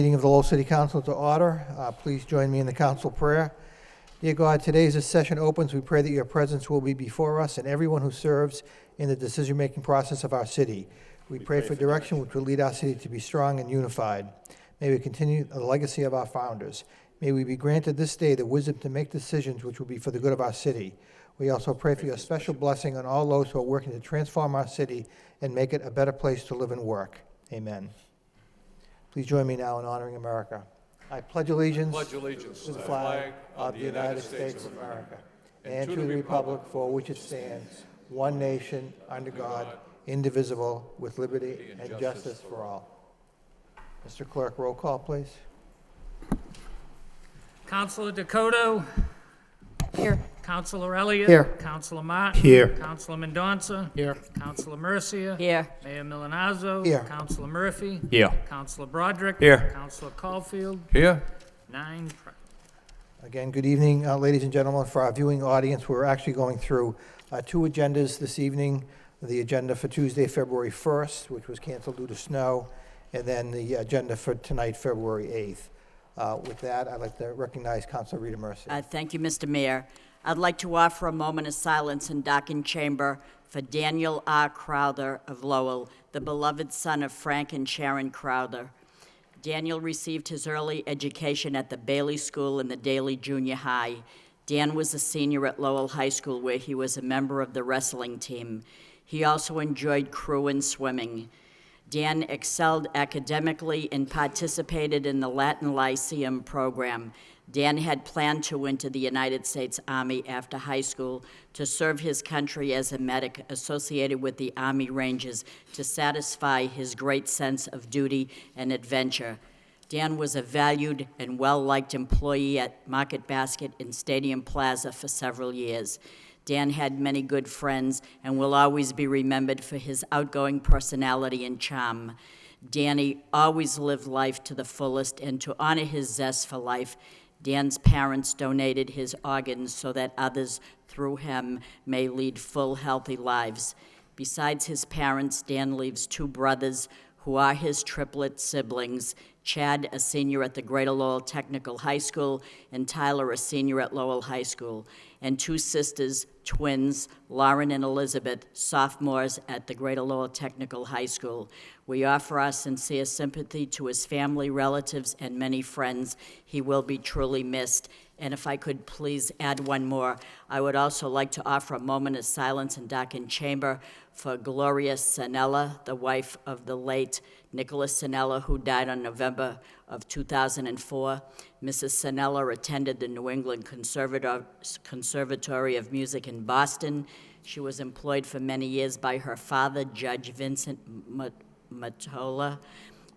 Meeting of the Lowell City Council to order. Please join me in the council prayer. Dear God, today as this session opens, we pray that your presence will be before us and everyone who serves in the decision-making process of our city. We pray for direction which will lead our city to be strong and unified. May we continue the legacy of our founders. May we be granted this day the wisdom to make decisions which will be for the good of our city. We also pray for your special blessing on all those who are working to transform our city and make it a better place to live and work. Amen. Please join me now in honoring America. I pledge allegiance to the flag of the United States of America and to the republic for which it stands, one nation, under God, indivisible, with liberty and justice for all. Mr. Clerk, roll call, please. Councilor Dakota. Here. Councilor Elliott. Here. Councilor Martin. Here. Councilor Mendonça. Here. Councilor Mercia. Here. Mayor Milanazzo. Here. Councilor Murphy. Here. Councilor Broderick. Here. Councilor Caulfield. Here. 9 present. Again, good evening, ladies and gentlemen. For our viewing audience, we're actually going through two agendas this evening. The agenda for Tuesday, February 1st, which was canceled due to snow, and then the agenda for tonight, February 8th. With that, I'd like to recognize Councilor Rita Mercy. Thank you, Mr. Mayor. I'd like to offer a moment of silence in Docking Chamber for Daniel R. Crowther of Lowell, the beloved son of Frank and Sharon Crowther. Daniel received his early education at the Bailey School and the Daly Junior High. Dan was a senior at Lowell High School, where he was a member of the wrestling team. He also enjoyed crew and swimming. Dan excelled academically and participated in the Latin Lyceum program. Dan had planned to enter the United States Army after high school to serve his country as a medic associated with the Army Rangers to satisfy his great sense of duty and adventure. Dan was a valued and well-liked employee at Market Basket in Stadium Plaza for several years. Dan had many good friends and will always be remembered for his outgoing personality and charm. Danny always lived life to the fullest, and to honor his zest for life, Dan's parents donated his organs so that others through him may lead full, healthy lives. Besides his parents, Dan leaves 2 brothers who are his triplet siblings, Chad, a senior at the Greater Lowell Technical High School, and Tyler, a senior at Lowell High School, and 2 sisters, twins, Lauren and Elizabeth, sophomores at the Greater Lowell Technical High School. We offer our sincere sympathy to his family, relatives, and many friends. He will be truly missed. And if I could please add one more, I would also like to offer a moment of silence in Docking Chamber for Gloria Sanella, the wife of the late Nicholas Sanella, who died on November of 2004. Mrs. Sanella attended the New England Conservatory of Music in Boston. She was employed for many years by her father, Judge Vincent Matola.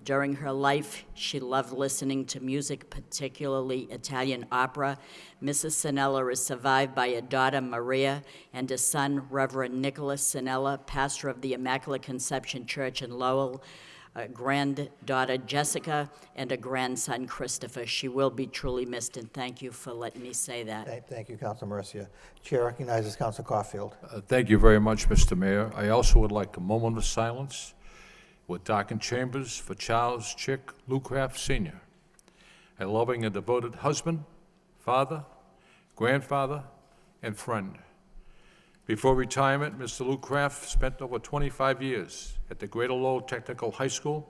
During her life, she loved listening to music, particularly Italian opera. Mrs. Sanella is survived by a daughter, Maria, and a son, Reverend Nicholas Sanella, pastor of the Immaculate Conception Church in Lowell, a granddaughter, Jessica, and a grandson, Christopher. She will be truly missed, and thank you for letting me say that. Thank you, Councilor Mercia. Chair recognizes Councilor Caulfield. Thank you very much, Mr. Mayor. I also would like a moment of silence with Docking Chambers for Charles Chick Lucraft Sr., a loving and devoted husband, father, grandfather, and friend. Before retirement, Mr. Lucraft spent over 25 years at the Greater Lowell Technical High School,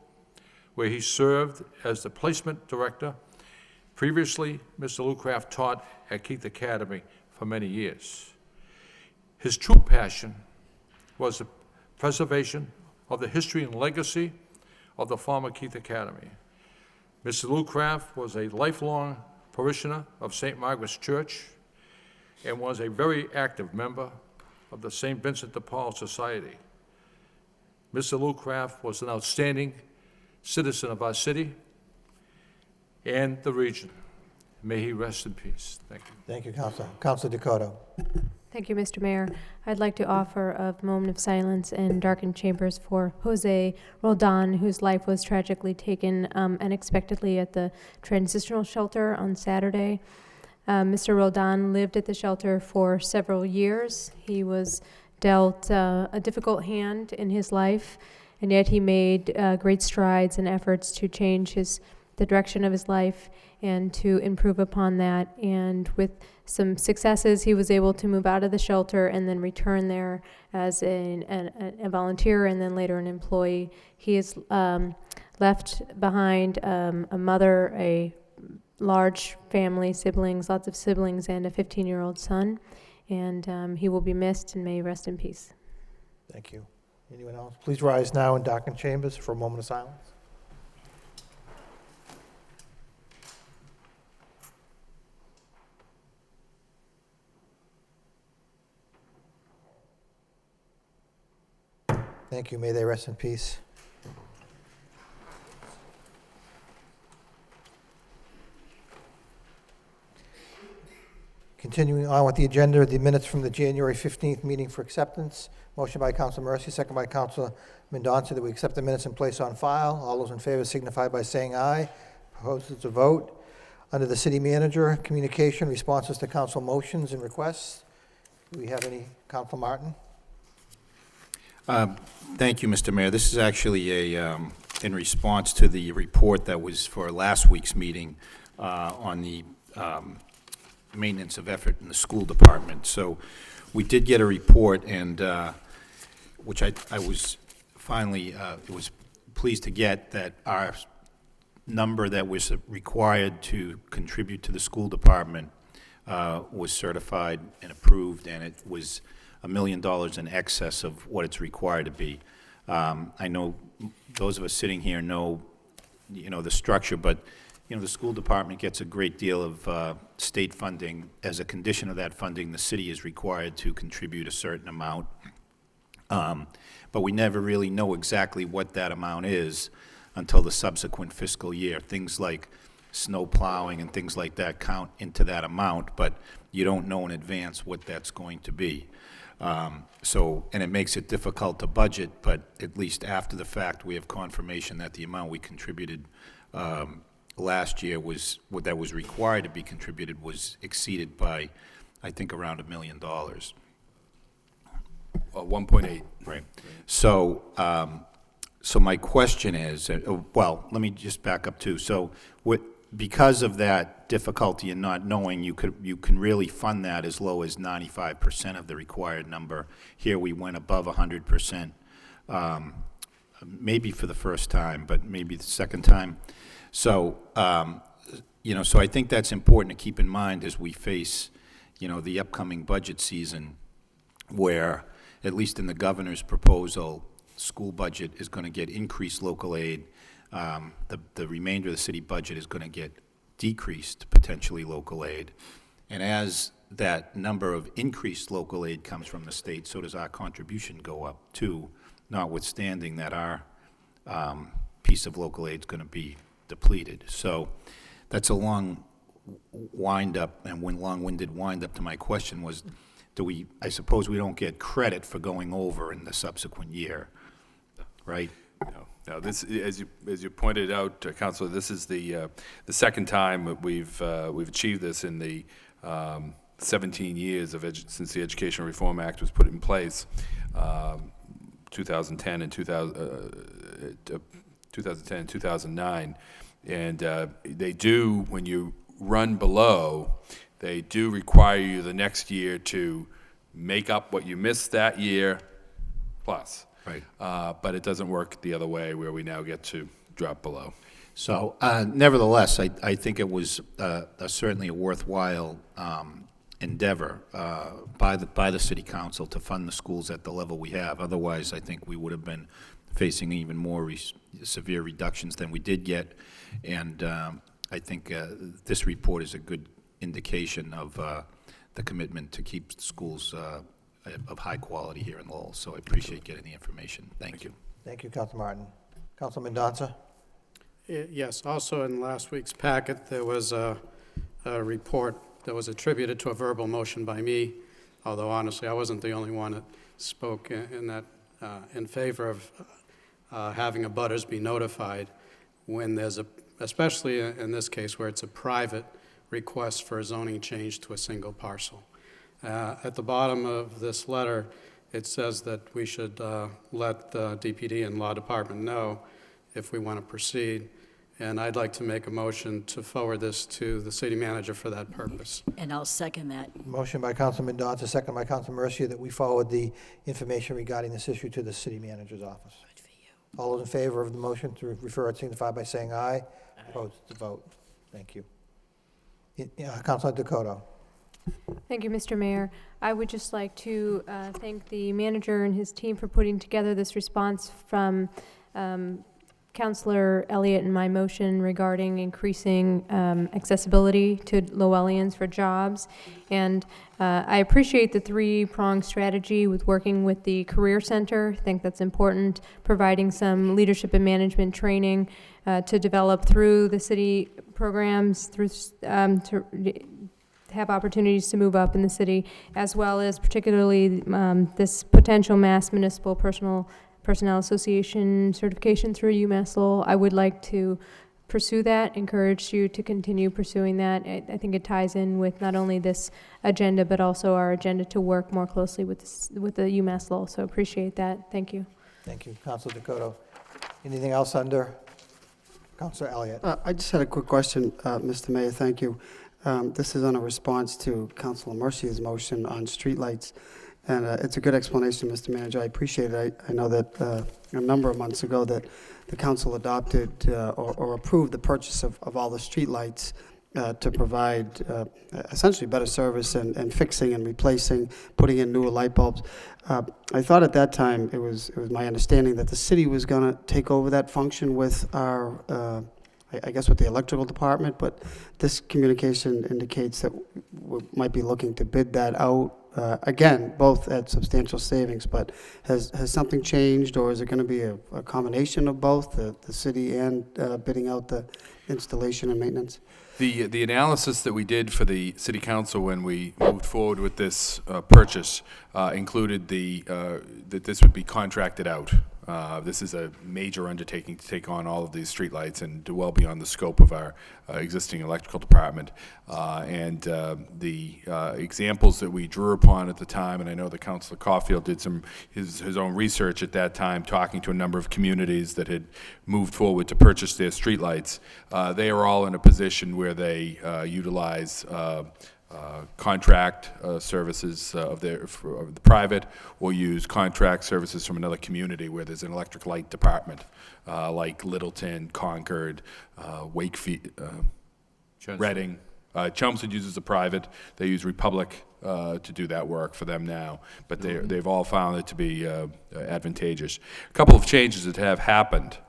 where he served as the placement director. Previously, Mr. Lucraft taught at Keith Academy for many years. His true passion was the preservation of the history and legacy of the former Keith Academy. Mr. Lucraft was a lifelong parishioner of St. Margaret's Church and was a very active member of the St. Vincent de Paul Society. Mr. Lucraft was an outstanding citizen of our city and the region. May he rest in peace. Thank you. Thank you, Councilor. Councilor Dakota. Thank you, Mr. Mayor. I'd like to offer a moment of silence in Darkened Chambers for Jose Roldan, whose life was tragically taken unexpectedly at the transitional shelter on Saturday. Mr. Roldan lived at the shelter for several years. He was dealt a difficult hand in his life, and yet he made great strides and efforts to change his the direction of his life and to improve upon that. And with some successes, he was able to move out of the shelter and then return there as a volunteer and then later an employee. He has left behind a mother, a large family, siblings, lots of siblings, and a 15-year-old son. And he will be missed, and may he rest in peace. Thank you. Anyone else? Please rise now and darken chambers for a moment of silence. Thank you. May they rest in peace. Continuing on with the agenda, the minutes from the January 15th meeting for acceptance. Motion by Council Mercy, second by Council Mendonça, that we accept the minutes and place on file. All those in favor signify by saying aye. Opposed to vote. Under the city manager, communication, responses to council motions and requests. Do we have any? Council Martin? Thank you, Mr. Mayor. This is actually in response to the report that was for last week's meeting on the maintenance of effort in the school department. So we did get a report, and which I was finally was pleased to get, that our number that was required to contribute to the school department was certified and approved, and it was $1 million in excess of what it's required to be. I know those of us sitting here know, the structure, but the school department gets a great deal of state funding. As a condition of that funding, the city is required to contribute a certain amount. But we never really know exactly what that amount is until the subsequent fiscal year. Things like snow plowing and things like that count into that amount, but you don't know in advance what that's going to be. And it makes it difficult to budget, but at least after the fact, we have confirmation that the amount we contributed last year was, what that was required to be contributed, was exceeded by, I think, around $1 million. 1.8. Right. So, so my question is, well, let me just back up too. So, because of that difficulty in not knowing, you can really fund that as low as 95% of the required number. Here we went above 100%, maybe for the first time, but maybe the second time. So, so I think that's important to keep in mind as we face, the upcoming budget season, where, at least in the governor's proposal, school budget is going to get increased local aid. The remainder of the city budget is going to get decreased, potentially, local aid. And as that number of increased local aid comes from the state, so does our contribution go up too, notwithstanding that our piece of local aid is going to be depleted. So that's a long wind-up, and long-winded wind-up to my question was, I suppose we don't get credit for going over in the subsequent year, right? No, this, as you pointed out, Councilor, this is the second time we've achieved this in the 17 years since the Education Reform Act was put in place, 2010 and 2009, and they do, when you run below, they do require you the next year to make up what you missed that year plus. Right. But it doesn't work the other way, where we now get to drop below. So, nevertheless, I think it was certainly a worthwhile endeavor by the city council to fund the schools at the level we have. Otherwise, I think we would have been facing even more severe reductions than we did get. And I think this report is a good indication of the commitment to keep schools of high quality here in Lowell. So I appreciate getting the information. Thank you. Thank you, Council Martin. Council Mendonça? Yes, also in last week's packet, there was a report that was attributed to a verbal motion by me, although honestly, I wasn't the only one that spoke in favor of having abutters be notified when there's especially in this case where it's a private request for a zoning change to a single parcel. At the bottom of this letter, it says that we should let the DPD and Law Department know if we want to proceed. and I'd like to make a motion to forward this to the city manager for that purpose. And I'll second that. Motion by Councilman Mendoza, second by Councilman Mercia, that we forward the information regarding this issue to the city manager's office. All those in favor of the motion to refer it signify by saying aye. Opposed to vote. Thank you. Councilor Dakota. Thank you, Mr. Mayor. I would just like to thank the manager and his team for putting together this response from Councilor Elliott and my motion regarding increasing accessibility to Lowellians for jobs. And I appreciate the three-pronged strategy with working with the Career Center. I think that's important, providing some leadership and management training to develop through the city programs, through to have opportunities to move up in the city, as well as particularly this potential Mass Municipal Personnel Association certification through UMass Lowell. I would like to pursue that, encourage you to continue pursuing that. I think it ties in with not only this agenda, but also our agenda to work more closely with the UMass Lowell. So appreciate that. Thank you. Thank you. Councilor Dakota. Anything else under Councilor Elliott? I just had a quick question, Mr. Mayor. Thank you. This is on a response to Councilor Mercia's motion on streetlights. And it's a good explanation, Mr. Manager. I appreciate it. I know that a number of months ago that the council adopted or approved the purchase of all the streetlights to provide essentially better service and fixing and replacing, putting in newer light bulbs. I thought at that time it was my understanding that the city was going to take over that function with our I guess with the electrical department, but this communication indicates that we might be looking to bid that out. Again, both at substantial savings, but has something changed, or is it going to be a combination of both, the city and bidding out the installation and maintenance? The analysis that we did for the city council when we moved forward with this purchase included that this would be contracted out. This is a major undertaking to take on all of these streetlights and well beyond the scope of our existing electrical department. The examples that we drew upon at the time, and I know that Councilor Caulfield did his own research at that time, talking to a number of communities that had moved forward to purchase their streetlights. They are all in a position where they utilize contract services of the private, or use contract services from another community where there's an electric light department, like Littleton, Concord, Wakefield, Reading. Chelmsford uses a private. They use Republic to do that work for them now, but they've all found it to be advantageous. A couple of changes that have happened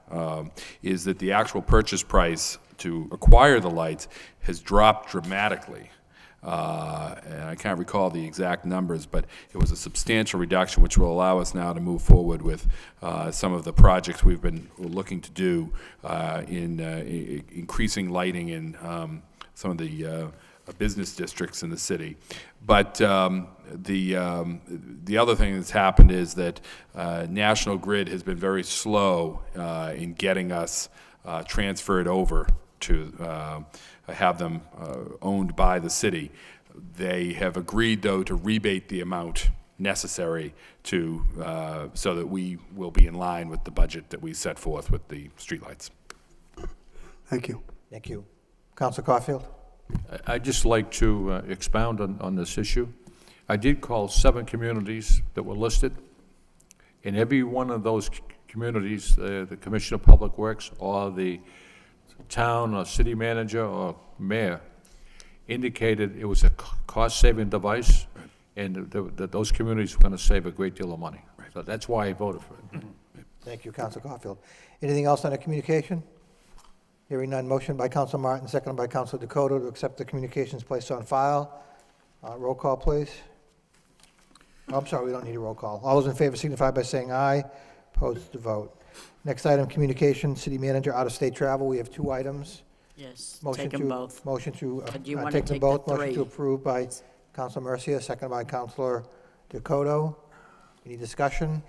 is that the actual purchase price to acquire the lights has dropped dramatically. And I can't recall the exact numbers, but it was a substantial reduction, which will allow us now to move forward with some of the projects we've been looking to do in increasing lighting in some of the business districts in the city. But the other thing that's happened is that National Grid has been very slow in getting us transferred over to have them owned by the city. They have agreed, though, to rebate the amount necessary to so that we will be in line with the budget that we set forth with the streetlights. Thank you. Thank you. Councilor Caulfield. I'd just like to expound on this issue. I did call 7 communities that were listed. In every one of those communities, the Commissioner of Public Works or the town or city manager or mayor indicated it was a cost-saving device, and that those communities were going to save a great deal of money. So that's why I voted for it. Thank you, Councilor Caulfield. Anything else on the communication? Hearing none, motion by Councilor Martin, seconded by Councilor Dakota to accept the communications placed on file. Roll call, please. Oh, I'm sorry, we don't need a roll call. All those in favor signify by saying aye. Opposed to vote. Next item, communication, city manager, out-of-state travel. We have 2 items. Yes, Motion take them to- both. Motion to But do you wanna take them take the both. Motion 3? to approve by Councilor Mercia, seconded by Councilor Dakota. Any discussion?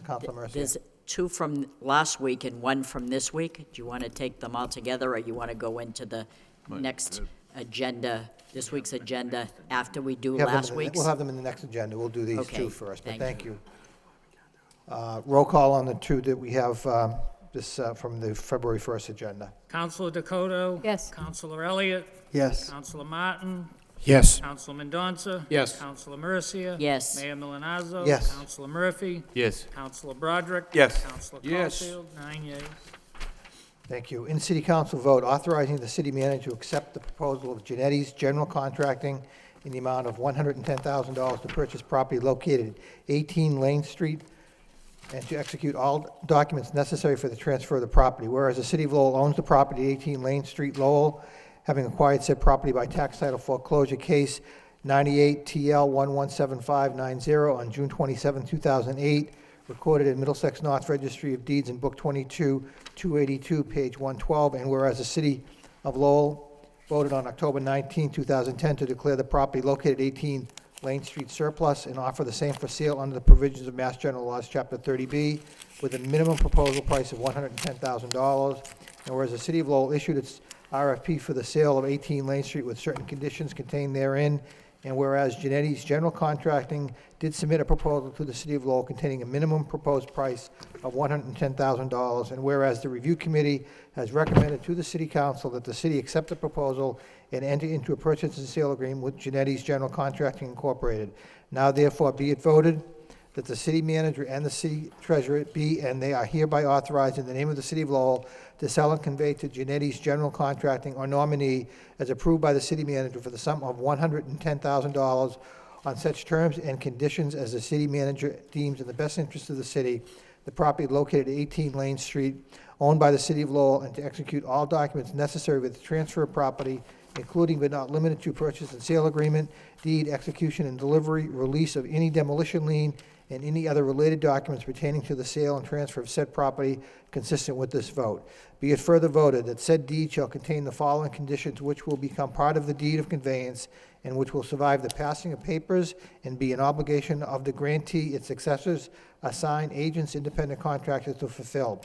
Councilor Mercia. There's 2 from last week and 1 from this week. Do you want to take them all together, or you want to go into the next agenda, this week's agenda, after we do We have them last in the- week's? We'll have them in the next agenda. We'll do these Okay, 2 first, but thank thank you. Roll call on the 2 that we have from the February 1st agenda. Counselor Dakota? Yes. Counselor Elliott? Yes. Counselor Martin? Yes. Counselor Mendonça? Yes. Counselor Mercia? Yes. Mayor Milonazo? Yes. Counselor Murphy? Yes. Counselor Broderick? Yes. Counselor Yes. Caulfield? 9 yeas. Thank you. In City Council vote, authorizing the city manager to accept the proposal of Genetti's General Contracting in the amount of $110,000 to purchase property located at 18 Lane Street and to execute all documents necessary for the transfer of the property. Whereas the city of Lowell owns the property at 18 Lane Street, Lowell, having acquired said property by tax title foreclosure case 98 TL 117590 on June 27, 2008, recorded in Middlesex North Registry of Deeds in Book 22, 282, page 112, and whereas the city of Lowell voted on October 19, 2010 to declare the property located at 18 Lane Street surplus and offer the same for sale under the provisions of Mass General Laws, Chapter 30B, with a minimum proposal price of $110,000, and whereas the city of Lowell issued its RFP for the sale of 18 Lane Street with certain conditions contained therein, and whereas Genetti's General Contracting did submit a proposal to the city of Lowell containing a minimum proposed price of $110,000, and whereas the review committee has recommended to the city council that the city accept the proposal and enter into a purchase and sale agreement with Genetti's General Contracting Incorporated. Now therefore be it voted that the city manager and the city treasurer be, and they are hereby authorized in the name of the city of Lowell to sell and convey to Genetti's General Contracting or nominee as approved by the city manager for the sum of $110,000 on such terms and conditions as the city manager deems in the best interest of the city, the property located at 18 Lane Street, owned by the city of Lowell, and to execute all documents necessary with the transfer of property, including but not limited to purchase and sale agreement, deed, execution and delivery, release of any demolition lien, and any other related documents pertaining to the sale and transfer of said property consistent with this vote. Be it further voted that said deed shall contain the following conditions which will become part of the deed of conveyance and which will survive the passing of papers and be an obligation of the grantee, its successors, assigned agents, independent contractors to fulfill.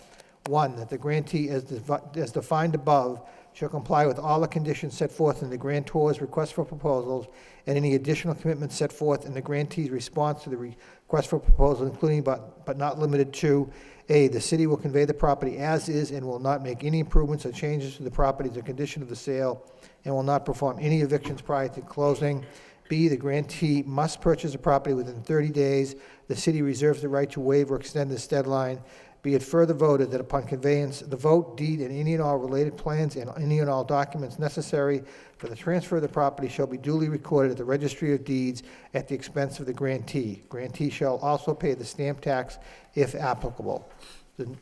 1, that the grantee, as defined above, shall comply with all the conditions set forth in the grantor's request for proposals and any additional commitments set forth in the grantee's response to the request for proposal, including but not limited to, A, the city will convey the property as is and will not make any improvements or changes to the property as a condition of the sale and will not perform any evictions prior to closing. B, the grantee must purchase the property within 30 days. The city reserves the right to waive or extend this deadline. Be it further voted that upon conveyance, the vote, deed, and any and all related plans and any and all documents necessary for the transfer of the property shall be duly recorded at the Registry of Deeds at the expense of the grantee. Grantee shall also pay the stamp tax if applicable.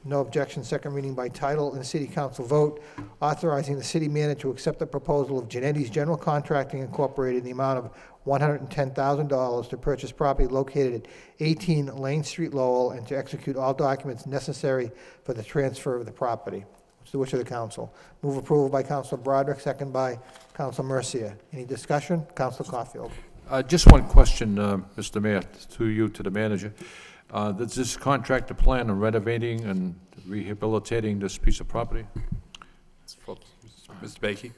No objection, second reading by title, and city council vote, authorizing the city manager to accept the proposal of Genetti's General Contracting Incorporated in the amount of $110,000 to purchase property located at 18 Lane Street, Lowell, and to execute all documents necessary for the transfer of the property. What's the wish of the council? Move approval by Councilor Broderick, second by Councilor Mercia. Any discussion? Councilor Caulfield. Just one question, Mr. Mayor, to the manager. Does this contractor plan on renovating and rehabilitating this piece of property? Mr. Bakey?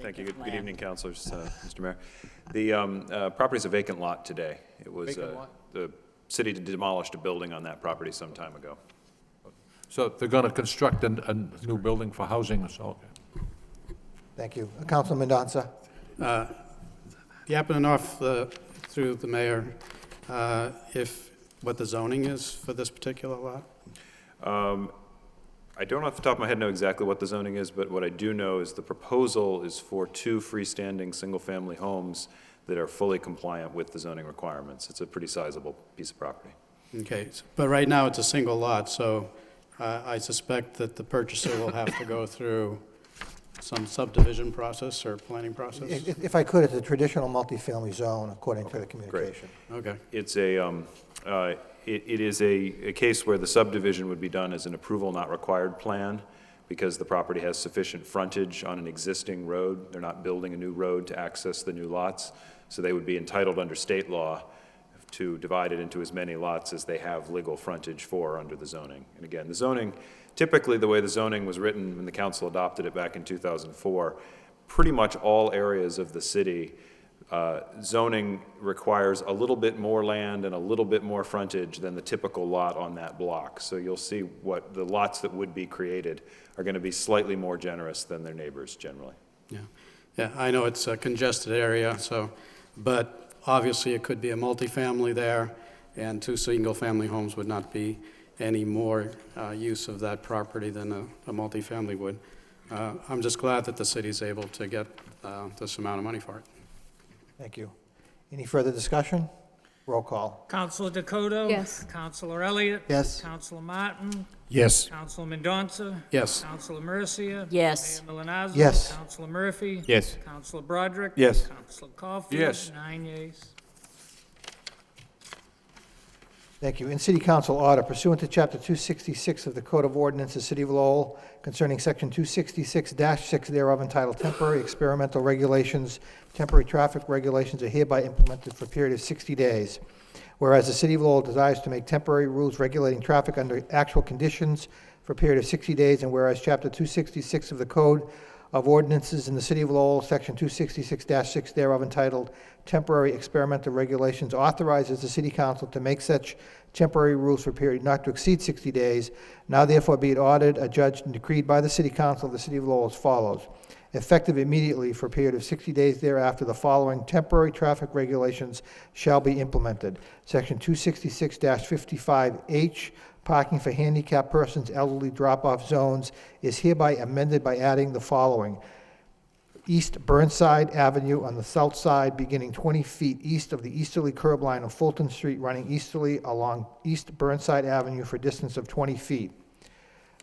Thank you. Good evening, councilors, Mr. Mayor. The property is a vacant lot today. It was, Vacant lot? the city demolished a building on that property some time ago. So they're going to construct a new building for housing or so? Okay. Thank you. Councilor Mendonça. You happen to know if, through the mayor, what the zoning is for this particular lot? I don't off the top of my head know exactly what the zoning is, but what I do know is the proposal is for 2 freestanding single-family homes that are fully compliant with the zoning requirements. It's a pretty sizable piece of property. Okay, but right now it's a single lot, so I suspect that the purchaser will have to go through some subdivision process or planning process? If I could, it's a traditional multifamily zone, according to the communication. Okay. It's it is a case where the subdivision would be done as an approval not required plan because the property has sufficient frontage on an existing road. They're not building a new road to access the new lots, so they would be entitled under state law to divide it into as many lots as they have legal frontage for under the zoning. And again, the zoning, typically the way the zoning was written when the council adopted it back in 2004, pretty much all areas of the city Zoning requires a little bit more land and a little bit more frontage than the typical lot on that block. So you'll see what the lots that would be created are going to be slightly more generous than their neighbors generally. Yeah, yeah, I know it's a congested area, so, but obviously it could be a multifamily there, and 2 single-family homes would not be any more use of that property than a multifamily would. I'm just glad that the city's able to get this amount of money for it. Thank you. Any further discussion? Roll call. Counselor Dakota? Yes. Counselor Elliott? Yes. Counselor Martin? Yes. Counselor Mendoza? Yes. Counselor Mercia? Yes. Mayor Milonazo? Yes. Counselor Murphy? Yes. Counselor Broderick? Yes. Counselor Caulfield? Yes. 9 yeas. Thank you. In City Council order pursuant to Chapter 266 of the Code of Ordinances, City of Lowell, concerning Section 266-6 thereof entitled Temporary Experimental Regulations, temporary traffic regulations are hereby implemented for a period of 60 days. Whereas the City of Lowell desires to make temporary rules regulating traffic under actual conditions for a period of 60 days, and whereas Chapter 266 of the Code of Ordinances in the City of Lowell, Section 266-6 thereof entitled Temporary Experimental Regulations authorizes the City Council to make such temporary rules for a period not to exceed 60 days. Now therefore be it ordered, adjudged, and decreed by the City Council of the City of Lowell as follows. Effective immediately for a period of 60 days thereafter, the following temporary traffic regulations shall be implemented. Section 266-55H, parking for handicapped persons, elderly drop-off zones, is hereby amended by adding the following. East Burnside Avenue on the south side, beginning 20 feet east of the easterly curb line of Fulton Street, running easterly along East Burnside Avenue for a distance of 20 feet.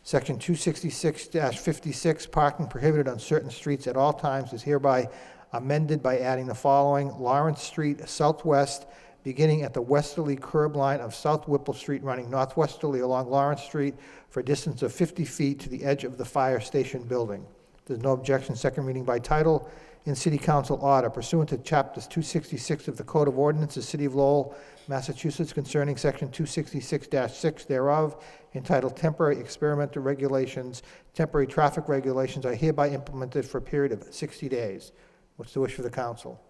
Section 266-56, parking prohibited on certain streets at all times is hereby amended by adding the following. Lawrence Street southwest, beginning at the westerly curb line of South Whipple Street, running northwesterly along Lawrence Street for a distance of 50 feet to the edge of the fire station building. There's no objection. Second reading by title. In City Council order pursuant to Chapter 266 of the Code of Ordinances, City of Lowell, Massachusetts, concerning Section 266-6 thereof, entitled Temporary Experimental Regulations, temporary traffic regulations are hereby implemented for a period of 60 days. What's the wish of the council?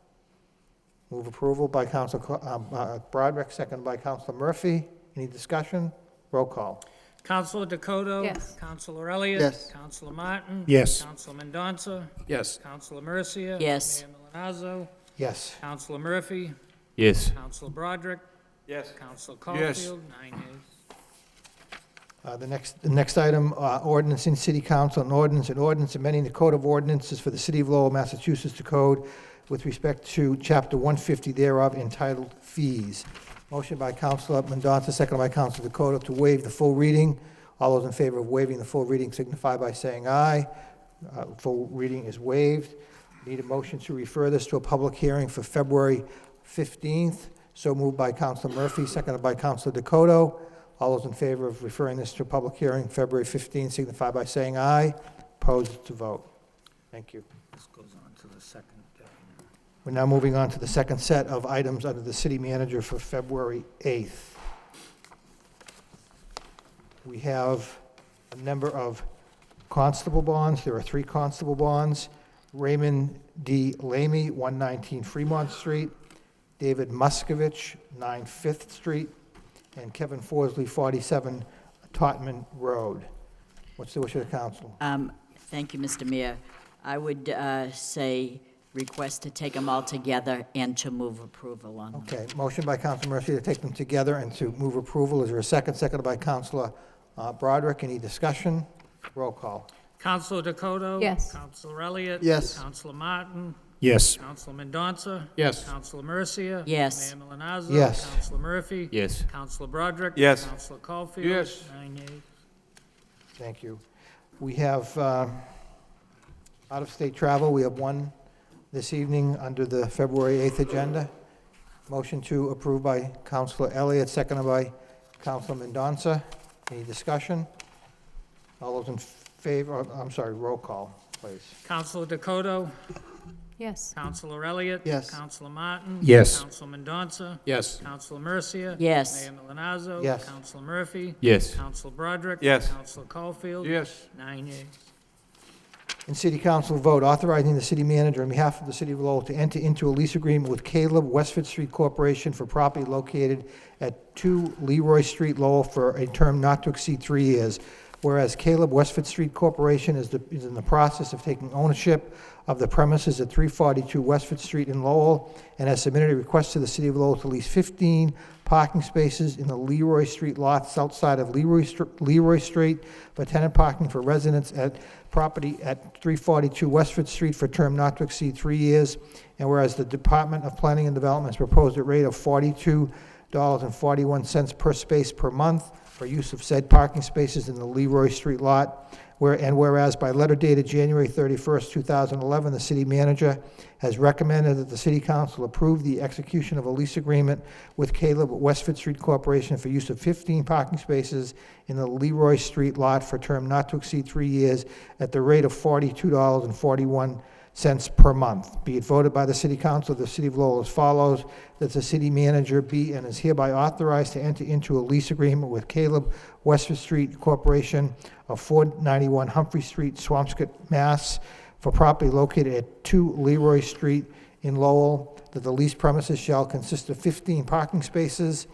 Move approval by Councilor Broderick, second by Councilor Murphy. Any discussion? Roll call. Counselor Dakota? Yes. Counselor Elliott? Yes. Counselor Martin? Yes. Counselor Mendoza? Yes. Counselor Mercia? Yes. Mayor Milonazo? Yes. Counselor Murphy? Yes. Counselor Broderick? Yes. Counselor Caulfield? 9 yeas. The next item, ordinance in City Council, an ordinance amending the Code of Ordinances for the City of Lowell, Massachusetts, the code with respect to Chapter 150 thereof entitled Fees. Motion by Councilor Mendoza, second by Councilor Dakota to waive the full reading. All those in favor of waiving the full reading signify by saying aye. Full reading is waived. Need a motion to refer this to a public hearing for February 15th. So moved by Councilor Murphy, seconded by Councilor Dakota. All those in favor of referring this to a public hearing February 15th signify by saying aye. Opposed to vote. Thank you. This goes on to the second. We're now moving on to the second set of items under the city manager for February 8th. We have a number of constable bonds. There are 3 constable bonds. Raymond D. Lamy, 119 Fremont Street. David Muskovich, 9 Fifth Street. And Kevin Forsley, 47 Totman Road. What's the wish of the council? Thank you, Mr. Mayor. I would say request to take them all together and to move approval on them. Okay, motion by Councilor Murphy to take them together and to move approval. Is there a second? Seconded by Councilor Broderick. Any discussion? Roll call. Counselor Dakota? Yes. Counselor Elliott? Yes. Counselor Martin? Yes. Counselor Mendoza? Yes. Counselor Mercia? Yes. Mayor Milonazo? Yes. Counselor Murphy? Yes. Counselor Broderick? Yes. Counselor Caulfield? Yes. 9 yeas. Thank you. We have out-of-state travel. We have one this evening under the February 8th agenda. Motion to approve by Councilor Elliott, seconded by Councilor Mendoza. Any discussion? All those in favor, I'm sorry, roll call, please. Counselor Dakota? Yes. Counselor Elliott? Yes. Counselor Martin? Yes. Counselor Mendoza? Yes. Counselor Mercia? Yes. Mayor Milonazo? Yes. Counselor Murphy? Yes. Counselor Broderick? Yes. Counselor Caulfield? Yes. 9 yeas. In City Council vote authorizing the city manager on behalf of the City of Lowell to enter into a lease agreement with Caleb Westford Street Corporation for property located at 2 Leroy Street, Lowell, for a term not to exceed 3 years. Whereas Caleb Westford Street Corporation is in the process of taking ownership of the premises at 342 Westford Street in Lowell and has submitted a request to the City of Lowell to lease 15 parking spaces in the Leroy Street lots outside of Leroy Street for tenant parking for residents at property at 342 Westford Street for a term not to exceed 3 years. And whereas the Department of Planning and Development has proposed a rate of $42.41 per space per month for use of said parking spaces in the Leroy Street lot. Whereas by letter dated January 31st, 2011, the city manager has recommended that the city council approve the execution of a lease agreement with Caleb Westford Street Corporation for use of 15 parking spaces in the Leroy Street lot for a term not to exceed 3 years at the rate of $42.41 per month. Be it voted by the City Council of the City of Lowell as follows, that the city manager be and is hereby authorized to enter into a lease agreement with Caleb Westford Street Corporation of 491 Humphrey Street, Swampscott, Mass, for property located at 2 Leroy Street in Lowell, that the leased premises shall consist of 15 parking spaces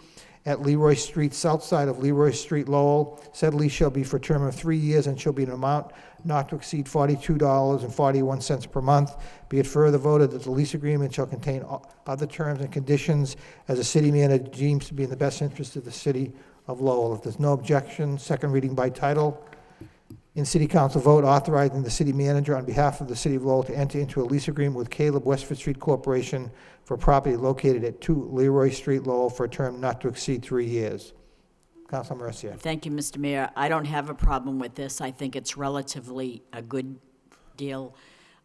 at Leroy Street, south side of Leroy Street, Lowell. Said lease shall be for a term of 3 years and shall be an amount not to exceed $42.41 per month. Be it further voted that the lease agreement shall contain other terms and conditions as the city manager deems to be in the best interest of the City of Lowell. If there's no objection, second reading by title. In City Council vote authorizing the city manager on behalf of the City of Lowell to enter into a lease agreement with Caleb Westford Street Corporation for property located at 2 Leroy Street, Lowell, for a term not to exceed 3 years. Councilor Mercier. Thank you, Mr. Mayor. I don't have a problem with this. I think it's relatively a good deal,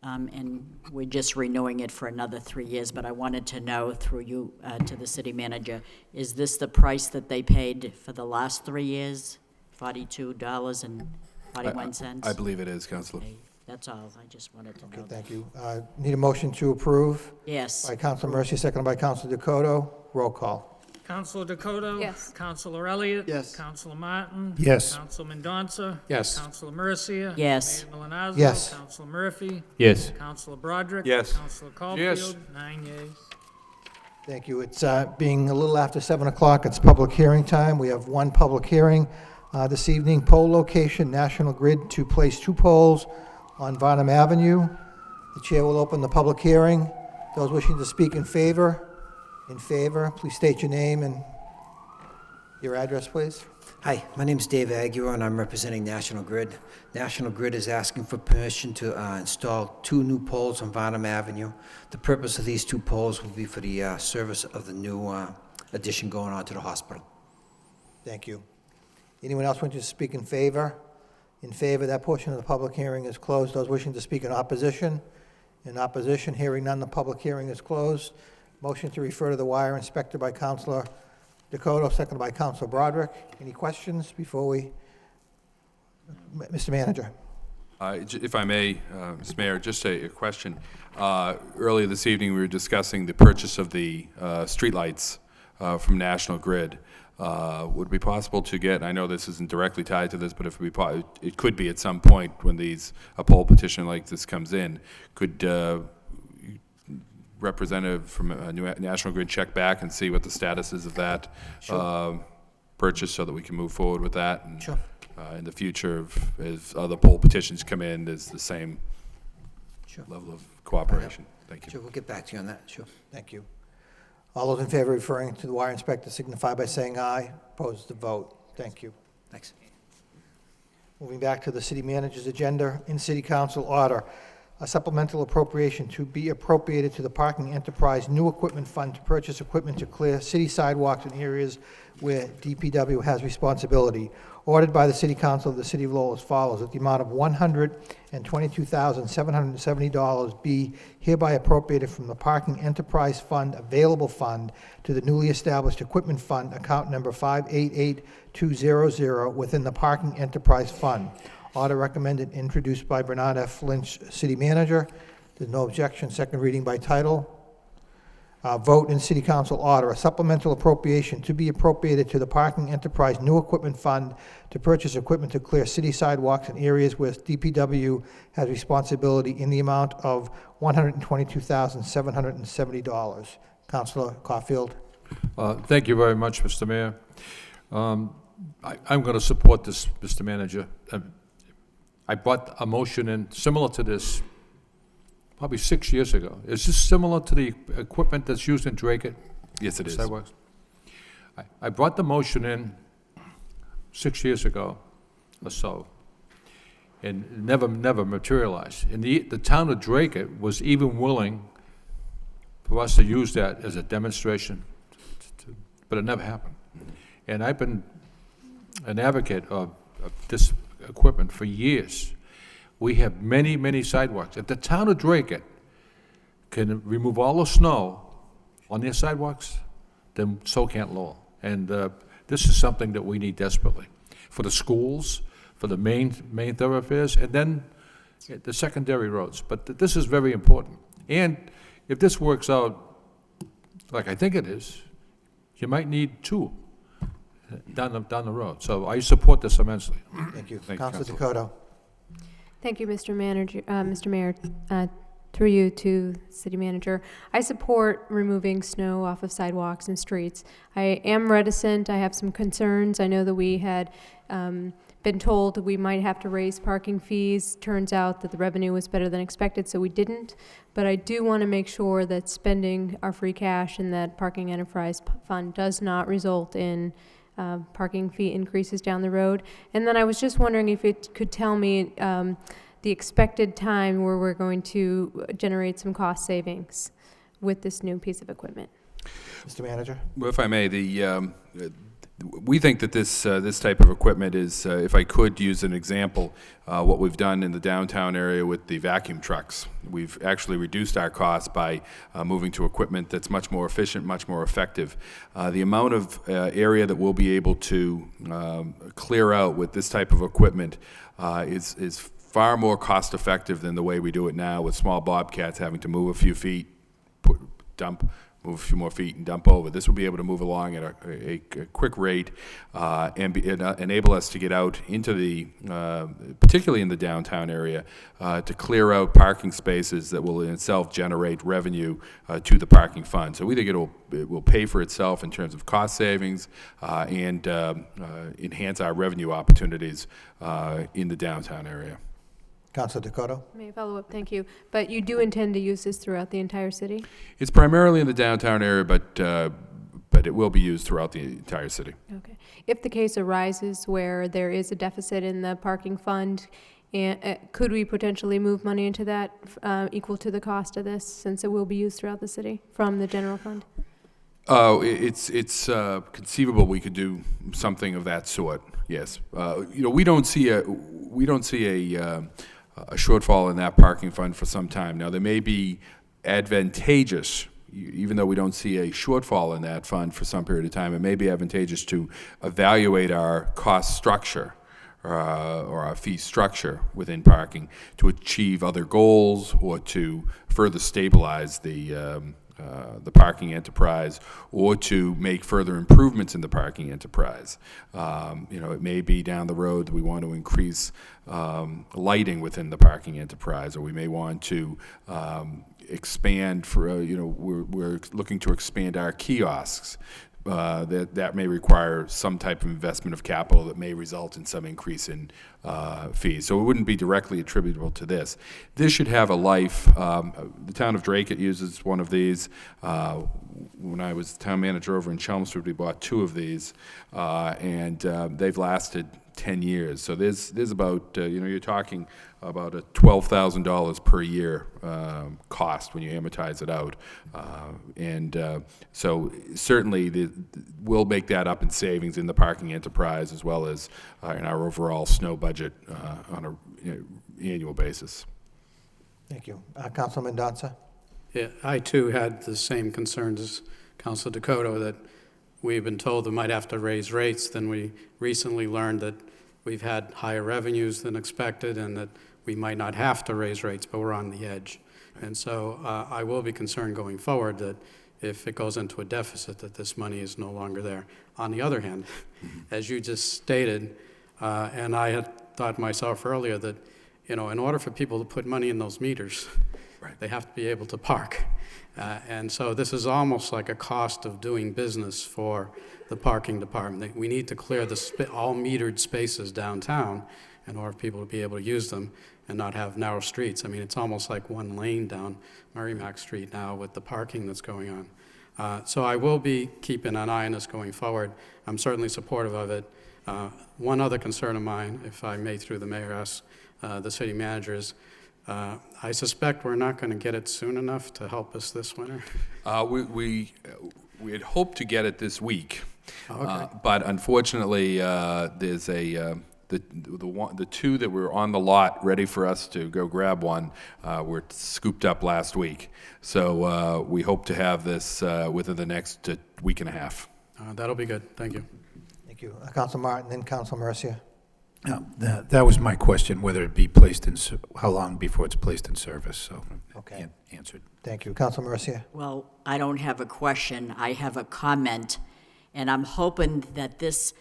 and we're just renewing it for another 3 years, but I wanted to know through you to the city manager, is this the price that they paid for the last 3 years? $42.41? I believe it is, Councilor. Okay, that's all. I just wanted to know Okay, that. thank you. Need a motion to approve Yes. by Councilor Mercier, seconded by Councilor Dakota. Roll call. Counselor Dakota? Yes. Counselor Elliott? Yes. Counselor Martin? Yes. Councilman Mendonça? Yes. Counselor Mercia? Yes. Mayor Milonazo? Yes. Counselor Murphy? Yes. Counselor Broderick? Yes. Counselor Caulfield? 9 yeas. Thank you. It's being a little after 7 o'clock. It's public hearing time. We have one public hearing this evening. Pole location, National Grid to place 2 poles on Varnum Avenue. The chair will open the public hearing. Those wishing to speak in favor, please state your name and your address, please. Hi, my name is Dave Aguirre, and I'm representing National Grid. National Grid is asking for permission to install 2 new poles on Varnum Avenue. The purpose of these 2 poles will be for the service of the new addition going on to the hospital. Thank you. Anyone else want to speak in favor? In favor, that portion of the public hearing is closed. Those wishing to speak in opposition? In opposition, hearing none, the public hearing is closed. Motion to refer to the wire inspector by Councilor Dakota, seconded by Councilor Broderick. Any questions before we, Mr. Manager? If I may, Mr. Mayor, just a question. Earlier this evening, we were discussing the purchase of the streetlights from National Grid. Would it be possible to get, I know this isn't directly tied to this, but if it could be at some point when a poll petition like this comes in, could representative from National Grid check back and see what the status is of that purchase so that we can move forward with that? And, Sure. in the future, as other poll petitions come in, there's the same Sure. level of cooperation. Thank you. Sure, we'll get back to you on that, sure. Thank you. All those in favor of referring to the wire inspector signify by saying aye. Opposed to vote. Thank you. Thanks. Moving back to the city manager's agenda, in city council order, a supplemental appropriation to be appropriated to the parking enterprise new equipment fund to purchase equipment to clear city sidewalks in areas where DPW has responsibility. Ordered by the city council of the city of Lowell as follows, that the amount of $122,770 be hereby appropriated from the parking enterprise fund available fund to the newly established equipment fund, account number 588200, within the parking enterprise fund. Order recommended, introduced by Bernard F. Lynch, City Manager. There's no objection. Second reading by title. vote in City Council order, a supplemental appropriation to be appropriated to the Parking Enterprise New Equipment Fund to purchase equipment to clear city sidewalks in areas where DPW has responsibility in the amount of $122,770. Councilor Caulfield. Thank you very much, Mr. Mayor. I'm going to support this, Mr. Manager. I brought a motion in similar to this probably 6 years ago. Is this similar to the equipment that's used in Drake? Yes, it is. Sidewalks? I brought the motion in 6 years ago or so, and it never materialized. And the town of Drake was even willing for us to use that as a demonstration, but it never happened. And I've been an advocate of this equipment for years. We have many, many sidewalks. If the town of Drake can remove all the snow on their sidewalks, then so can't Lowell. And this is something that we need desperately for the schools, for the main thoroughfares, and then the secondary roads. But this is very important. And if this works out like I think it is, you might need two down the road. So I support this immensely. Thank you. Thank you, Councilor Councilor. Dakota. Thank you, Mr. Manager, Mr. Mayor. Through you to City Manager, I support removing snow off of sidewalks and streets. I am reticent. I have some concerns. I know that we had been told that we might have to raise parking fees. Turns out that the revenue was better than expected, so we didn't. But I do want to make sure that spending our free cash in that parking enterprise fund does not result in parking fee increases down the road. And then I was just wondering if it could tell me the expected time where we're going to generate some cost savings with this new piece of equipment. Mr. Manager. Well, if I may, we think that this type of equipment is, if I could use an example, what we've done in the downtown area with the vacuum trucks. We've actually reduced our costs by moving to equipment that's much more efficient, much more effective. The amount of area that we'll be able to clear out with this type of equipment is far more cost effective than the way we do it now with small bobcats having to move a few feet, move a few more feet and dump over. This will be able to move along at a quick rate and enable us to get out into the, particularly in the downtown area, to clear out parking spaces that will in itself generate revenue to the parking fund. So we think it will pay for itself in terms of cost savings and enhance our revenue opportunities in the downtown area. Councilor Dakota. May I follow up? Thank you. But you do intend to use this throughout the entire city? It's primarily in the downtown area, but it will be used throughout the entire city. Okay. If the case arises where there is a deficit in the parking fund, could we potentially move money into that equal to the cost of this, since it will be used throughout the city from the general fund? Oh, it's conceivable we could do something of that sort. Yes. We don't see a shortfall in that parking fund for some time. Now, there may be advantageous, even though we don't see a shortfall in that fund for some period of time, it may be advantageous to evaluate our cost structure or our fee structure within parking to achieve other goals or to further stabilize the parking enterprise, or to make further improvements in the parking enterprise. It may be down the road that we want to increase lighting within the parking enterprise, or we may want to expand we're looking to expand our kiosks. That may require some type of investment of capital that may result in some increase in fees. So it wouldn't be directly attributable to this. This should have a life. The town of Drake uses one of these. When I was town manager over in Chelmsford, we bought two of these, and they've lasted 10 years. So there's about, you're talking about a $12,000 per year cost when you amortize it out. So certainly we'll make that up in savings in the parking enterprise as well as in our overall snow budget on an annual basis. Thank you. Councilman Mendoza. Yeah, I too had the same concerns as Councilor Dakota, that we've been told we might have to raise rates. Then we recently learned that we've had higher revenues than expected and that we might not have to raise rates, but we're on the edge. And so I will be concerned going forward that if it goes into a deficit, that this money is no longer there. On the other hand, as you just stated, and I had thought myself earlier that, in order for people to put money in those meters, they have to be able to park. And so this is almost like a cost of doing business for the parking department. We need to clear all metered spaces downtown in order for people to be able to use them and not have narrow streets. I mean, it's almost like one lane down Merrimack Street now with the parking that's going on. So I will be keeping an eye on this going forward. I'm certainly supportive of it. One other concern of mine, if I may, through the mayor, ask the city managers, I suspect we're not going to get it soon enough to help us this winter. We had hoped to get it this week, Okay. but unfortunately, there's the two that were on the lot ready for us to go grab one were scooped up last week. So we hope to have this within the next week and a half. That'll be good. Thank you. Thank you. Council Martin, then Council Mercia. That was my question, whether it be placed in, how long before it's placed in service, so. Okay. Answered. Thank you. Council Mercia. Well, I don't have a question, I have a comment, and I'm hoping that this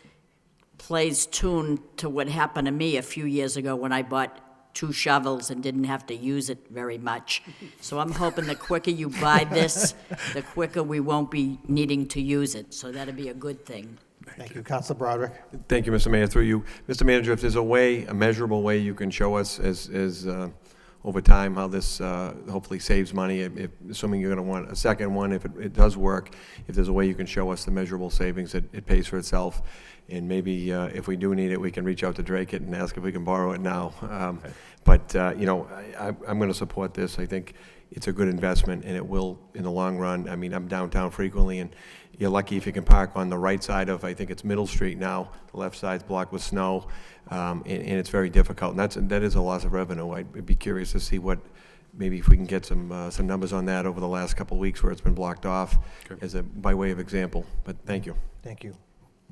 plays tune to what happened to me a few years ago when I bought 2 shovels and didn't have to use it very much. So I'm hoping the quicker you buy this, the quicker we won't be needing to use it, so that'd be a good thing. Thank you. Council Broderick. Thank you, Mr. Mayor. Through you, Mr. Manager, if there's a way, a measurable way you can show us as over time how this hopefully saves money, assuming you're going to want a second one, if it does work, if there's a way you can show us the measurable savings, that it pays for itself, and maybe if we do need it, we can reach out to Drake it and ask if we can borrow it now. But I'm going to support this. I think it's a good investment, and it will, in the long run. I mean, I'm downtown frequently, and you're lucky if you can park on the right side of, I think it's Middle Street now. The left side's blocked with snow, and it's very difficult. And that is a loss of revenue. I'd be curious to see maybe if we can get some numbers on that over the last couple of weeks where it's been blocked off, by way of example. But thank you. Thank you.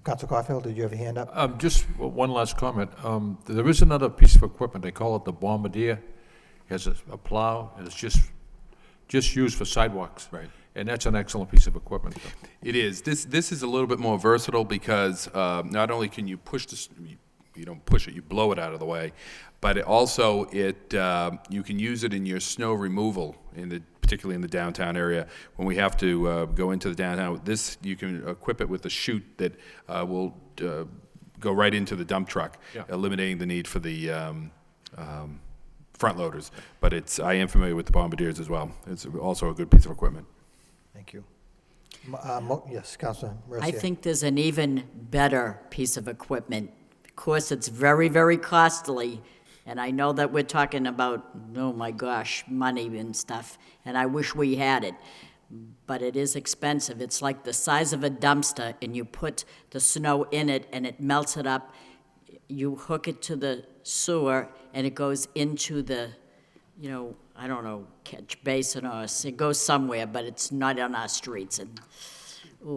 Council Caulfield, did you have a hand up? Just one last comment. There is another piece of equipment, they call it the Bombardier. It has a plow, and it's just used for sidewalks. Right. And that's an excellent piece of equipment. It is. This is a little bit more versatile because not only can you push this, you don't push it, you blow it out of the way, but you can use it in your snow removal, particularly in the downtown area. When we have to go into the downtown, you can equip it with a chute that will go right into the dump truck, eliminating the need for the front loaders. But I am familiar with the Bombardiers as well. It's also a good piece of equipment. Thank you. Yes, Councilor Mercia. I think there's an even better piece of equipment. Of course, it's very, very costly, and I know that we're talking about, oh my gosh, money and stuff, and I wish we had it, but it is expensive. It's like the size of a dumpster, and you put the snow in it, and it melts it up. You hook it to the sewer, and it goes into the, I don't know, catch basin, or it goes somewhere, but it's not on our streets. And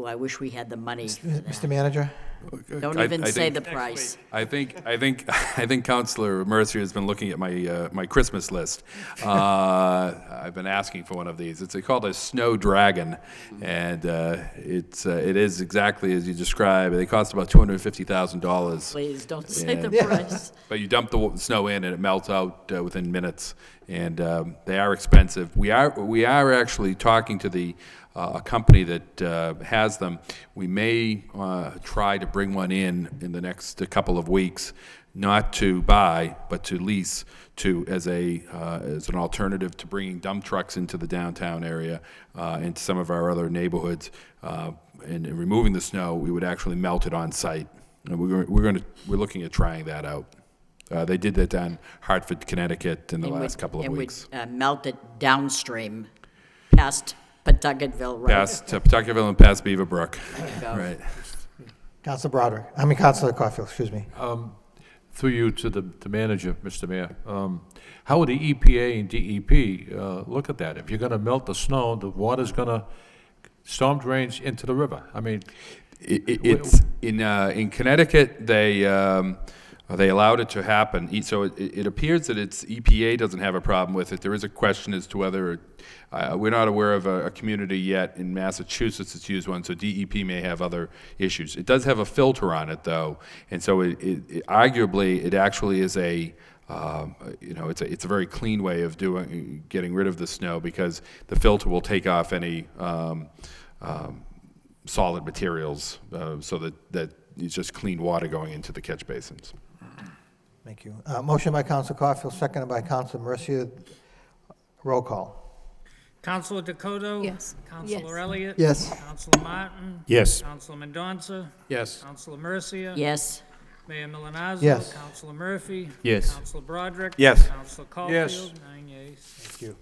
I wish we had the money for that. Mr. Manager? Don't even say the price. I think Councilor Mercier has been looking at my Christmas list. I've been asking for one of these. It's called a Snow Dragon, and it is exactly as you described. They cost about $250,000. Please don't say the price. But you dump the snow in, and it melts out within minutes. And they are expensive. We are actually talking to a company that has them. We may try to bring one in the next couple of weeks, not to buy, but to lease, as an alternative to bringing dump trucks into the downtown area, into some of our other neighborhoods, and removing the snow. We would actually melt it on site. And we're looking at trying that out. They did that down Hartford, Connecticut, in the last couple of weeks. And would melt it downstream, past Pawtucketville, right? Past Pawtucketville and past Beaverbrook. There you go. Right. Councilor Caulfield, excuse me. Through you to the manager, Mr. Mayor. How would the EPA and DEP look at that? If you're going to melt the snow, the water's going to storm drains into the river. I mean, It's in Connecticut. They They allowed it to happen. So it appears that it's EPA doesn't have a problem with it. There is a question as to whether, we're not aware of a community yet in Massachusetts that's used one, so DEP may have other issues. It does have a filter on it, though, and so arguably, it actually is it's a very clean way of getting rid of the snow, because the filter will take off any solid materials, so that it's just clean water going into the catch basins. Thank you. Motion by Counsel Caulfield, seconded by Counsel Mercia. Roll call. Counselor Dakota? Yes. Counselor Elliott? Yes. Counselor Martin? Yes. Counselor Mendonça? Yes. Counselor Mercia? Yes. Mayor Milonazo? Yes. Counselor Murphy? Yes. Counselor Broderick? Yes. Counselor Caulfield? 9 yeas. Thank you.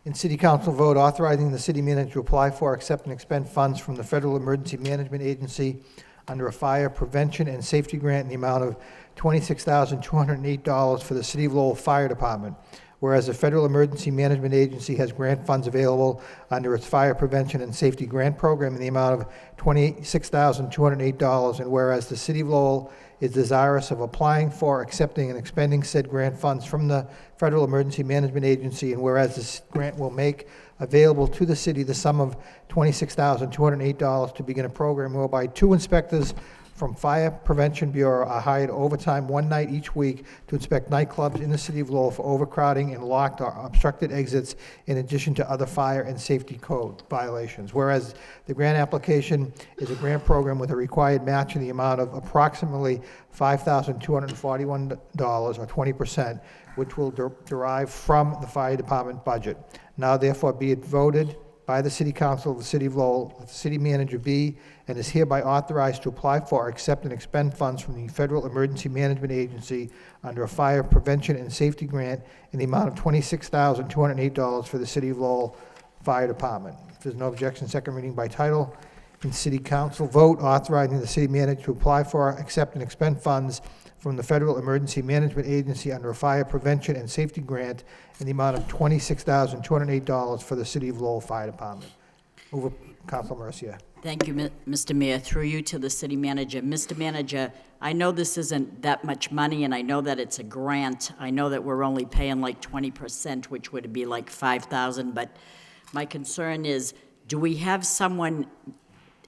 In City Council vote authorizing the city manager to apply for, accept, and expend funds from the Federal Emergency Management Agency under a fire prevention and safety grant in the amount of $26,208 for the City of Lowell Fire Department. Whereas the Federal Emergency Management Agency has grant funds available under its Fire Prevention and Safety Grant Program in the amount of $26,208, and whereas the City of Lowell is desirous of applying for, accepting, and expending said grant funds from the Federal Emergency Management Agency, and whereas this grant will make available to the city the sum of $26,208 to begin a program whereby 2 inspectors from Fire Prevention Bureau are hired overtime one night each week to inspect nightclubs in the city of Lowell for overcrowding and locked or obstructed exits, in addition to other fire and safety code violations. Whereas the grant application is a grant program with a required match in the amount of approximately $5,241, or 20%, which will derive from the fire department budget. Now therefore be it voted by the City Council of the City of Lowell, that the city manager be and is hereby authorized to apply for, accept, and expend funds from the Federal Emergency Management Agency under a fire prevention and safety grant in the amount of $26,208 for the City of Lowell Fire Department. If there's no objection, second reading by title. In City Council vote authorizing the city manager to apply for, accept, and expend funds from the Federal Emergency Management Agency under a fire prevention and safety grant in the amount of $26,208 for the City of Lowell Fire Department. Move it, Council Mercia. Thank you, Mr. Mayor. Through you to the city manager. Mr. Manager, I know this isn't that much money, and I know that it's a grant. I know that we're only paying like 20%, which would be like $5,000, but my concern is, do we have someone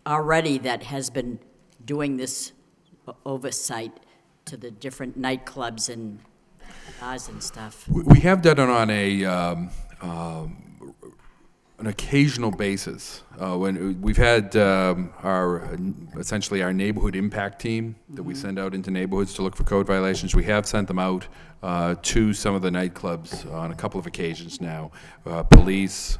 already that has been doing this oversight to the different nightclubs and bars and stuff? We have done it on an occasional basis. When we've had essentially our neighborhood impact team that we send out into neighborhoods to look for code violations. We have sent them out to some of the nightclubs on a couple of occasions now. Police,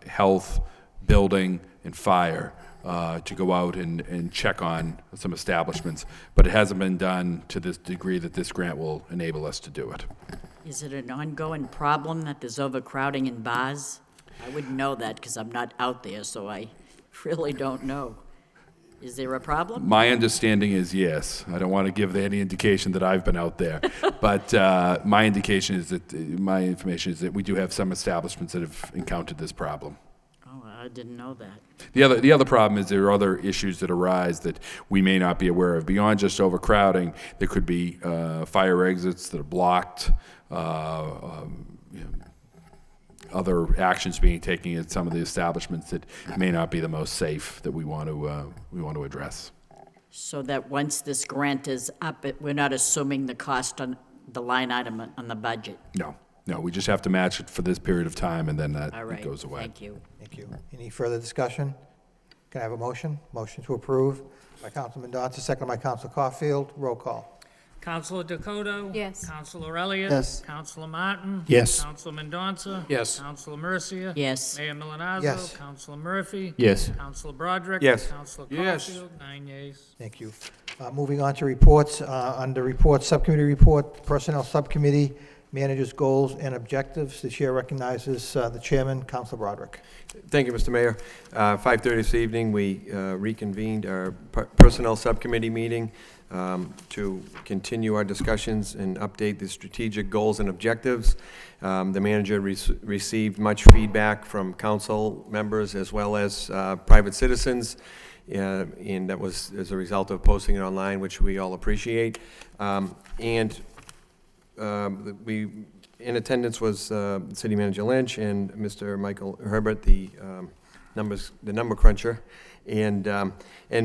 health, building, and fire. To go out and check on some establishments, but it hasn't been done to this degree that this grant will enable us to do it. Is it an ongoing problem that there's overcrowding in bars? I wouldn't know that because I'm not out there, so I really don't know. Is there a problem? My understanding is yes. I don't want to give any indication that I've been out there, but my information is that we do have some establishments that have encountered this problem. Oh, I didn't know that. The other problem is there are other issues that arise that we may not be aware of. Beyond just overcrowding, there could be fire exits that are blocked, other actions being taken at some of the establishments that may not be the most safe that we want to address. So that once this grant is up, we're not assuming the cost on the line item on the budget? No, we just have to match it for this period of time, and then that All right, goes away. thank you. Thank you. Any further discussion? Can I have a motion? Motion to approve by Councilman Mendonça, second by Council Caulfield. Roll call. Counselor Dakota? Yes. Counselor Elliott? Yes. Counselor Martin? Yes. Counselor Mendonça? Yes. Counselor Mercia? Yes. Mayor Milonazo? Yes. Counselor Murphy? Yes. Counselor Broderick? Yes. Counselor Yes. Caulfield? 9 yeas. Thank you. Moving on to reports. Under reports, subcommittee report, Personnel Subcommittee, Managers' Goals and Objectives. The chair recognizes the chairman, Councilor Broderick. Thank you, Mr. Mayor. 5:30 this evening, we reconvened our Personnel Subcommittee meeting to continue our discussions and update the strategic goals and objectives. The manager received much feedback from council members as well as private citizens, and that was as a result of posting it online, which we all appreciate. And in attendance was City Manager Lynch and Mr. Michael Herbert, the number cruncher, and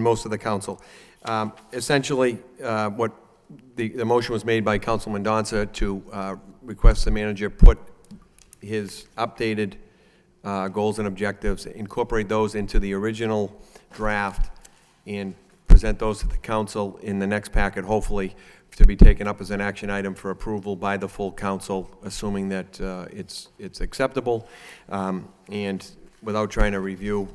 most of the council. Essentially, what the motion was made by Councilman Donza to request the manager put his updated goals and objectives, incorporate those into the original draft, and present those to the council in the next packet, hopefully, to be taken up as an action item for approval by the full council, assuming that it's acceptable, and without trying to review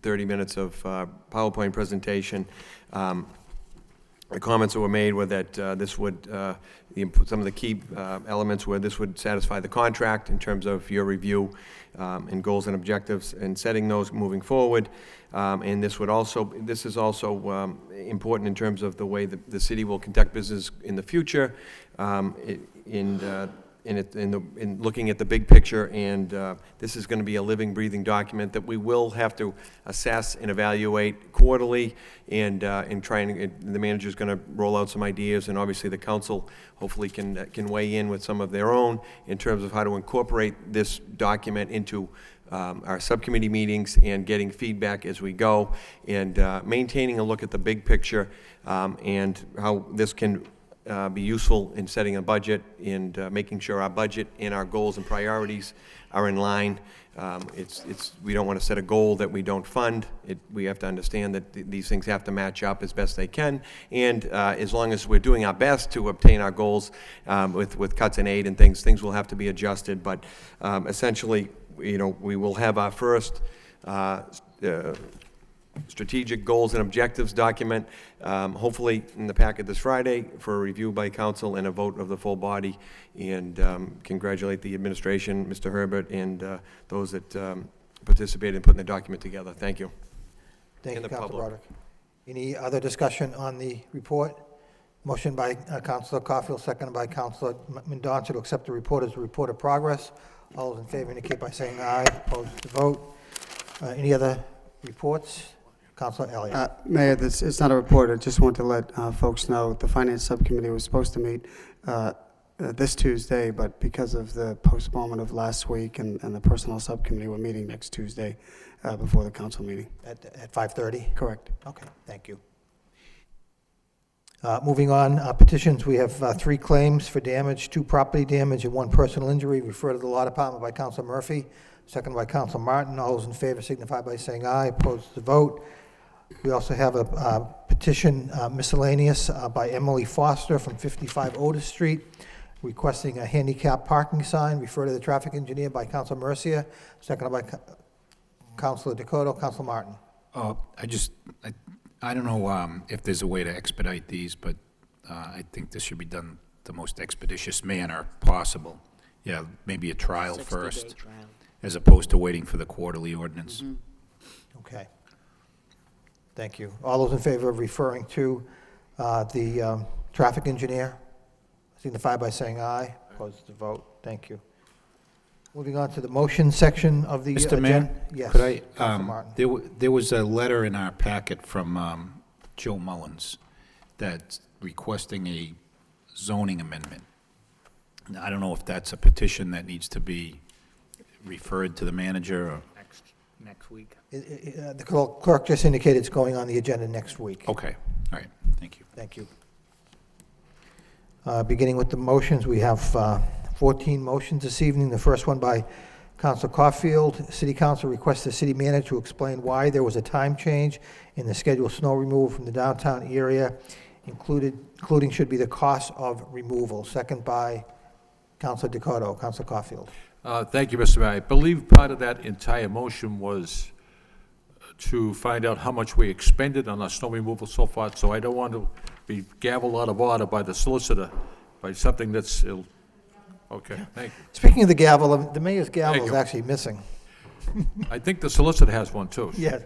30 minutes of PowerPoint presentation. The comments that were made were that this would, some of the key elements were this would satisfy the contract in terms of your review and goals and objectives and setting those moving forward. And this is also important in terms of the way that the city will conduct business in the future, in looking at the big picture, and this is going to be a living, breathing document that we will have to assess and evaluate quarterly, and the manager's going to roll out some ideas, and obviously the council hopefully can weigh in with some of their own in terms of how to incorporate this document into our subcommittee meetings and getting feedback as we go, and maintaining a look at the big picture and how this can be useful in setting a budget and making sure our budget and our goals and priorities are in line. We don't want to set a goal that we don't fund. We have to understand that these things have to match up as best they can, and as long as we're doing our best to obtain our goals with cuts in aid and things will have to be adjusted. But essentially, we will have our first strategic goals and objectives document, hopefully in the packet this Friday for a review by council and a vote of the full body. And congratulate the administration, Mr. Herbert, and those that participated in putting the document together. Thank you. Thank you, And the Councilor public. Broderick. Any other discussion on the report? Motion by Councilor Caulfield, seconded by Councilor Mendonça to accept the report as a report of progress. All those in favor indicate by saying aye. Opposed to vote. Any other reports? Councilor Elliott. Mayor, it's not a report. I just want to let folks know the Finance Subcommittee was supposed to meet this Tuesday, but because of the postponement of last week and the Personnel Subcommittee, we're meeting next Tuesday before the council meeting. At 5:30? Correct. Okay, thank you. Moving on, petitions, we have 3 claims for damage, 2 property damage, and 1 personal injury. Referred to the Law Department by Councilor Murphy, seconded by Councilor Martin. All those in favor signify by saying aye. Opposed to vote. We also have a petition miscellaneous by Emily Foster from 55 Otis Street, requesting a handicap parking sign. Referred to the traffic engineer by Councilor Mercia, seconded by Councilor Dakota. Councilor Martin. I don't know if there's a way to expedite these, but I think this should be done the most expeditious manner possible. Yeah, maybe a trial 60-day first, trial. as opposed to waiting for the quarterly ordinance. Okay. Thank you. All those in favor of referring to the traffic engineer, signify by saying aye. Opposed to vote. Thank you. Moving on to the motion section of the Mr. agenda. Mayor, Yes. could I, Councilor Martin. there was a letter in our packet from Joe Mullins that's requesting a zoning amendment. Now, I don't know if that's a petition that needs to be referred to the manager or... Next week. The clerk just indicated it's going on the agenda next week. Okay, all right, thank you. Thank you. Beginning with the motions, we have 14 motions this evening. The first one by Councilor Caulfield. City Council requests the city manager to explain why there was a time change in the scheduled snow removal from the downtown area, including should be the cost of removal. Second by Councilor Dakota. Councilor Caulfield. Thank you, Mr. Mayor. I believe part of that entire motion was to find out how much we expended on our snow removal so far, so I don't want to be gavelled out of order by the solicitor by something that's ill. Okay, thank you. Speaking of the gavel, the mayor's gavel Thank is you. actually missing. I think the solicitor has one, too. Yes.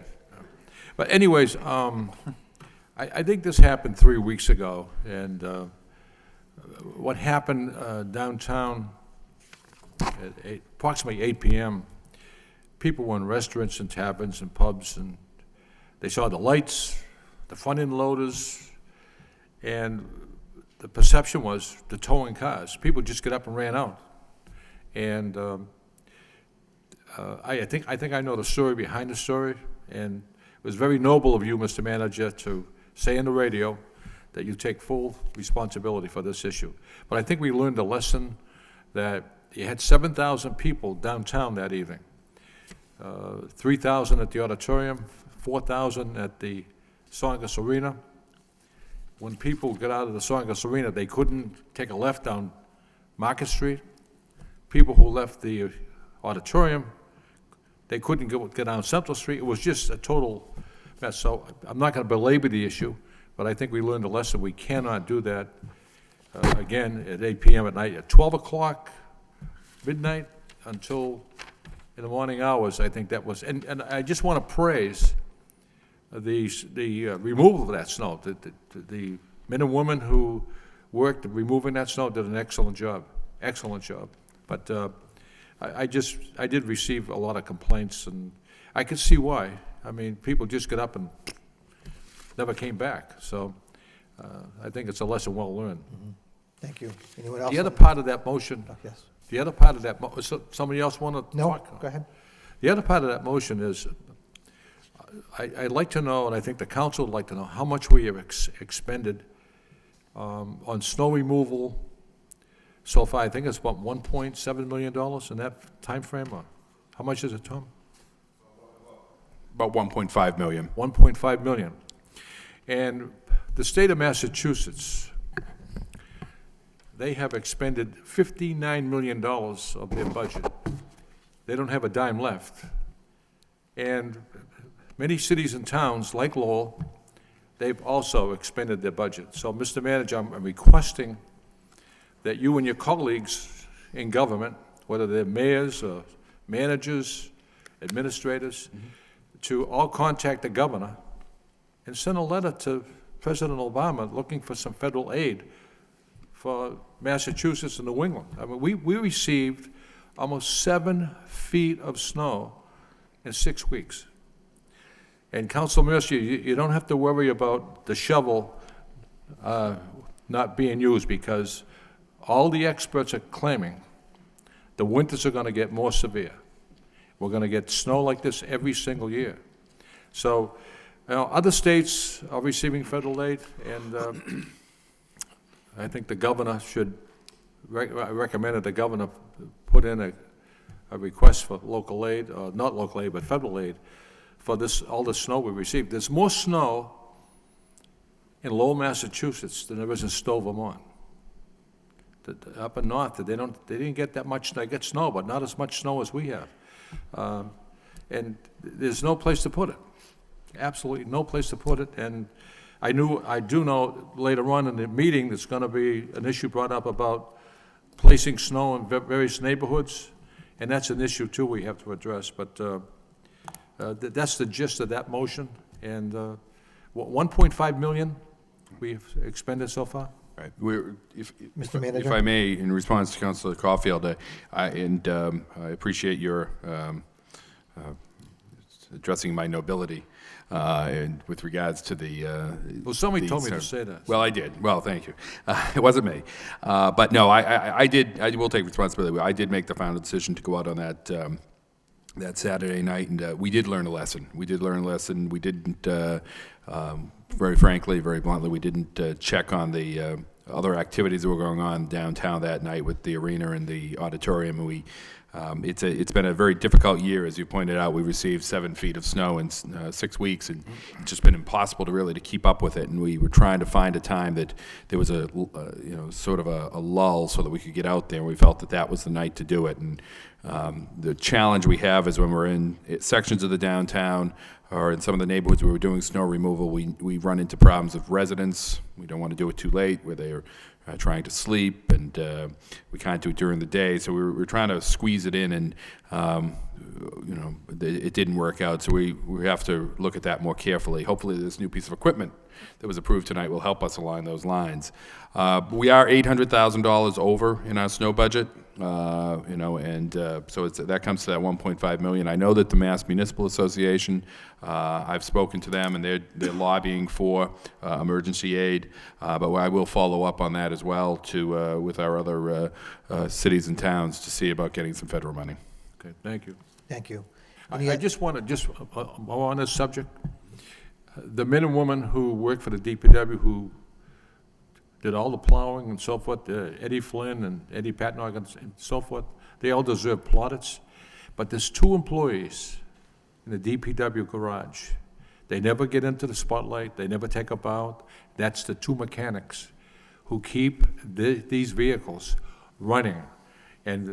But anyways, I think this happened 3 weeks ago, and what happened downtown at approximately 8 p.m., people were in restaurants and taverns and pubs, and They saw the lights, the front-end loaders, and the perception was the towing cars. People just get up and ran out. And I think I know the story behind the story, and it was very noble of you, Mr. Manager, to say on the radio that you take full responsibility for this issue. But I think we learned a lesson that you had 7,000 people downtown that evening. 3,000 at the auditorium, 4,000 at the Songus Arena. When people got out of the Songus Arena, they couldn't take a left down Market Street. People who left the auditorium, they couldn't get down Central Street. It was just a total mess. So I'm not going to belabor the issue, but I think we learned a lesson. We cannot do that again at 8 p.m. at night. At 12 o'clock, midnight, until in the morning hours, I think that was, and I just want to praise the removal of that snow. The men and women who worked removing that snow did an excellent job, But I did receive a lot of complaints, and I could see why. I mean, people just got up and never came back. So I think it's a lesson well learned. Thank you. Anyone else? The other part of that motion, Yes. the other part of that, somebody else want to No, talk? go ahead. The other part of that motion is, I'd like to know, and I think the council would like to know, how much we have expended on snow removal so far. I think it's about $1.7 million in that time frame. Or how much is it, Tom? About 1.5 million. 1.5 million. And the state of Massachusetts, they have expended $59 million of their budget. They don't have a dime left. And many cities and towns, like Lowell, they've also expended their budget. So, Mr. Manager, I'm requesting that you and your colleagues in government, whether they're mayors or managers, administrators, to all contact the governor and send a letter to President Obama looking for some federal aid for Massachusetts and New England. I mean, we received almost 7 feet of snow in 6 weeks. And Council Mercer, you don't have to worry about the shovel not being used, because all the experts are claiming the winters are going to get more severe. We're going to get snow like this every single year. So, other states are receiving federal aid, and I think the governor should, I recommend that the governor put in a request for local aid, or not local aid, but federal aid, for all the snow we received. There's more snow in Lowell, Massachusetts than there is in Stowe, Vermont. Up in north, they didn't get that much. They get snow, but not as much snow as we have. And there's no place to put it. Absolutely no place to put it. And I do know later on in the meeting there's going to be an issue brought up about placing snow in various neighborhoods, and that's an issue too we have to address. But that's the gist of that motion. And 1.5 million we've expended so far. Right. Mr. Manager? If I may, in response to Councilor Caulfield, I appreciate your addressing my nobility and with regards to the. Well, somebody told me to say that. Well, I did. Well, thank you. It wasn't me, but no, I did. I will take responsibility. I did make the final decision to go out on that Saturday night, and we did learn a lesson. We didn't. Very frankly, very bluntly, we didn't check on the other activities that were going on downtown that night with the arena and the auditorium. And it's been a very difficult year, as you pointed out. We received 7 feet of snow in 6 weeks, and it's just been impossible to keep up with it. And we were trying to find a time that there was sort of a lull so that we could get out there. And we felt that was the night to do it. And the challenge we have is when we're in sections of the downtown or in some of the neighborhoods where we're doing snow removal, we run into problems of residents. We don't want to do it too late, where they are trying to sleep, and we can't do it during the day. So we're trying to squeeze it in, and it didn't work out, so we have to look at that more carefully. Hopefully, this new piece of equipment that was approved tonight will help us along those lines. We are $800,000 over in our snow budget, so that comes to that 1.5 million. I know that the Mass Municipal Association, I've spoken to them, and they're lobbying for emergency aid, but I will follow up on that as well with our other cities and towns to see about getting some federal money. Okay, thank you. Thank you. I just want to, on this subject, the men and women who work for the DPW who did all the plowing and so forth, Eddie Flynn and Eddie Patnog and so forth, they all deserve plaudits. But there's 2 employees in the DPW garage. They never get into the spotlight, they never take a bow. That's the 2 mechanics who keep these vehicles running. And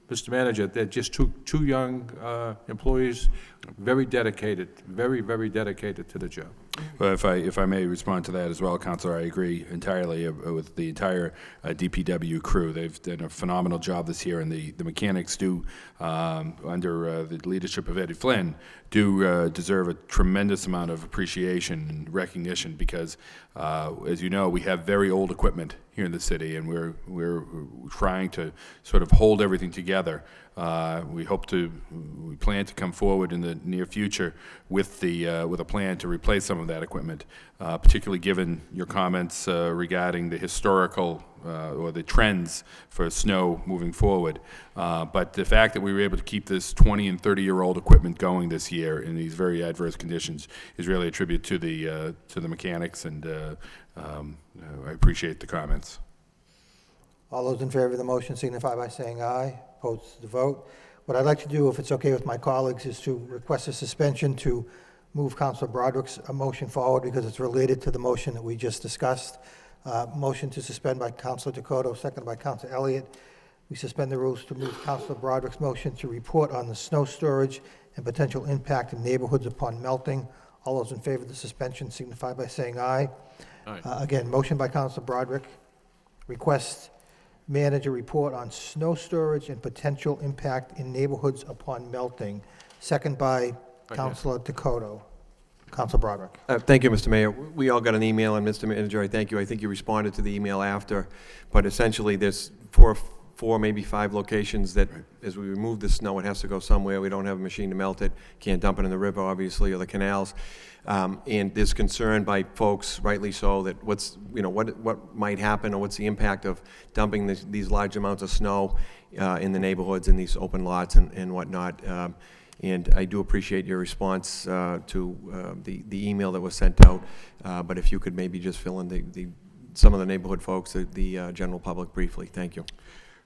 Mr. Manager, they're just two young employees, very dedicated, very, very dedicated to the job. Well, if I may respond to that as well, Councilor, I agree entirely with the entire DPW crew. They've done a phenomenal job this year, and the mechanics do, under the leadership of Eddie Flynn, do deserve a tremendous amount of appreciation and recognition because, as you know, we have very old equipment here in the city, and we're trying to sort of hold everything together. We plan to come forward in the near future with a plan to replace some of that equipment, particularly given your comments regarding the historical or the trends for snow moving forward. But the fact that we were able to keep this 20 and 30-year-old equipment going this year in these very adverse conditions is really a tribute to the mechanics, and I appreciate the comments. All those in favor of the motion signify by saying aye. Opposed to the vote. What I'd like to do, if it's okay with my colleagues, is to request a suspension to move Councilor Broderick's motion forward because it's related to the motion that we just discussed. Motion to suspend by Councilor Dakota, seconded by Councilor Elliott. We suspend the rules to move Councilor Broderick's motion to report on the snow storage and potential impact in neighborhoods upon melting. All those in favor of the suspension signify by saying aye. Aye. Again, motion by Councilor Broderick. Request manager report on snow storage and potential impact in neighborhoods upon melting. Second by Councilor Dakota. Councilor Broderick. Thank you, Mr. Mayor. We all got an email, and Mr. Manager, I thank you. I think you responded to the email after, but essentially there's four, maybe 5 locations that as we remove the snow, it has to go somewhere. We don't have a machine to melt it. Can't dump it in the river, obviously, or the canals. And there's concern by folks, rightly so, that what might happen or what's the impact of dumping these large amounts of snow in the neighborhoods in these open lots and whatnot. And I do appreciate your response to the email that was sent out. But if you could maybe just fill in some of the neighborhood folks, the general public briefly. Thank you.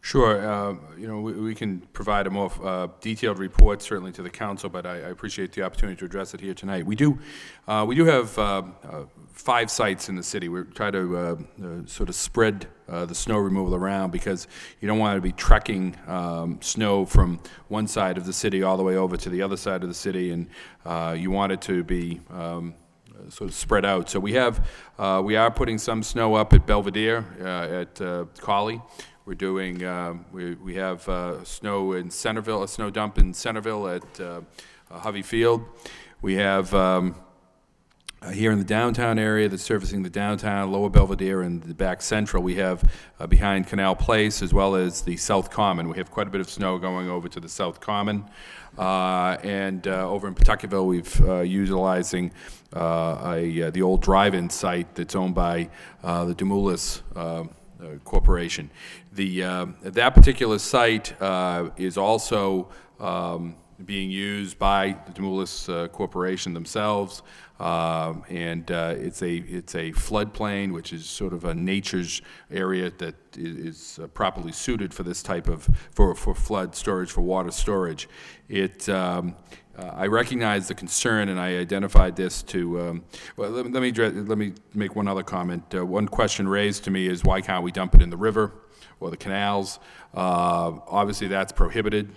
Sure. We can provide a more detailed report, certainly to the council, but I appreciate the opportunity to address it here tonight. We do have 5 sites in the city. We try to sort of spread the snow removal around because you don't want to be trucking snow from one side of the city all the way over to the other side of the city, and you want it to be sort of spread out. So we are putting some snow up at Belvedere, at Collie. We're doing, we have snow in Centerville, a snow dump in Centerville at Hovey Field. We have here in the downtown area that's servicing the downtown, Lower Belvedere, and the back central. We have behind Canal Place as well as the South Common. We have quite a bit of snow going over to the South Common. And over in Pawtuckaville, we've utilizing the old drive-in site that's owned by the Demoulas Corporation. That particular site is also being used by the Demoulas Corporation themselves, and it's a floodplain, which is sort of a nature's area that is properly suited for this type of for flood storage, for water storage. I recognize the concern, and I identified this to. Well, let me make one other comment. One question raised to me is why can't we dump it in the river or the canals? Obviously, that's prohibited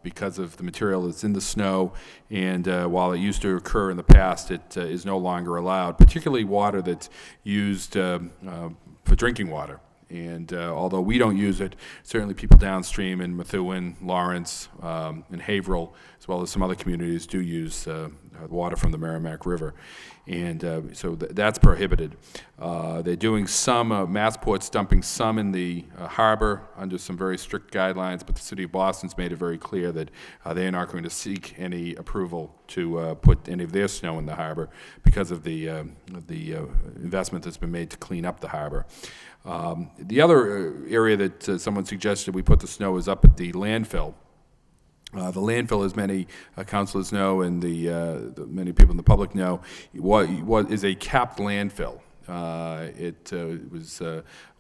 because of the material that's in the snow, and while it used to occur in the past, it is no longer allowed. Particularly water that's used for drinking water And although we don't use it, certainly people downstream in Methuen, Lawrence, and Haverhill, as well as some other communities, do use water from the Merrimack River. And so that's prohibited. They're doing some, Massport's dumping some in the harbor under some very strict guidelines, but the city of Boston's made it very clear that they are not going to seek any approval to put any of their snow in the harbor because of the investment that's been made to clean up the harbor. The other area that someone suggested we put the snow is up at the landfill. The landfill, as many councilors know and the many people in the public know, is a capped landfill. It was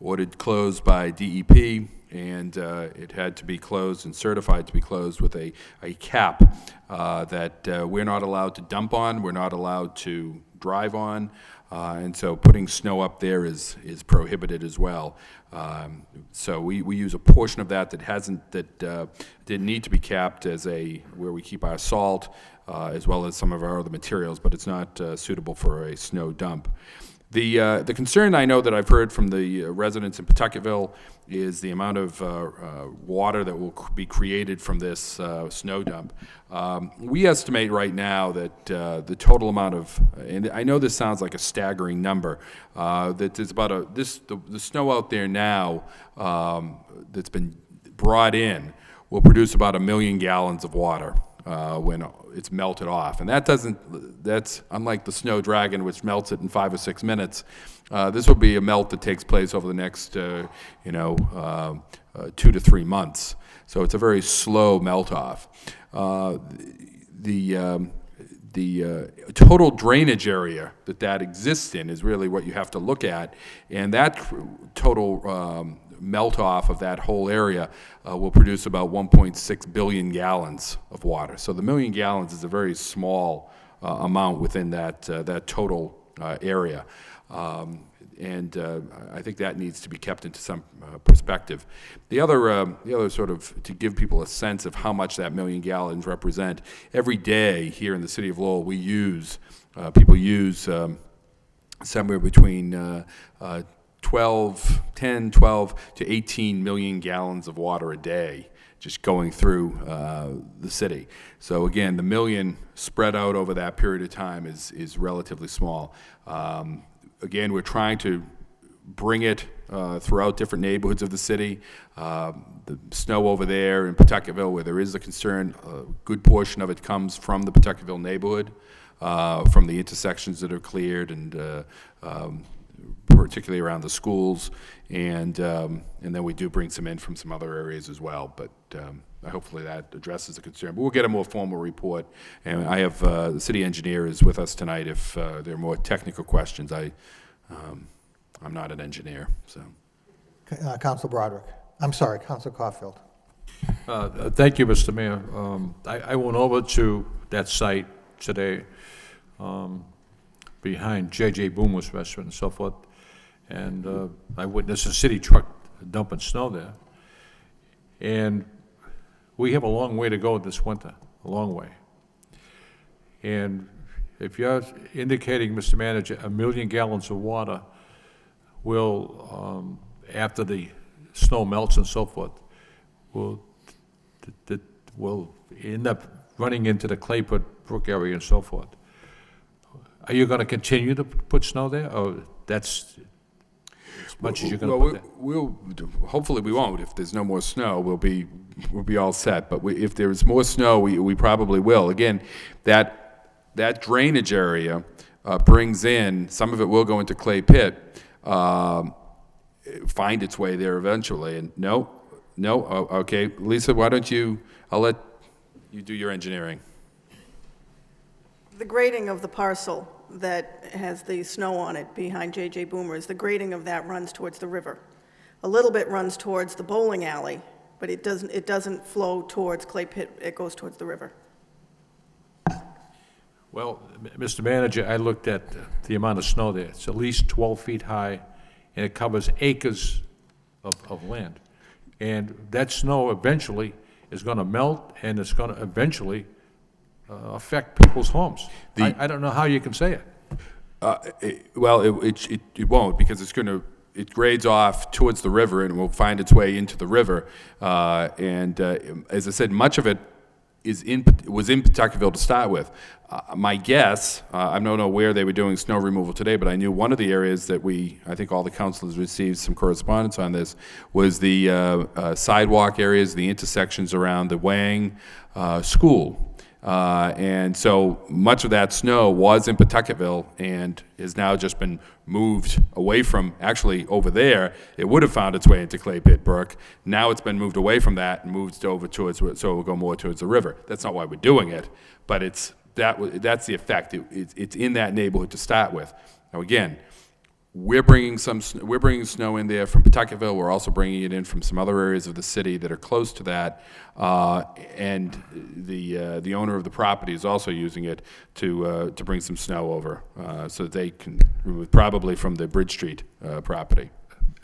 ordered closed by DEP, and it had to be closed and certified to be closed with a cap that we're not allowed to dump on, we're not allowed to drive on, and so putting snow up there is prohibited as well. So we use a portion of that didn't need to be capped as where we keep our salt, as well as some of our other materials, but it's not suitable for a snow dump. The concern I know that I've heard from the residents in Pawtucketville is the amount of water that will be created from this snow dump. We estimate right now that the total amount of, and I know this sounds like a staggering number, that there's about the snow out there now that's been brought in will produce about 1 million gallons of water when it's melted off. And that's unlike the snow dragon, which melts it in 5 or 6 minutes. This will be a melt that takes place over the next, 2 to 3 months. So it's a very slow melt off. The total drainage area that exists in is really what you have to look at, and that total melt off of that whole area will produce about 1.6 billion gallons of water. So the 1 million gallons is a very small amount within that total area. And I think that needs to be kept into some perspective. The other sort of, to give people a sense of how much that 1 million gallons represent, every day here in the city of Lowell, people use somewhere between 10, 12 to 18 million gallons of water a day just going through the city. So again, the million spread out over that period of time is relatively small. Again, we're trying to bring it throughout different neighborhoods of the city. The snow over there in Pawtucketville, where there is a concern, a good portion of it comes from the Pawtucketville neighborhood, from the intersections that are cleared, and particularly around the schools, and then we do bring some in from some other areas as well. But hopefully that addresses the concern. But we'll get a more formal report, and I have the city engineer is with us tonight if there are more technical questions. I'm not an engineer, so. Council Broderick. I'm sorry, Council Caulfield. Thank you, Mr. Mayor. I went over to that site today behind J.J. Boomer's restaurant and so forth, and I witnessed a city truck dumping snow there. And we have a long way to go this winter, a long way. And if you're indicating, Mr. Manager, 1 million gallons of water will, after the snow melts and so forth, will end up running into the Clayport Brook area and so forth. Are you going to continue to put snow there, or that's as much as you're going to put there? Hopefully we won't. If there's no more snow, we'll be all set. But if there's more snow, we probably will. Again, that drainage area brings in, some of it will go into Clay Pit, find its way there eventually. And no, okay, Lisa, why don't I'll let you do your engineering. The grading of the parcel that has the snow on it behind J.J. Boomer's, the grading of that runs towards the river. A little bit runs towards the bowling alley, but it doesn't flow towards Clay Pit, it goes towards the river. Well, Mr. Manager, I looked at the amount of snow there. It's at least 12 feet high, and it covers acres of land. And that snow eventually is going to melt, and it's going to eventually affect people's homes. I don't know how you can say it. Well, it won't, because it's going to it grades off towards the river and will find its way into the river. As I said, much of it was in Pawtuckettville to start with. My guess, I don't know where they were doing snow removal today, but I knew one of the areas that I think all the councilors received some correspondence on this, was the sidewalk areas, the intersections around the Wang School. And so much of that snow was in Pawtuckettville and has now just been moved away from, actually over there, it would have found its way into Clay Pit Brook. Now it's been moved away from that and moved over towards, so it will go more towards the river. That's not why we're doing it, but that's the effect. It's in that neighborhood to start with. Now again, we're bringing snow in there from Pawtuckettville. We're also bringing it in from some other areas of the city that are close to that, and the owner of the property is also using it to bring some snow over, so that they can remove, probably from the Bridge Street property.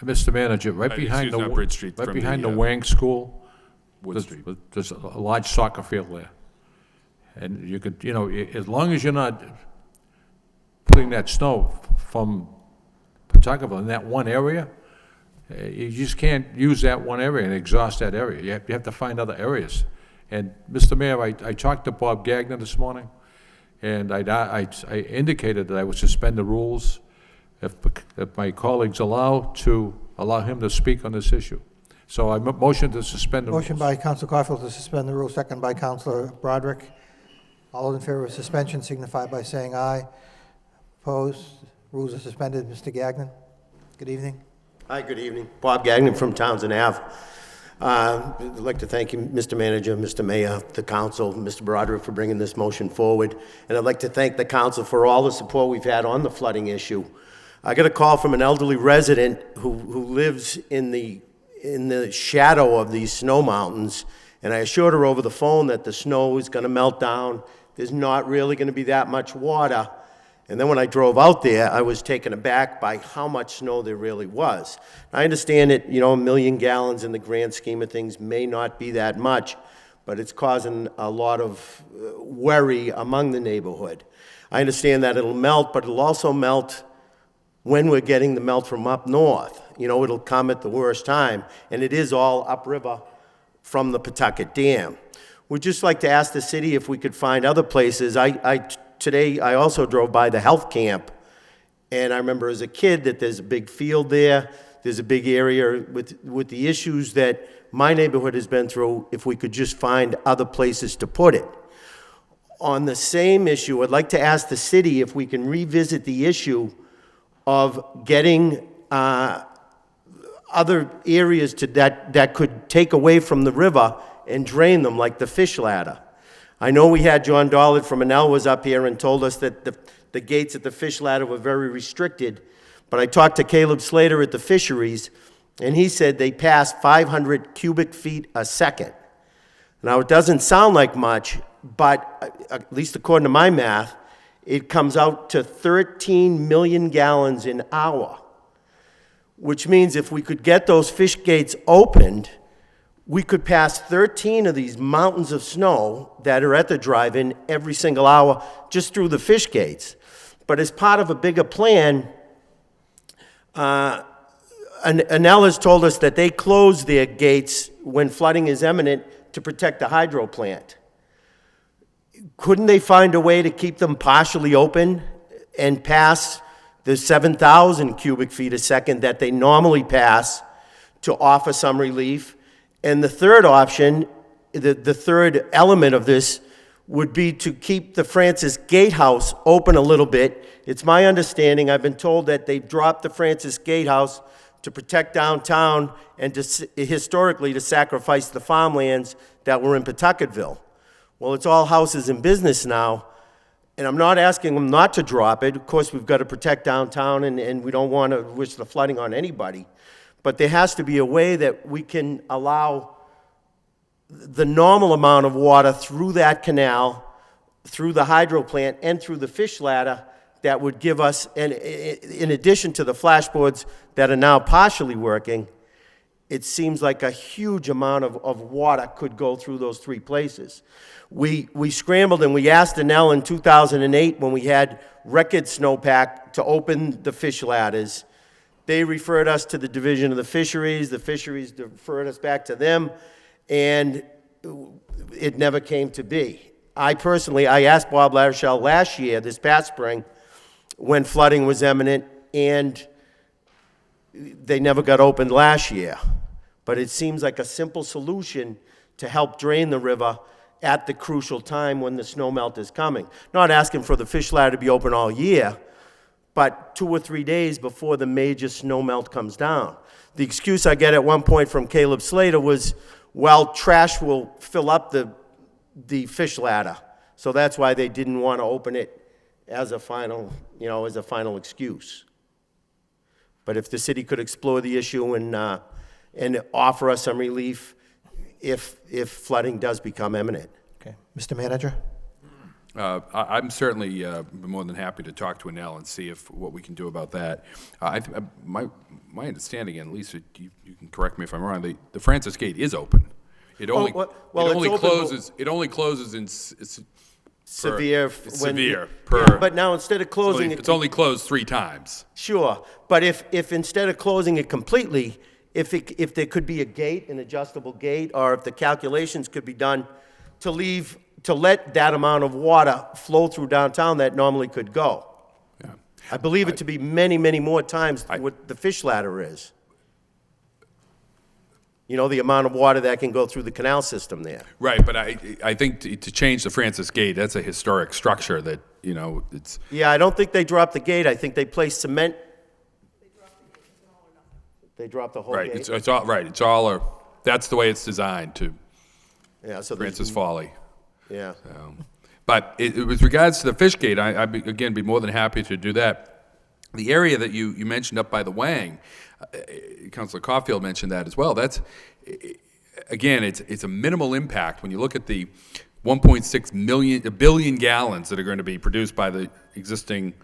Mr. Manager, right behind the Bridge Street, right from behind the, the Wang School, Wood Street. there's a large soccer field there, and you could, as long as you're not putting that snow from Pawtuckettville in that one area, you just can't use that one area and exhaust that area. You have to find other areas. And Mr. Mayor, I talked to Bob Gagnon this morning, and I indicated that I would suspend the rules if my colleagues allow him to speak on this issue. So I motion to suspend the rules. Motion by Council Caulfield to suspend the rules, second by Councilor Broderick. All those in favor of suspension signify by saying aye. Opposed? Rules are suspended. Mr. Gagnon, good evening. Hi, good evening. Bob Gagnon from Townsend Ave. I'd like to thank you, Mr. Manager, Mr. Mayor, the council, Mr. Broderick for bringing this motion forward. And I'd like to thank the council for all the support we've had on the flooding issue. I got a call from an elderly resident who lives in the shadow of these snow mountains, and I assured her over the phone that the snow is going to melt down. There's not really going to be that much water. And then when I drove out there, I was taken aback by how much snow there really was. I understand that, 1 million gallons in the grand scheme of things may not be that much, but it's causing a lot of worry among the neighborhood. I understand that it'll melt, but it'll also melt when we're getting the melt from up north. It'll come at the worst time, and it is all upriver from the Pawtucket Dam. We'd just like to ask the city if we could find other places. Today, I also drove by the health camp, and I remember as a kid that there's a big field there. There's a big area with the issues that my neighborhood has been through, if we could just find other places to put it. On the same issue, I'd like to ask the city if we can revisit the issue of getting other areas that could take away from the river and drain them, like the fish ladder. I know we had John Dollard from Manel was up here and told us that the gates at the fish ladder were very restricted, but I talked to Caleb Slater at the fisheries, and he said they pass 500 cubic feet a second. Now, it doesn't sound like much, but at least according to my math, it comes out to 13 million gallons an hour, which means if we could get those fish gates opened, we could pass 13 of these mountains of snow that are at the drive-in every single hour just through the fish gates. But as part of a bigger plan, Anel has told us that they close their gates when flooding is imminent to protect the hydro plant. Couldn't they find a way to keep them partially open and pass the 7,000 cubic feet a second that they normally pass to offer some relief? And the third option, the third element of this, would be to keep the Francis Gatehouse open a little bit. It's my understanding, I've been told that they've dropped the Francis Gatehouse to protect downtown and historically to sacrifice the farmlands that were in Pawtuckettville. Well, it's all houses and business now, and I'm not asking them not to drop it. Of course, we've got to protect downtown, and we don't want to wish the flooding on anybody. But there has to be a way that we can allow the normal amount of water through that canal, through the hydro plant, and through the fish ladder that would give us, and in addition to the flashboards that are now partially working, it seems like a huge amount of water could go through those three places. We scrambled and we asked Anel in 2008 when we had record snowpack to open the fish ladders They referred us to the Division of the Fisheries referred us back to them, and it never came to be. I asked Bob Lattershall last year, this past spring, when flooding was imminent, and they never got opened last year. But it seems like a simple solution to help drain the river at the crucial time when the snowmelt is coming. Not asking for the fish ladder to be open all year, but 2 or 3 days before the major snowmelt comes down. The excuse I get at one point from Caleb Slater was, well, trash will fill up the fish ladder. So that's why they didn't want to open it as a final, as a final excuse. But if the city could explore the issue and offer us some relief if flooding does become imminent. Okay. Mr. Manager? I'm certainly more than happy to talk to Annelle and see what we can do about that. My understanding, and Lisa, you can correct me if I'm wrong, the Francis Gate is open. It only closes. It only closes in severe. Per. But now instead of closing it's only closed 3 times. Sure, but if instead of closing it completely, if there could be a gate, an adjustable gate, or if the calculations could be done to let that amount of water flow through downtown that normally could go. Yeah. I believe it to be many, many more times what the fish ladder is. The amount of water that can go through the canal system there. Right, but I think to change the Francis Gate, that's a historic structure that, it's... Yeah, I don't think they dropped the gate. I think they placed cement. They dropped the whole right, gate. it's all right. It's all that's the way it's designed to so Francis Folly. Yeah. But with regards to the fish gate, I'd be more than happy to do that. The area that you mentioned up by the Wang, Councilor Caulfield mentioned that as well. That's, again, it's a minimal impact when you look at the 1.6 billion gallons that are going to be produced by the existing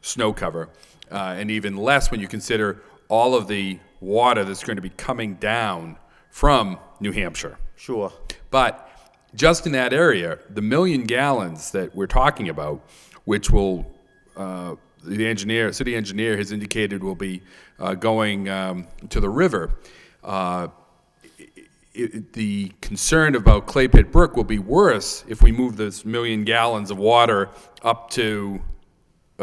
snow cover, and even less when you consider all of the water that's going to be coming down from New Hampshire. Sure. But just in that area, the 1 million gallons that we're talking about, which will, the city engineer has indicated will be going to the river, the concern about Clay Pit Brook will be worse if we move this 1 million gallons of water up to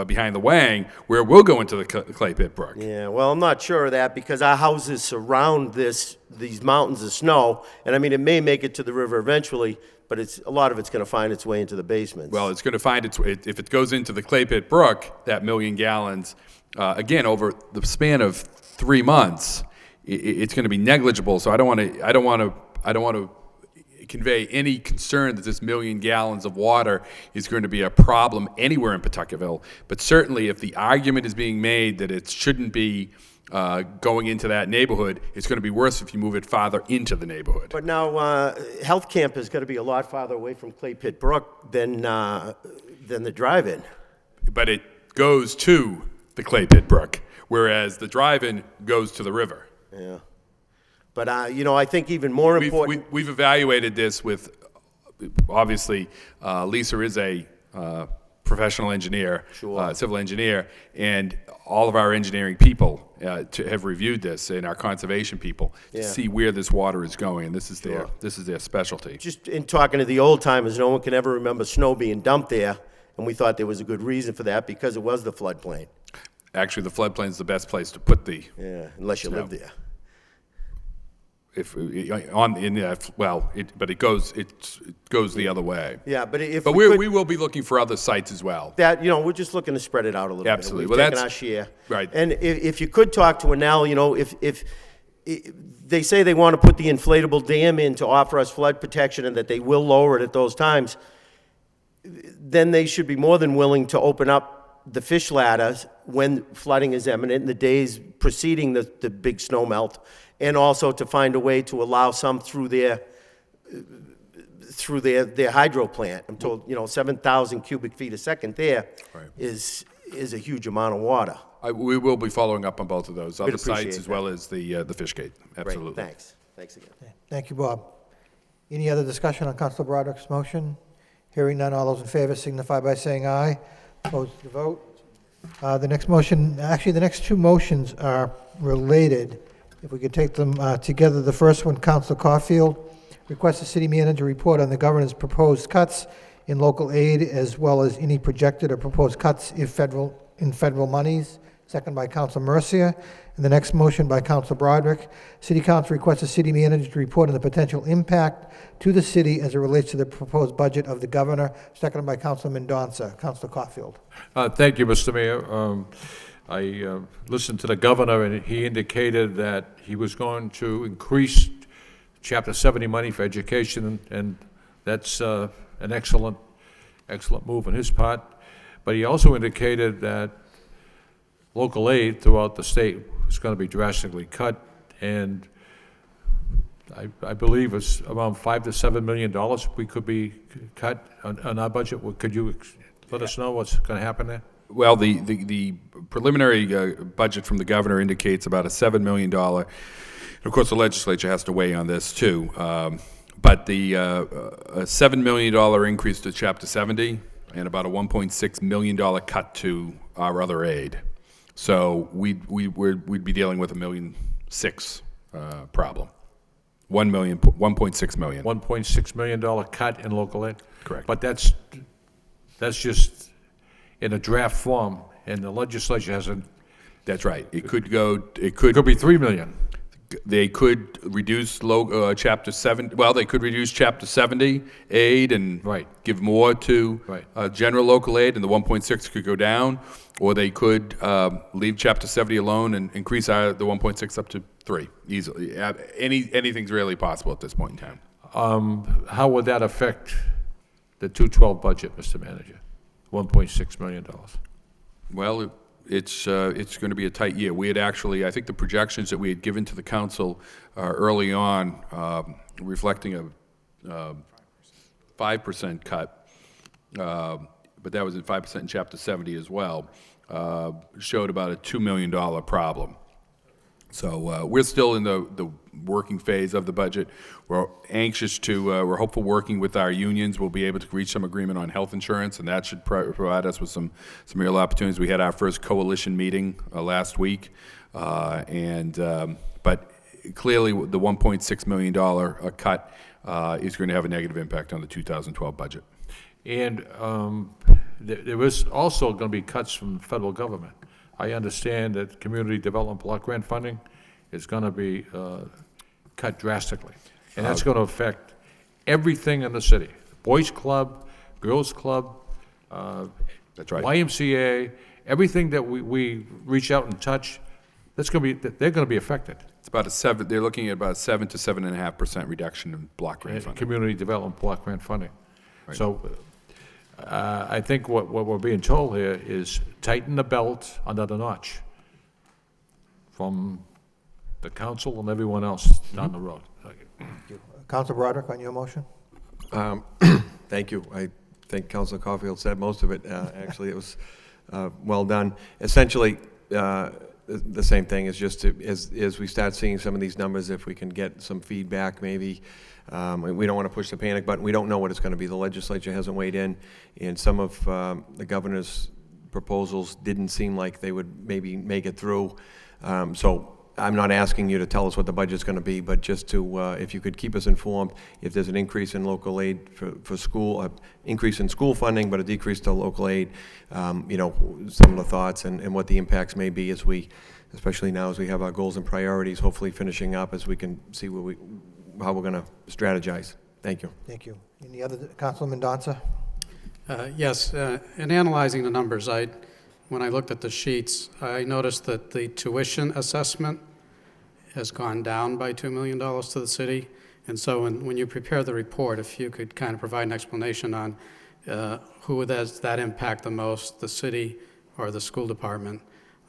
behind the Wang, where it will go into the Clay Pit Brook. Yeah, well, I'm not sure of that because our houses surround these mountains of snow, and I mean, it may make it to the river eventually, but a lot of it's going to find its way into the basements. Well, it's going to find if it goes into the Clay Pit Brook, that 1 million gallons, again, over the span of 3 months, it's going to be negligible. So I don't want to convey any concern that this 1 million gallons of water is going to be a problem anywhere in Pawtuckaville. But certainly if the argument is being made that it shouldn't be going into that neighborhood, it's going to be worse if you move it farther into the neighborhood. But now, Health Camp is going to be a lot farther away from Clay Pit Brook than the drive-in. But it goes to the Clay Pit Brook, whereas the drive-in goes to the river. Yeah. But, I think even more important... We've evaluated this with, obviously, Lisa is a professional engineer, Sure. Civil engineer, and all of our engineering people have reviewed this, and our conservation people, to see where this water is going, and this is their specialty. Just in talking to the old timers, no one can ever remember snow being dumped there, and we thought there was a good reason for that because it was the floodplain. Actually, the floodplain is the best place to put the... Yeah, unless you live there. But it goes the other way. Yeah, but if we will be looking for other sites as well. That we're just looking to spread it out a little Absolutely. bit. We've taken our share. Right. And if you could talk to Annelle, if they say they want to put the inflatable dam in to offer us flood protection and that they will lower it at those times, then they should be more than willing to open up the fish ladders when flooding is imminent in the days preceding the big snow melt, and also to find a way to allow some through their hydro plant. I'm told, 7,000 cubic feet a second there is a huge amount of water. We will be following up on both of those other appreciate sites as that. well as the fish gate. Absolutely. Great, thanks. Thanks again. Thank you, Bob. Any other discussion on Councilor Broderick's motion? Hearing none, all those in favor signify by saying aye. Opposed to the vote? The next motion, actually, the next two motions are related. If we could take them together. The first one, Councilor Caulfield, requests the city manager report on the governor's proposed cuts in local aid, as well as any projected or proposed cuts in federal monies. Second by Councilor Mercia. And the next motion by Councilor Broderick. City Council requests the city manager to report on the potential impact to the city as it relates to the proposed budget of the governor. Seconded by Councilor Mendonça. Councilor Caulfield. Thank you, Mr. Mayor. I listened to the governor, and he indicated that he was going to increase Chapter 70 money for education, and that's an excellent move on his part. But he also indicated that local aid throughout the state is going to be drastically cut, and I believe it's around $5 to $7 million we could be cut on our budget. Could you let us know what's going to happen there? Well, the preliminary budget from the governor indicates about a $7 million. Of course, the legislature has to weigh on this too. But the a $7 million increase to Chapter 70 and about a $1.6 million cut to our other aid. So we'd be dealing with $1.6 million problem. $1.6 million. $1.6 million cut in local aid? Correct. But that's just in a draft form, and the legislature hasn't. That's right. It could be $3 million. They could reduce Chapter 7. Well, they could reduce Chapter 70 aid and give more to general local aid, and the 1.6 could go down, or they could leave Chapter 70 alone and increase the 1.6 up to 3 easily. Anything's really possible at this point in time. How would that affect the 212 budget, Mr. Manager? $1.6 million. Well, it's going to be a tight year. We had actually, I think the projections that we had given to the council early on, reflecting a 5% cut, but that was at 5% in Chapter 70 as well, showed about a $2 million problem. So we're still in the working phase of the budget. We're anxious to, we're hopeful working with our unions, we'll be able to reach some agreement on health insurance, and that should provide us with some real opportunities. We had our first coalition meeting last week, but clearly the $1.6 million cut is going to have a negative impact on the 2012 budget. And there is also going to be cuts from the federal government. I understand that community development block grant funding is going to be cut drastically. And that's going to affect everything in the city. Boys Club, Girls Club, that's right. YMCA, everything that we reach out and touch, they're going to be affected. It's about they're looking at about 7 to 7.5% reduction in block grant funding. Community development block grant funding. Right. So I think what we're being told here is tighten the belt another notch from the council and everyone else down the road. Thank you. Councilor Broderick, on your motion? Thank you. I think Councilor Caulfield said most of it. Actually, it was well done. Essentially, the same thing is just as we start seeing some of these numbers, if we can get some feedback, maybe. We don't want to push the panic button. We don't know what it's going to be. The legislature hasn't weighed in, and some of the governor's proposals didn't seem like they would maybe make it through. So I'm not asking you to tell us what the budget's going to be, but just to, if you could keep us informed, if there's an increase in local aid for school, increase in school funding, but a decrease to local aid, some of the thoughts and what the impacts may be as we, especially now as we have our goals and priorities, hopefully finishing up as we can see how we're going to strategize. Thank you. Thank you. Any other, Councilor Mendonça? Yes, in analyzing the numbers, when I looked at the sheets, I noticed that the tuition assessment has gone down by $2 million to the city. And so when you prepare the report, if you could kind of provide an explanation on who does that impact the most, the city or the school department,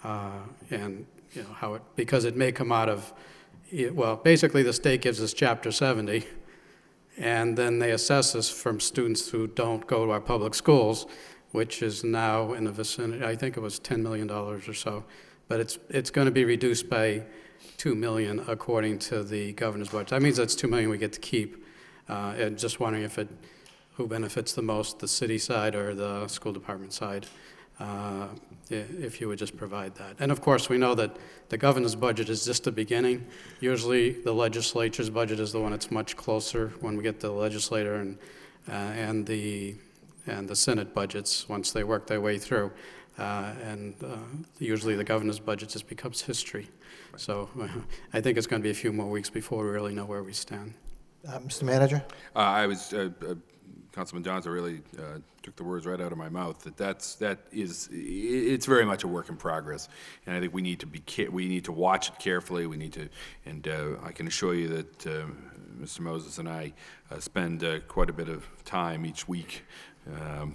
and how it, because it may come out of, well, basically the state gives us Chapter 70, and then they assess us from students who don't go to our public schools, which is now in the vicinity, I think it was $10 million or so. But it's going to be reduced by $2 million according to the governor's budget. That means that's $2 million we get to keep. And just wondering who benefits the most, the city side or the school department side. if you would just provide that. And of course, we know that the governor's budget is just the beginning. Usually, the legislature's budget is the one that's much closer when we get the legislator and the Senate budgets once they work their way through. Usually the governor's budget just becomes history. So I think it's going to be a few more weeks before we really know where we stand. Mr. Manager? Councilman Donza really took the words right out of my mouth. It's very much a work in progress, and I think we need to watch it carefully. We need to, and I can assure you that Mr. Moses and I spend quite a bit of time each week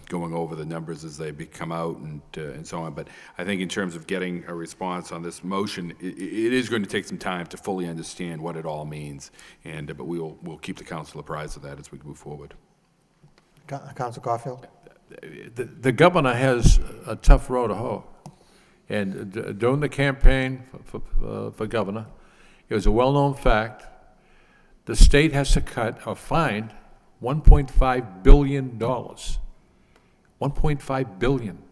going over the numbers as they come out and so on. But I think in terms of getting a response on this motion, it is going to take some time to fully understand what it all means. But we'll keep the council apprised of that as we move forward. Council Caulfield? The governor has a tough road to hoe. And during the campaign for governor, it was a well-known fact, the state has to cut or fine $1.5 billion. $1.5 billion.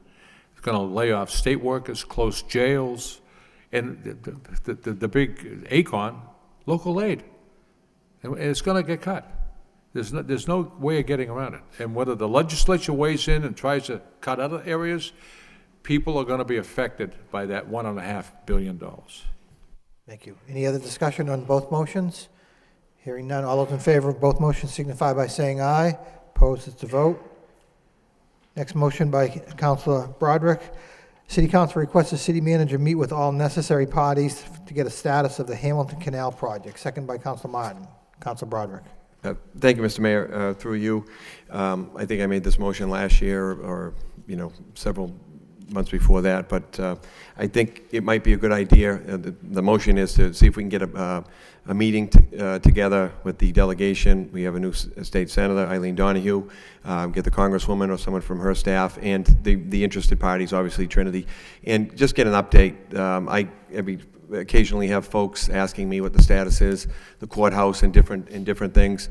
It's going to lay off state workers, close jails, and the big ACON, local aid. And it's going to get cut. There's no way of getting around it. And whether the legislature weighs in and tries to cut other areas, people are going to be affected by that $1.5 billion. Thank you. Any other discussion on both motions? Hearing none, all those in favor of both motions signify by saying aye. Opposed is to vote. Next motion by Councilor Broderick. City Council requests the city manager meet with all necessary parties to get a status of the Hamilton Canal project. Second by Councilor Martin. Councilor Broderick. Thank you, Mr. Mayor. Through you, I think I made this motion last year or several months before that, but I think it might be a good idea. The motion is to see if we can get a meeting together with the delegation. We have a new state senator, Eileen Donahue, get the congresswoman or someone from her staff, and the interested parties, obviously Trinity, and just get an update. I occasionally have folks asking me what the status is, the courthouse and different things.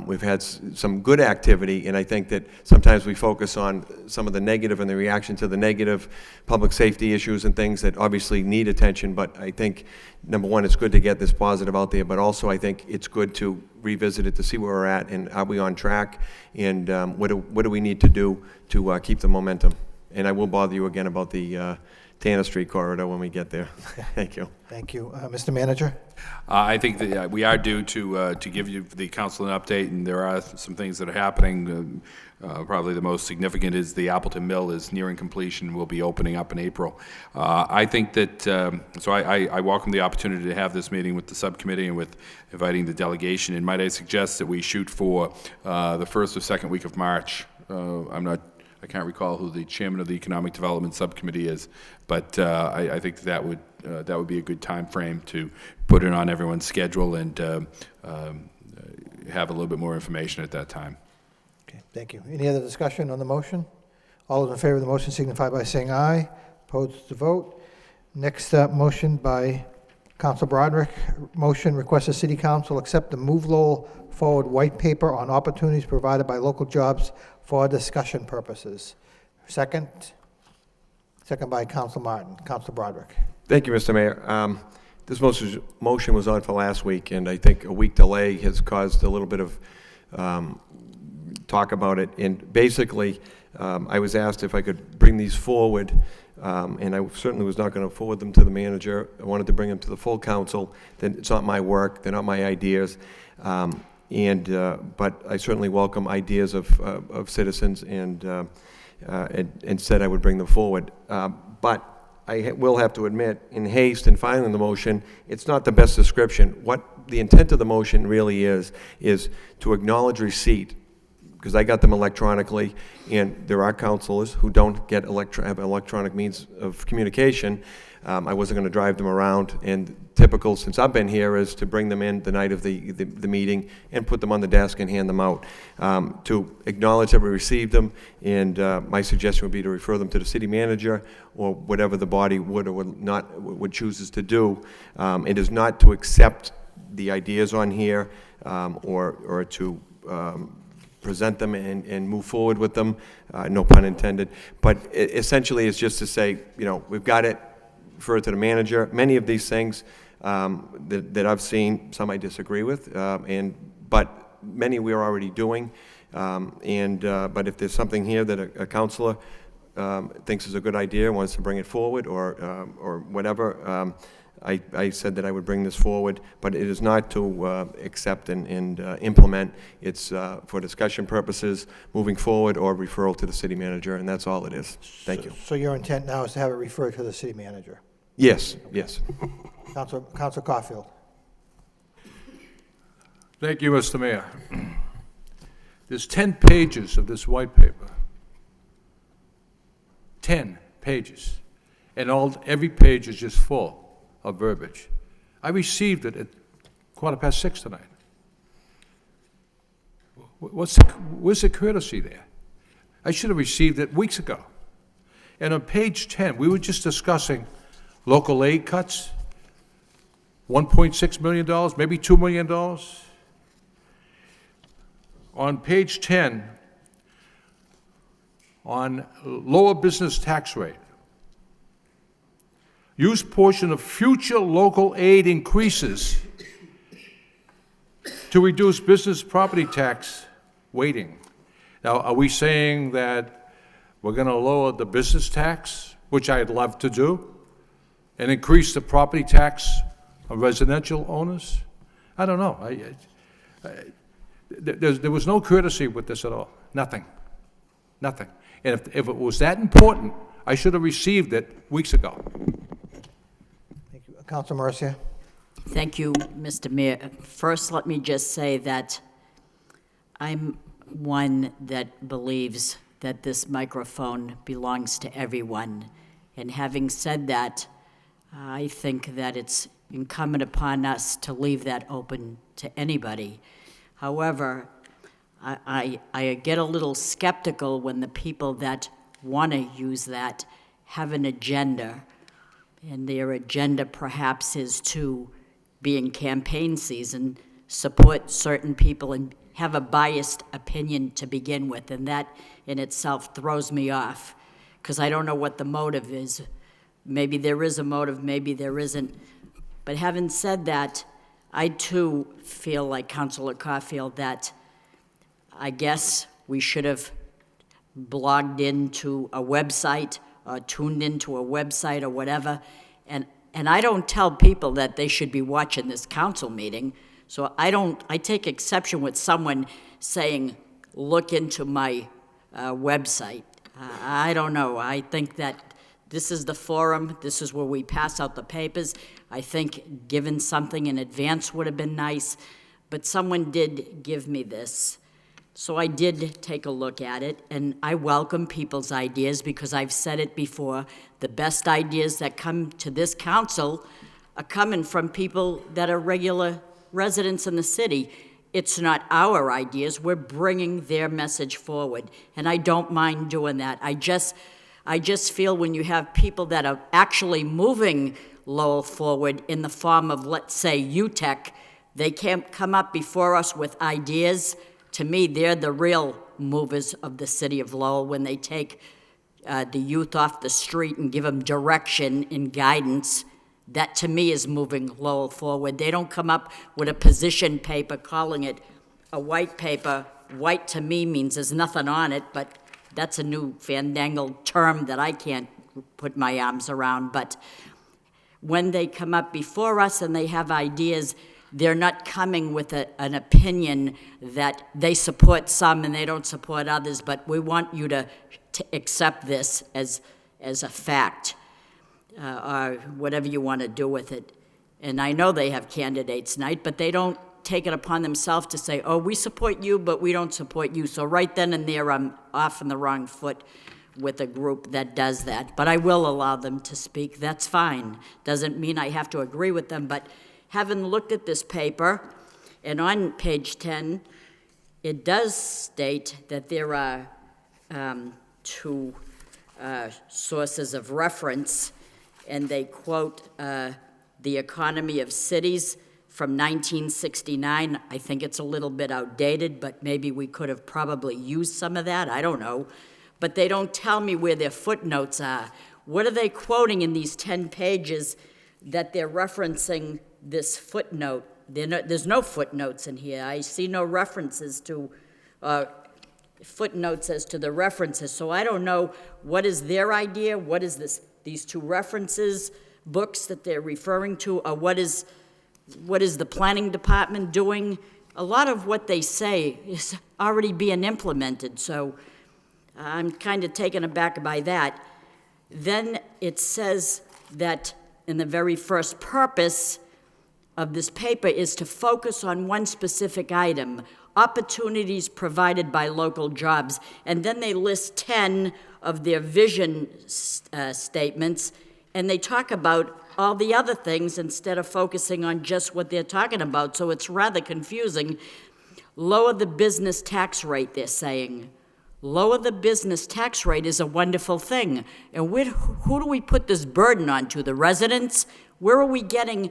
We've had some good activity, and I think that sometimes we focus on some of the negative and the reaction to the negative, public safety issues and things that obviously need attention, but I think, number one, it's good to get this positive out there, but also I think it's good to revisit it to see where we're at, and are we on track, and what do we need to do to keep the momentum. And I will bother you again about the Tanner Street corridor when we get there. Thank you. Thank you. Mr. Manager? I think that we are due to give you, the council, an update, and there are some things that are happening. Probably the most significant is the Appleton Mill is nearing completion, will be opening up in April. I think that, so I welcome the opportunity to have this meeting with the subcommittee and with inviting the delegation, and might I suggest that we shoot for the first or second week of March. I can't recall who the chairman of the Economic Development Subcommittee is, but I think that would be a good time frame to put it on everyone's schedule and have a little bit more information at that time. Okay, thank you. Any other discussion on the motion? All those in favor of the motion signify by saying aye. Opposed to vote. Next motion by Councilor Broderick. Motion requests the City Council accept the Move Lowell Forward white paper on opportunities provided by local jobs for discussion purposes. Second by Councilor Martin. Councilor Broderick. Thank you, Mr. Mayor. This motion was on for last week, and I think a week delay has caused a little bit of talk about it. And basically, I was asked if I could bring these forward, and I certainly was not going to forward them to the manager. I wanted to bring them to the full council. Then it's not my work. They're not my ideas. But I certainly welcome ideas of citizens, and said I would bring them forward. But I will have to admit, in haste in filing the motion, it's not the best description. What the intent of the motion really is to acknowledge receipt, because I got them electronically, and there are councilors who don't have electronic means of communication. I wasn't going to drive them around, and typical since I've been here is to bring them in the night of the meeting and put them on the desk and hand them out. To acknowledge that we received them, and my suggestion would be to refer them to the city manager or whatever the body would or would chooses to do. It is not to accept the ideas on here or to present them and move forward with them, no pun intended. But essentially, it's just to say, we've got it, refer it to the manager. Many of these things that I've seen, some I disagree with, but many we're already doing. But if there's something here that a counselor thinks is a good idea, wants to bring it forward, or whatever, I said that I would bring this forward, but it is not to accept and implement. It's for discussion purposes, moving forward, or referral to the city manager, and that's all it is. Thank you. So your intent now is to have it referred to the city manager? Yes, yes. Councilor Caulfield. Thank you, Mr. Mayor. There's 10 pages of this white paper. 10 pages. And every page is just full of verbiage. I received it at 6:15 tonight. Where's the courtesy there? I should have received it weeks ago. And on page 10, we were just discussing local aid cuts, $1.6 million, maybe $2 million. On page 10, on lower business tax rate, use portion of future local aid increases to reduce business property tax weighting. Now, are we saying that we're going to lower the business tax, which I'd love to do, and increase the property tax of residential owners? I don't know. There was no courtesy with this at all. Nothing. Nothing. And if it was that important, I should have received it weeks ago. Thank you. Councilor Mercia. Thank you, Mr. Mayor. First, let me just say that I'm one that believes that this microphone belongs to everyone. And having said that, I think that it's incumbent upon us to leave that open to anybody. However, I get a little skeptical when the people that want to use that have an agenda, and their agenda perhaps is to, be in campaign season, support certain people and have a biased opinion to begin with, and that in itself throws me off, because I don't know what the motive is. Maybe there is a motive, maybe there isn't. But having said that, I too feel like Councilor Caulfield that I guess we should have blogged into a website or tuned into a website or whatever. And I don't tell people that they should be watching this council meeting. So I take exception with someone saying, look into my website. I don't know. I think that this is the forum. This is where we pass out the papers. I think giving something in advance would have been nice, but someone did give me this. So I did take a look at it, and I welcome people's ideas because I've said it before. The best ideas that come to this council are coming from people that are regular residents in the city. It's not our ideas. We're bringing their message forward, and I don't mind doing that. I just feel when you have people that are actually moving Lowell forward in the form of, let's say, UTEC, they can't come up before us with ideas. To me, they're the real movers of the city of Lowell when they take the youth off the street and give them direction and guidance. That, to me, is moving Lowell forward. They don't come up with a position paper calling it a white paper. White, to me, means there's nothing on it, but that's a new fandangled term that I can't put my arms around. But when they come up before us and they have ideas, they're not coming with an opinion that they support some and they don't support others, but we want you to accept this as a fact, or whatever you want to do with it. And I know they have candidates night, but they don't take it upon themselves to say, oh, we support you, but we don't support you. So right then and there, I'm off on the wrong foot with a group that does that. But I will allow them to speak. That's fine. Doesn't mean I have to agree with them, but having looked at this paper, and on page 10, it does state that there are two sources of reference, and they quote the economy of cities from 1969. I think it's a little bit outdated, but maybe we could have probably used some of that, I don't know. But they don't tell me where their footnotes are. What are they quoting in these 10 pages that they're referencing this footnote? There's no footnotes in here. I see no references to, footnotes as to the references. So I don't know what is their idea, what is these two references, books that they're referring to, or what is the planning department doing? A lot of what they say is already being implemented, so I'm kind of taken aback by that. Then it says that in the very first purpose of this paper is to focus on one specific item, opportunities provided by local jobs. And then they list 10 of their vision statements, and they talk about all the other things instead of focusing on just what they're talking about. So it's rather confusing. Lower the business tax rate, they're saying. Lower the business tax rate is a wonderful thing. And who do we put this burden on to? The residents? Where are we getting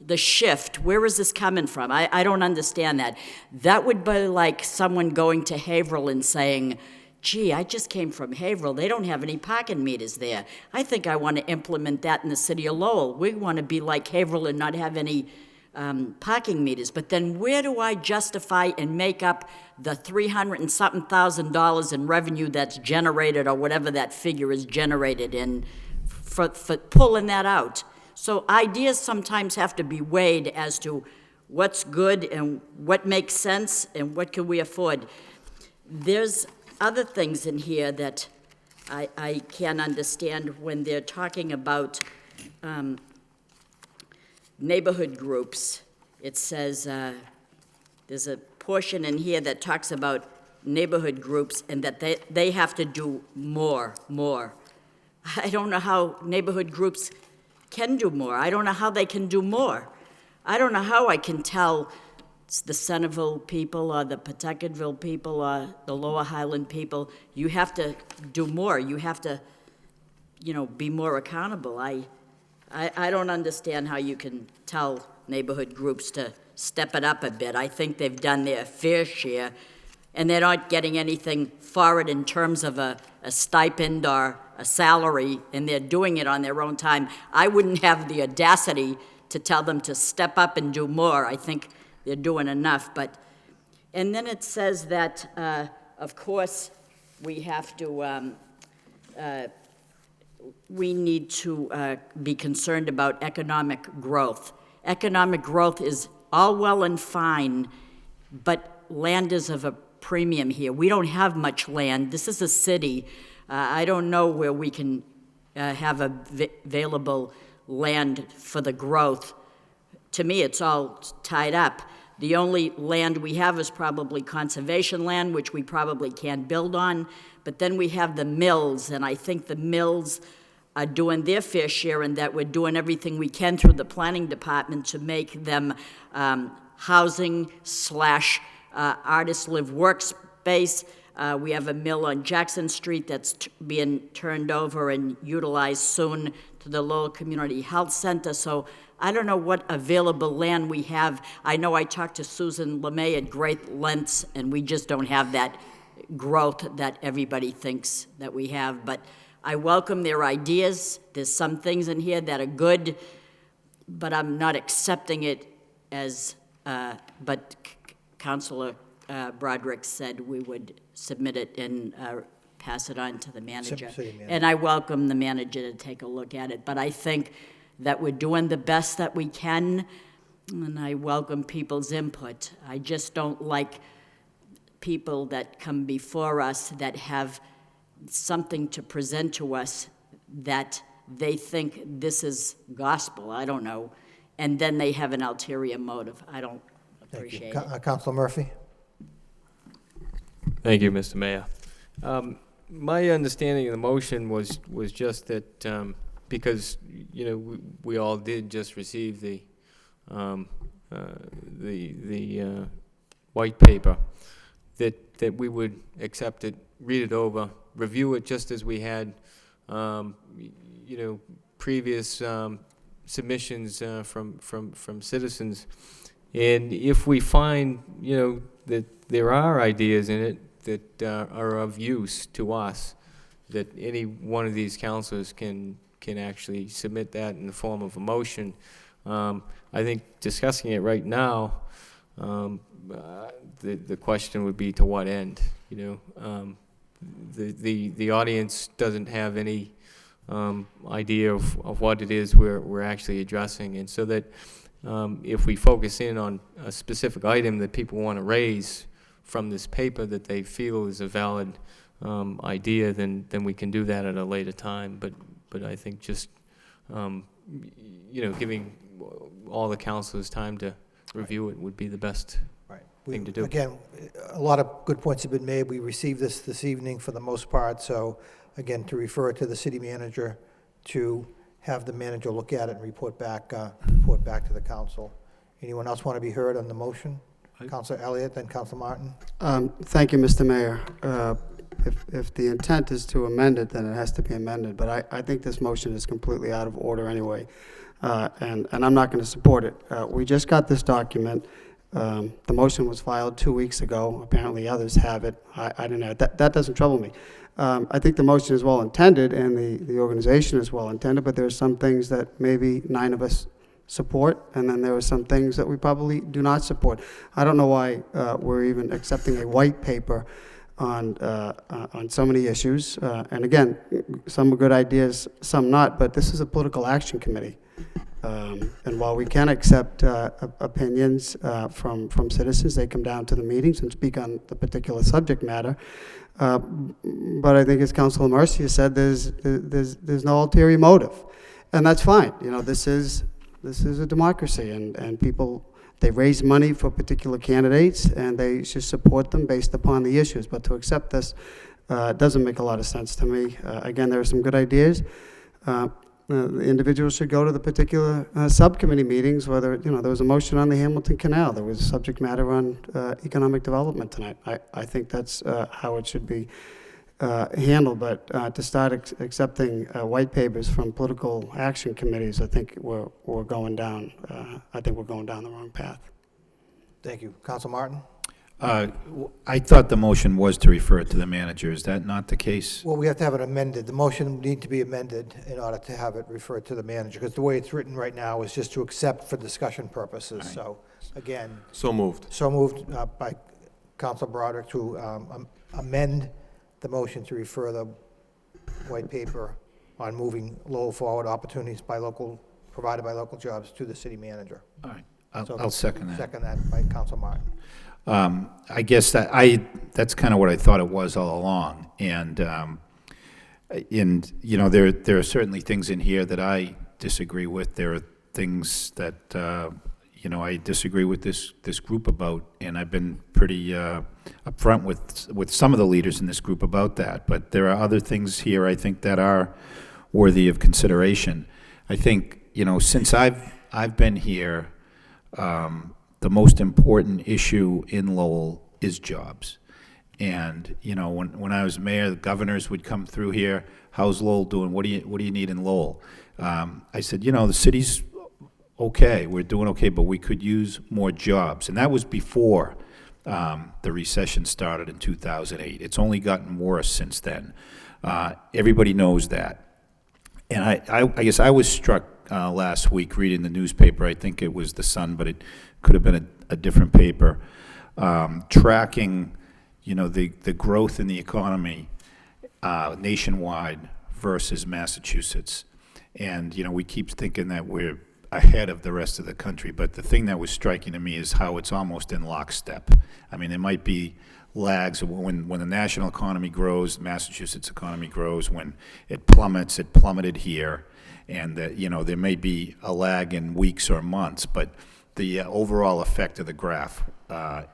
the shift? Where is this coming from? I don't understand that. That would be like someone going to Haverhill and saying, gee, I just came from Haverhill. They don't have any parking meters there. I think I want to implement that in the city of Lowell. We want to be like Haverhill and not have any parking meters. But then where do I justify and make up the $300 and something thousand in revenue that's generated, or whatever that figure is generated in, for pulling that out? So ideas sometimes have to be weighed as to what's good and what makes sense and what can we afford. There's other things in here that I can't understand when they're talking about neighborhood groups. It says, there's a portion in here that talks about neighborhood groups and that they have to do more. I don't know how neighborhood groups can do more. I don't know how they can do more. I don't know how I can tell the Centerville people or the Pawtucketville people or the Lower Highland people, you have to do more. You have to, be more accountable. I don't understand how you can tell neighborhood groups to step it up a bit. I think they've done their fair share, and they're not getting anything for it in terms of a stipend or a salary, and they're doing it on their own time. I wouldn't have the audacity to tell them to step up and do more. I think they're doing enough. And then it says that, of course, we have to, we need to be concerned about economic growth. Economic growth is all well and fine, but land is of a premium here. We don't have much land. This is a city. I don't know where we can have available land for the growth. To me, it's all tied up. The only land we have is probably conservation land, which we probably can't build on. But then we have the mills, and I think the mills are doing their fair share in that we're doing everything we can through the planning department to make them housing / artist live workspace. We have a mill on Jackson Street that's being turned over and utilized soon to the Lowell Community Health Center. So I don't know what available land we have. I know I talked to Susan LeMay at great lengths, and we just don't have that growth that everybody thinks that we have. But I welcome their ideas. There's some things in here that are good, but I'm not accepting it as, but Councilor Broderick said we would submit it and pass it on to the manager. City manager. And I welcome the manager to take a look at it. But I think that we're doing the best that we can, and I welcome people's input. I just don't like people that come before us that have something to present to us that they think this is gospel, I don't know, and then they have an ulterior motive. I don't appreciate it. Councilor Murphy? Thank you, Mr. Mayor. My understanding of the motion was just that because we all did just receive the white paper, that we would accept it, read it over, review it just as we had previous submissions from citizens, And if we find, that there are ideas in it that are of use to us, that any one of these councilors can actually submit that in the form of a motion. I think discussing it right now, the question would be to what end, the audience doesn't have any idea of what it is we're actually addressing, and so that if we focus in on a specific item that people want to raise from this paper that they feel is a valid idea, then we can do that at a later time. But I think just giving all the councilors time to review it would be the best thing to do. Again, a lot of good points have been made. We received this evening for the most part, so again, to refer it to the city manager to have the manager look at it and report back to the council. Anyone else want to be heard on the motion? Councilor Elliott, then Councilor Martin. Thank you, Mr. Mayor. If the intent is to amend it, then it has to be amended, but I think this motion is completely out of order anyway, and I'm not going to support it. We just got this document. The motion was filed 2 weeks ago. Apparently others have it. I didn't have it. That doesn't trouble me. I think the motion is well intended and the organization is well intended, but there are some things that maybe 9 of us support, and then there are some things that we probably do not support. I don't know why we're even accepting a white paper on so many issues. And again, some are good ideas, some not, but this is a political action committee. And while we can accept opinions from citizens, they come down to the meetings and speak on the particular subject matter. But I think, as Councilor Mercia said, there's no ulterior motive, and that's fine. This is a democracy, and people, they raise money for particular candidates, and they should support them based upon the issues. But to accept this doesn't make a lot of sense to me. Again, there are some good ideas. The individuals should go to the particular subcommittee meetings, whether, there was a motion on the Hamilton Canal, there was subject matter on economic development tonight. I think that's how it should be handled, but to start accepting white papers from political action committees, I think we're going down, the wrong path. Thank you. Councilor Martin? I thought the motion was to refer it to the manager. Is that not the case? Well, we have to have it amended. The motion need to be amended in order to have it referred to the manager, because the way it's written right now is just to accept for discussion purposes. Right. So, again. So moved. So moved by Councilor Broderick to amend the motion to refer the white paper on moving Lowell forward opportunities provided by local jobs to the city manager. All right. I'll second that. Second that by Councilor Martin. I guess that's kind of what I thought it was all along, and there are certainly things in here that I disagree with. There are things that I disagree with this group about, and I've been pretty upfront with some of the leaders in this group about that. But there are other things here I think that are worthy of consideration. I think since I've been here. The most important issue in Lowell is jobs. And, when I was mayor, the governors would come through here. How's Lowell doing? What do you need in Lowell? I said, the city's okay. We're doing okay, but we could use more jobs. And that was before the recession started in 2008. It's only gotten worse since then. Everybody knows that. And I guess I was struck last week reading the newspaper. I think it was The Sun, but it could have been a different paper, tracking, the growth in the economy nationwide versus Massachusetts. And, we keep thinking that we're ahead of the rest of the country, but the thing that was striking to me is how it's almost in lockstep. I mean, there might be lags. When the national economy grows, Massachusetts economy grows. When it plummets, it plummeted here. And that, there may be a lag in weeks or months, but the overall effect of the graph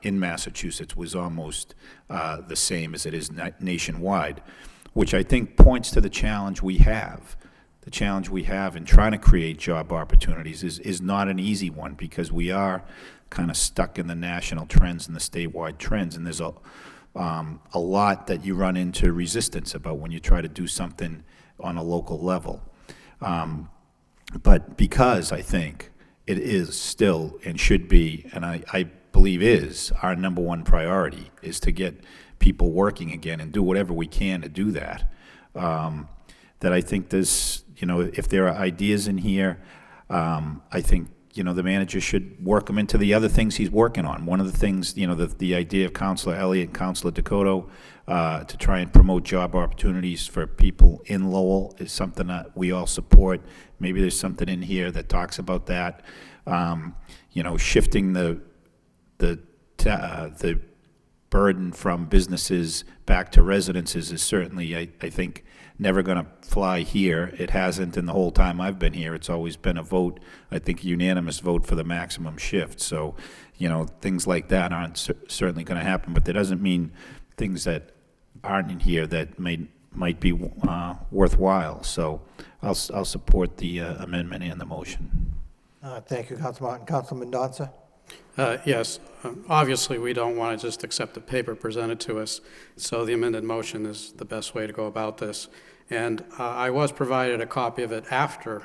in Massachusetts was almost the same as it is nationwide, which I think points to the challenge we have. The challenge we have in trying to create job opportunities is not an easy one, because we are kind of stuck in the national trends and the statewide trends, and there's a lot that you run into resistance about when you try to do something on a local level. But because I think, it is still and should be, and I believe is, our number one priority, is to get people working again and do whatever we can to do that. That I think there's, if there are ideas in here, I think, the manager should work them into the other things he's working on. One of the things, the idea of Councilor Elliott and Councilor Dakota to try and promote job opportunities for people in Lowell is something that we all support. Maybe there's something in here that talks about that. Shifting the burden from businesses back to residences is certainly, I think, never going to fly here. It hasn't in the whole time I've been here. It's always been a vote, I think a unanimous vote for the maximum shift. So, things like that aren't certainly going to happen, but that doesn't mean things that aren't in here that might be worthwhile. So I'll support the amendment and the motion. Thank you, Council Martin. Council Mendonça? Yes, obviously, we don't want to just accept the paper presented to us, so the amended motion is the best way to go about this. And I was provided a copy of it after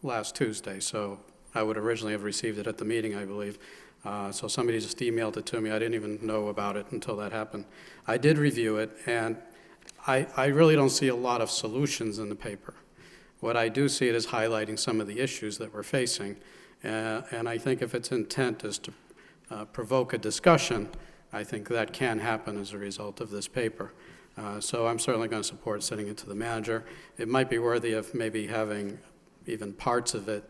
last Tuesday, so I would originally have received it at the meeting, I believe. So somebody just emailed it to me. I didn't even know about it until that happened. I did review it, and I really don't see a lot of solutions in the paper. What I do see it is highlighting some of the issues that we're facing. And I think if its intent is to provoke a discussion, I think that can happen as a result of this paper. So I'm certainly going to support sending it to the manager. It might be worthy of maybe having even parts of it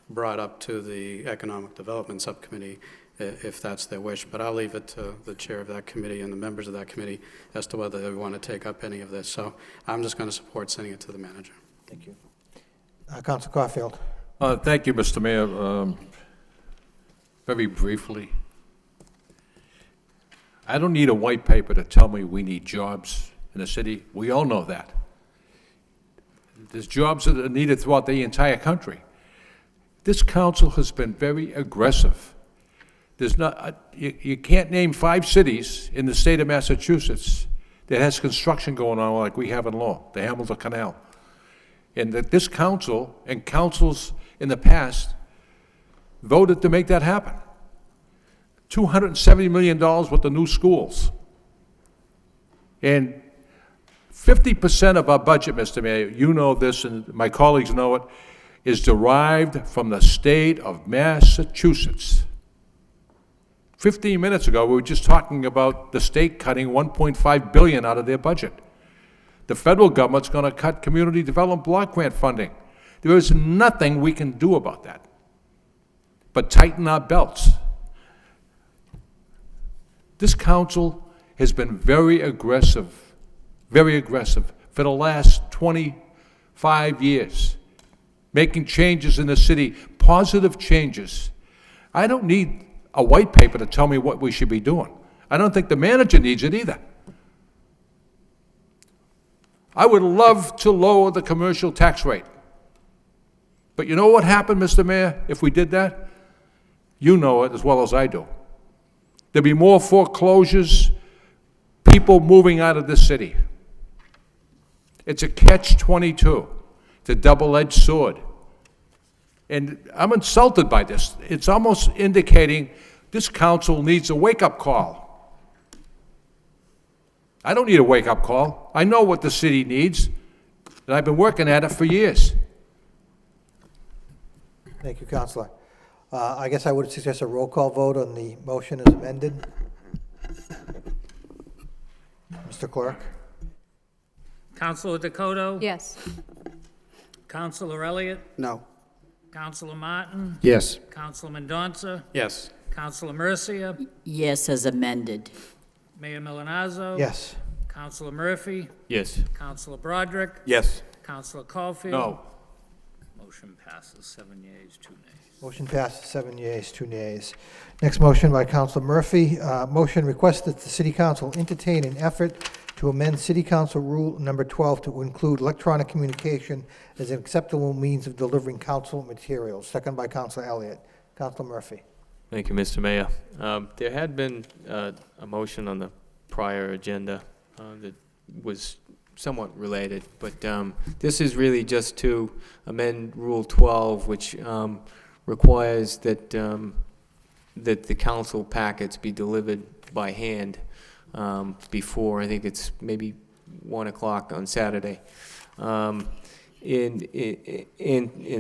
brought up to the Economic Development Subcommittee if that's their wish, but I'll leave it to the chair of that committee and the members of that committee as to whether they want to take up any of this. So I'm just going to support sending it to the manager. Thank you. Council Caulfield? Thank you, Mr. Mayor. Very briefly, I don't need a white paper to tell me we need jobs in the city. We all know that. There's jobs that are needed throughout the entire country. This council has been very aggressive. There's not, you can't name 5 cities in the state of Massachusetts that has construction going on like we have in Lowell, the Hamilton Canal. And that this council and councils in the past voted to make that happen. $270 million with the new schools. And 50% of our budget, Mr. Mayor, you know this and my colleagues know it, is derived from the state of Massachusetts. 15 minutes ago, we were just talking about the state cutting $1.5 billion out of their budget. The federal government's going to cut community development block grant funding. There is nothing we can do about that but tighten our belts. This council has been very aggressive for the last 25 years, making changes in the city, positive changes. I don't need a white paper to tell me what we should be doing. I don't think the manager needs it either. I would love to lower the commercial tax rate. But you know what happened, Mr. Mayor, if we did that? You know it as well as I do. There'd be more foreclosures, people moving out of this city. It's a catch-22. It's a double-edged sword. And I'm insulted by this. It's almost indicating this council needs a wake-up call. I don't need a wake-up call. I know what the city needs, and I've been working at it for years. Thank you, Councilor. I guess I would suggest a roll call vote on the motion as amended. Mr. Clerk? Councilor Dakota? Yes. Councilor Elliott? No. Councilor Martin? Yes. Councilor Mendonça? Yes. Councilor Mercia? Yes, as amended. Mayor Milonazo? Yes. Councilor Murphy? Yes. Councilor Broderick? Yes. Councilor Caulfield? No. Motion passes 7 yeas, 2 nays. Motion passes 7 yeas, 2 nays. Next motion by Councilor Murphy. Motion requests that the City Council entertain an effort to amend City Council Rule Number 12 to include electronic communication as an acceptable means of delivering council materials. Second by Councilor Elliott. Councilor Murphy. Thank you, Mr. Mayor. There had been a motion on the prior agenda that was somewhat related, but this is really just to amend Rule 12, which requires that that the council packets be delivered by hand before, I think it's maybe 1 o'clock on Saturday. And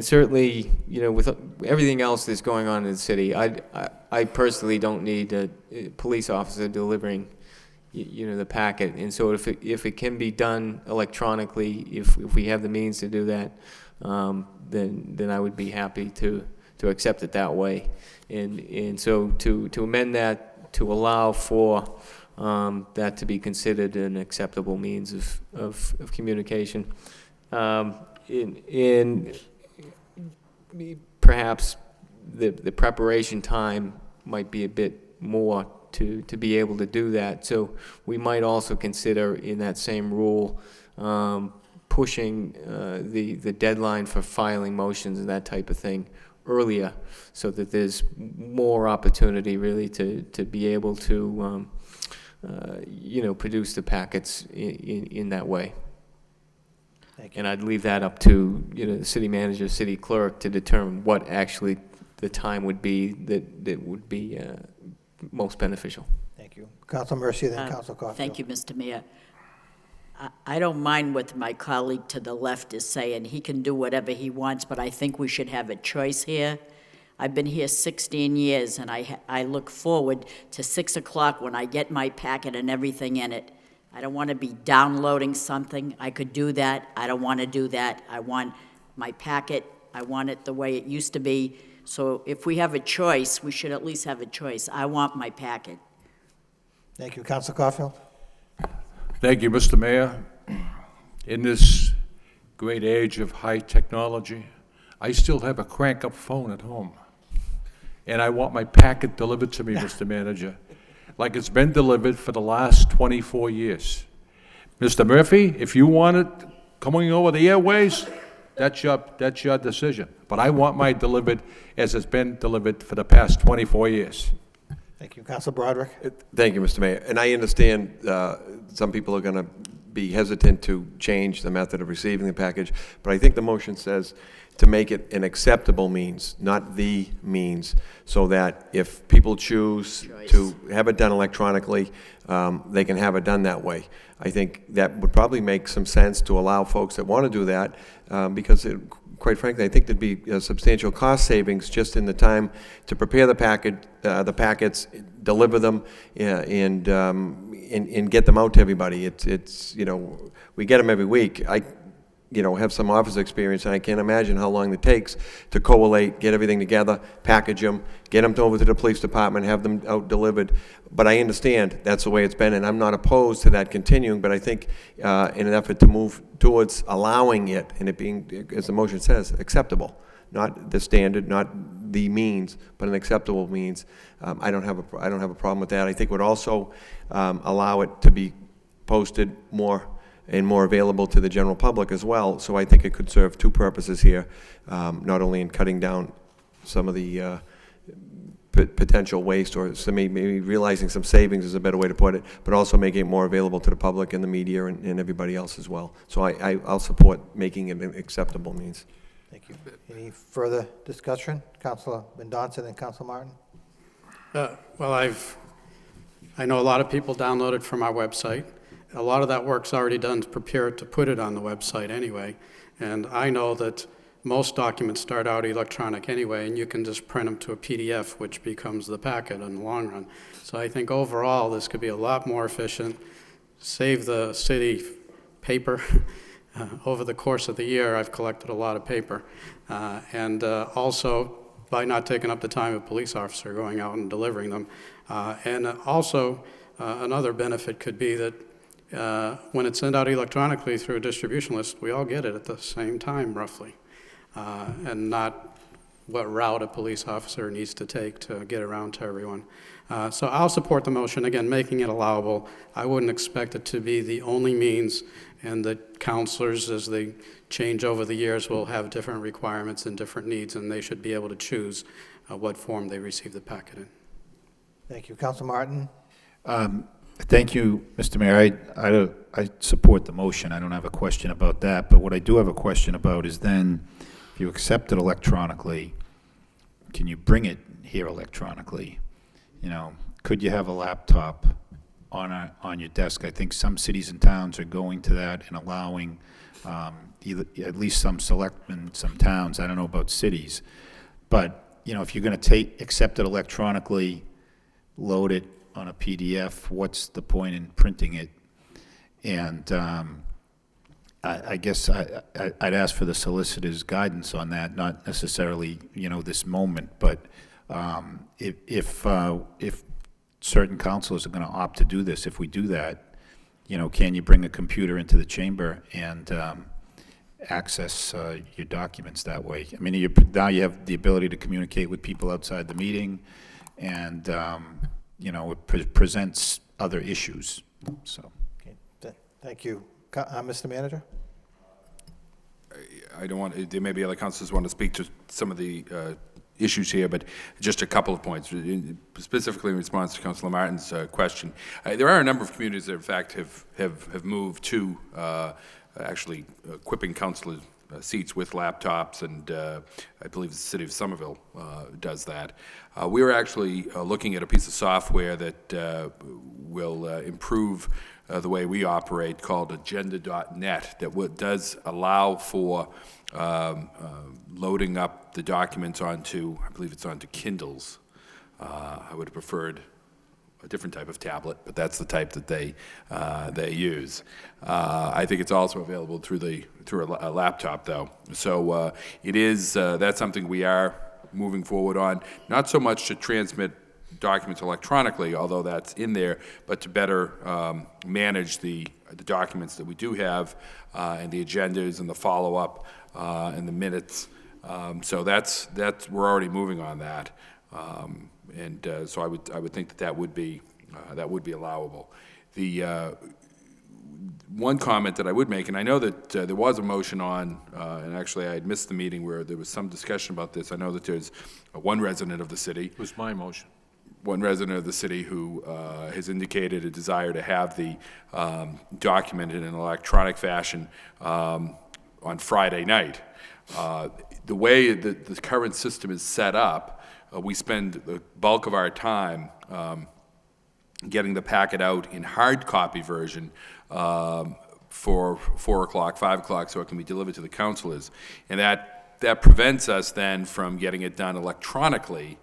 certainly, you know, with everything else that's going on in the city, I personally don't need a police officer delivering, you know, the packet. And so if it can be done electronically, if we have the means to do that, then I would be happy to accept it that way. And so to amend that to allow for that to be considered an acceptable means of communication. In perhaps the preparation time might be a bit more to be able to do that. So we might also consider in that same rule pushing the deadline for filing motions and that type of thing earlier, so that there's more opportunity really to be able to you know, produce the packets in that way. And I'd leave that up to, you know, the city manager, city clerk to determine what actually the time would be that would be most beneficial. Thank you. Council Mercia, then Council Caulfield. Thank you, Mr. Mayor. I don't mind what my colleague to the left is saying. He can do whatever he wants, but I think we should have a choice here. I've been here 16 years, and I look forward to 6 o'clock when I get my packet and everything in it. I don't want to be downloading something. I could do that. I don't want to do that. I want my packet. I want it the way it used to be. So if we have a choice, we should at least have a choice. I want my packet. Thank you. Council Caulfield. Thank you, Mr. Mayor. In this great age of high technology, I still have a crank-up phone at home. And I want my packet delivered to me, Mr. Manager, like it's been delivered for the last 24 years. Mr. Murphy, if you want it coming over the airways, that's your decision. But I want mine delivered as it's been delivered for the past 24 years. Thank you. Council Broderick. Thank you, Mr. Mayor. And I understand some people are going to be hesitant to change the method of receiving the package, but I think the motion says to make it an acceptable means, not the means, so that if people choose to have it done electronically, they can have it done that way. I think that would probably make some sense to allow folks that want to do that, because quite frankly, I think there'd be substantial cost savings just in the time to prepare the packets, deliver them, and get them out to everybody. It's you know, we get them every week. I have some office experience, and I can't imagine how long it takes to collate, get everything together, package them, get them over to the police department, have them out delivered. But I understand that's the way it's been, and I'm not opposed to that continuing, but I think in an effort to move towards allowing it, and it being, as the motion says, acceptable, not the standard, not the means, but an acceptable means, I don't have a problem with that. I think it would also allow it to be posted more and more available to the general public as well. So I think it could serve two purposes here, not only in cutting down some of the potential waste, or maybe realizing some savings is a better way to put it, but also making it more available to the public and the media and everybody else as well. So I'll support making it an acceptable means. Thank you. Any further discussion? Councilor Mendonça, then Councilor Martin. Well, I know a lot of people downloaded from our website. A lot of that work's already done to prepare it to put it on the website anyway. And I know that most documents start out electronic anyway, and you can just print them to a PDF, which becomes the packet in the long run. So I think overall, this could be a lot more efficient, save the city paper. Over the course of the year, I've collected a lot of paper. And also, by not taking up the time of a police officer going out and delivering them. And also, another benefit could be that when it's sent out electronically through a distribution list, we all get it at the same time, roughly, and not what route a police officer needs to take to get around to everyone. So I'll support the motion, again, making it allowable. I wouldn't expect it to be the only means, and the counselors, as they change over the years, will have different requirements and different needs, and they should be able to choose what form they receive the packet in. Thank you. Councilor Martin. Thank you, Mr. Mayor. I support the motion. I don't have a question about that. But what I do have a question about is then, if you accept it electronically, can you bring it here electronically? You know, could you have a laptop on your desk? I think some cities and towns are going to that and allowing at least some selectmen, some towns. I don't know about cities, but you know, if you're going to accept it electronically, load it on a PDF, what's the point in printing it? And I guess I'd ask for the solicitor's guidance on that, not necessarily, you know, this moment, but if certain councilors are going to opt to do this, if we do that, you know, can you bring a computer into the chamber and access your documents that way? I mean, now you have the ability to communicate with people outside the meeting, and you know, it presents other issues. So, Okay, thank you. Mr. Manager? I don't want, there may be other councilors who want to speak to some of the issues here, but just a couple of points, specifically in response to Councilor Martin's question. There are a number of communities that, in fact, have moved to actually equipping councilor seats with laptops, and I believe the city of Somerville does that. We were actually looking at a piece of software that will improve the way we operate, called agenda.net, that does allow for loading up the documents onto, I believe it's onto Kindles. I would have preferred a different type of tablet, but that's the type that they use. I think it's also available through a laptop, though. So it is that's something we are moving forward on. Not so much to transmit documents electronically, although that's in there, but to better manage the documents that we do have, and the agendas and the follow-up and the minutes. So that's we're already moving on that. So I would think that would be allowable. The one comment that I would make, and I know that there was a motion on, and actually I had missed the meeting where there was some discussion about this. I know that there's one resident of the city. It was my motion. One resident of the city who has indicated a desire to have the document in an electronic fashion on Friday night. The way that the current system is set up, we spend the bulk of our time getting the packet out in hard copy version for 4 o'clock, 5 o'clock, so it can be delivered to the councilors. And that prevents us then from getting it done electronically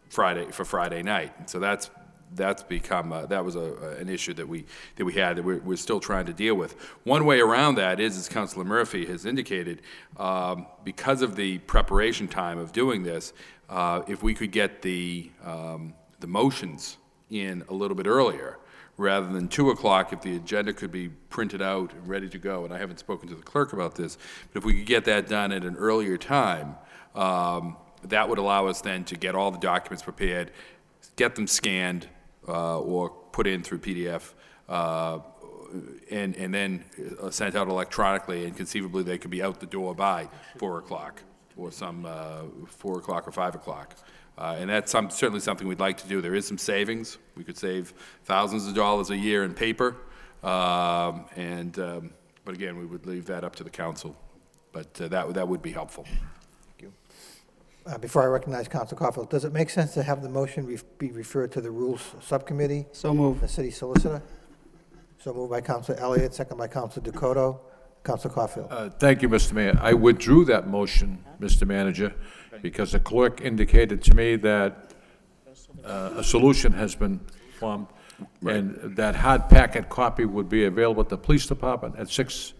Friday night. So that's become that was an issue that we had that we're still trying to deal with. One way around that is, as Councilor Murphy has indicated, because of the preparation time of doing this, if we could get the motions in a little bit earlier, rather than 2 o'clock, if the agenda could be printed out and ready to go. And I haven't spoken to the clerk about this, but if we could get that done at an earlier time, that would allow us then to get all the documents prepared, get them scanned or put in through PDF, and then sent out electronically, and conceivably they could be out the door by 4 o'clock or 4 o'clock or 5 o'clock. And that's certainly something we'd like to do. There is some savings. We could save thousands of dollars a year in paper, but again, we would leave that up to the council. But that would be helpful. Before I recognize Council Caulfield, does it make sense to have the motion be referred to the Rules Subcommittee? So moved. The City Solicitor? So moved by Councilor Elliott, second by Councilor Dakota. Council Caulfield. Thank you, Mr. Mayor. I withdrew that motion, Mr. Manager, because the clerk indicated to me that a solution has been formed, and that hard packet copy would be available at the police department at 6.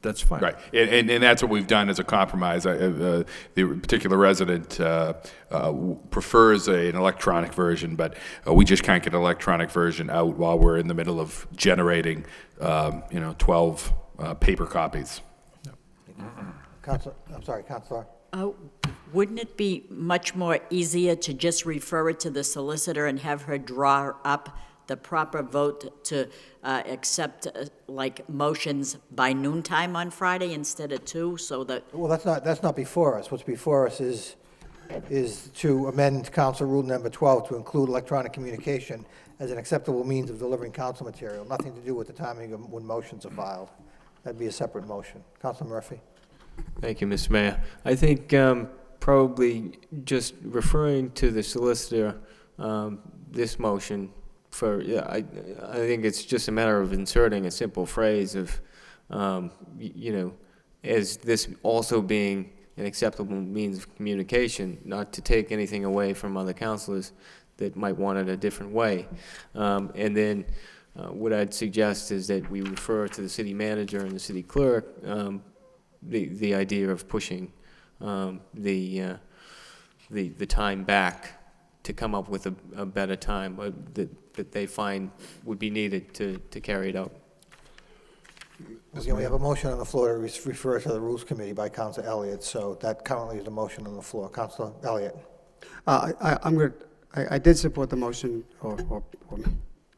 That's fine. Right, and that's what we've done as a compromise. The particular resident prefers an electronic version, but we just can't get an electronic version out while we're in the middle of generating, 12 paper copies. Councilor. Wouldn't it be much more easier to just refer it to the solicitor and have her draw up the proper vote to accept motions by noontime on Friday instead of 2, so that... Well, that's not before us. What's before us is is to amend Council Rule Number 12 to include electronic communication as an acceptable means of delivering council material, nothing to do with the timing of when motions are filed. That'd be a separate motion. Councilor Murphy? Thank you, Mr. Mayor. I think probably just referring to the solicitor, this motion for, yeah, I think it's just a matter of inserting a simple phrase of, you know, as this also being an acceptable means of communication, not to take anything away from other councilors that might want it a different way. And then what I'd suggest is that we refer to the city manager and the city clerk the idea of pushing the time back to come up with a better time that they find would be needed to carry it out. Again, we have a motion on the floor to refer to the Rules Committee by Councilor Elliott, so that currently is the motion on the floor. Councilor Elliott? I did support the motion, or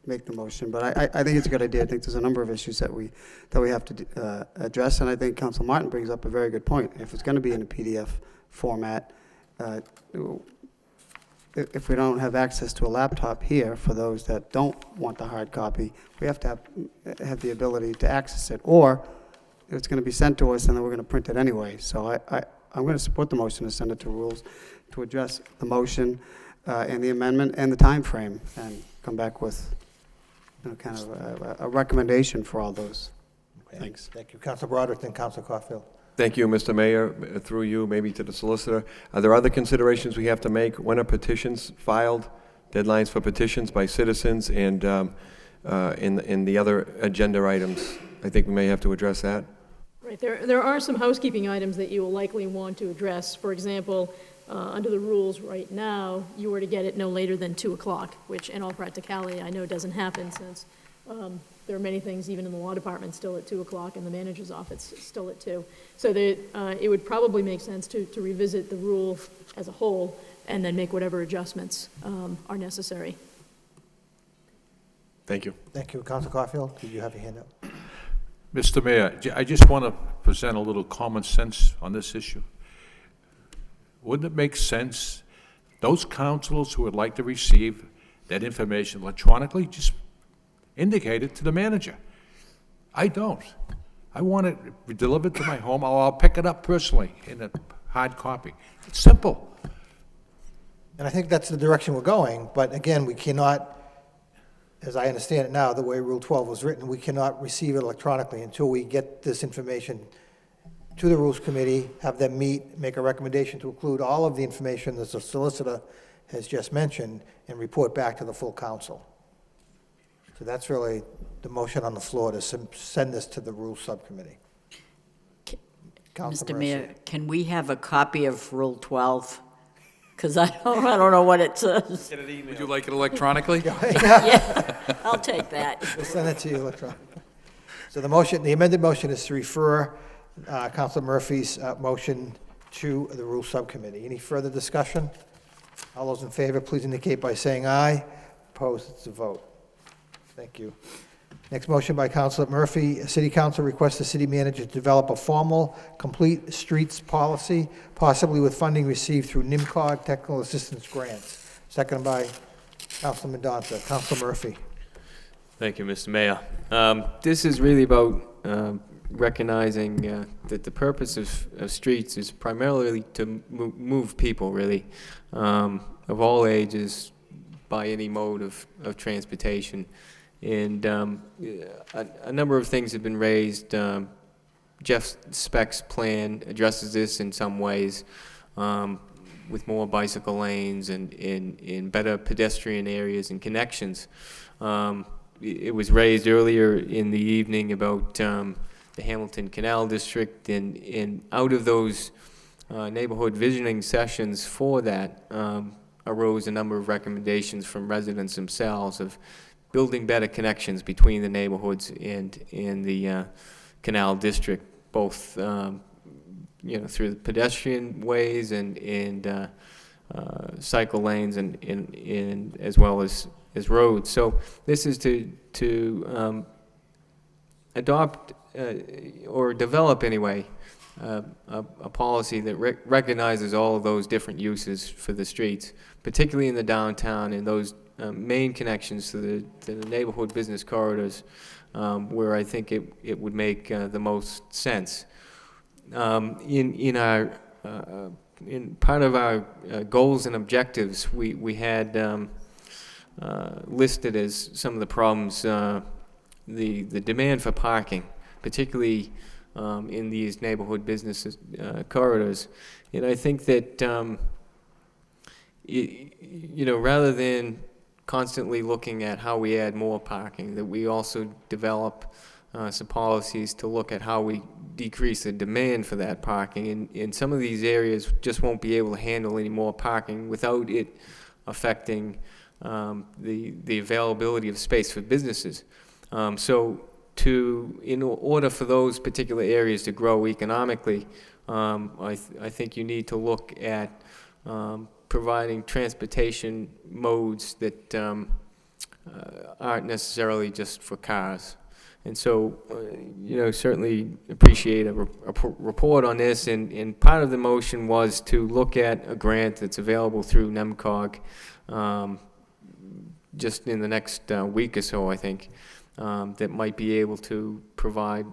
make the motion, but I think it's a good idea. I think there's a number of issues that we have to address, and I think Council Martin brings up a very good point. If it's going to be in a PDF format, if we don't have access to a laptop here, for those that don't want the hard copy, we have to have the ability to access it, or it's going to be sent to us and then we're going to print it anyway. So I'm going to support the motion to send it to Rules to address the motion and the amendment and the time frame, and come back with, you know, kind of a recommendation for all those. Okay. Thanks. Thank you. Councilor Broderick, then Councilor Caulfield. Thank you, Mr. Mayor. Through you, maybe to the solicitor. Are there other considerations we have to make? When are petitions filed? Deadlines for petitions by citizens, and in the other agenda items? I think we may have to address that. Right. There are some housekeeping items that you will likely want to address. For example, under the rules right now, you were to get it no later than 2 o'clock, which in all practicality I know doesn't happen, since there are many things even in the law department still at 2 o'clock and the manager's office still at 2. So that it would probably make sense to revisit the rule as a whole and then make whatever adjustments are necessary. Thank you. Thank you. Councilor Caulfield, did you have your hand up? Mr. Mayor, I just want to present a little common sense on this issue. Wouldn't it make sense, those councilors who would like to receive that information electronically, just indicate it to the manager? I don't. I want it delivered to my home, or I'll pick it up personally in a hard copy. It's simple. And I think that's the direction we're going, but again, we cannot, as I understand it now, the way Rule 12 was written, we cannot receive it electronically until we get this information to the Rules Committee, have them meet, make a recommendation to include all of the information that the solicitor has just mentioned, and report back to the full council. So that's really the motion on the floor, to send this to the Rules Subcommittee. Mr. Mayor, can we have a copy of Rule 12? Because I don't know what it says. Would you like it electronically? Yeah, I'll take that. We'll send it to you electronically. So the amended motion is to refer Councilor Murphy's motion to the Rules Subcommittee. Any further discussion? All those in favor, please indicate by saying aye. Opposed, it's a vote. Thank you. Next motion by Councilor Murphy. City Council requests the city manager to develop a formal, complete streets policy, possibly with funding received through NIMCOG technical assistance grants. Seconded by Councilor Mendonca. Councilor Murphy. Thank you, Mr. Mayor. This is really about recognizing that the purpose of streets is primarily to move people, really, of all ages, by any mode of transportation. And a number of things have been raised. Jeff Speck's plan addresses this in some ways, with more bicycle lanes and better pedestrian areas and connections. It was raised earlier in the evening about the Hamilton Canal District, and out of those neighborhood visioning sessions for that arose a number of recommendations from residents themselves of building better connections between the neighborhoods and the Canal District, both you know, through the pedestrian ways and cycle lanes and as well as roads. So this is to adopt or develop anyway a policy that recognizes all of those different uses for the streets, particularly in the downtown and those main connections to the neighborhood business corridors, where I think it would make the most sense. In part of our goals and objectives, we had listed as some of the problems the demand for parking, particularly in these neighborhood business corridors. And I think that rather than constantly looking at how we add more parking, that we also develop some policies to look at how we decrease the demand for that parking. And some of these areas just won't be able to handle any more parking without it affecting the availability of space for businesses. In order for those particular areas to grow economically, I think you need to look at providing transportation modes that aren't necessarily just for cars. And so, certainly appreciate a report on this. And part of the motion was to look at a grant that's available through NEMCOG just in the next week or so, I think, that might be able to provide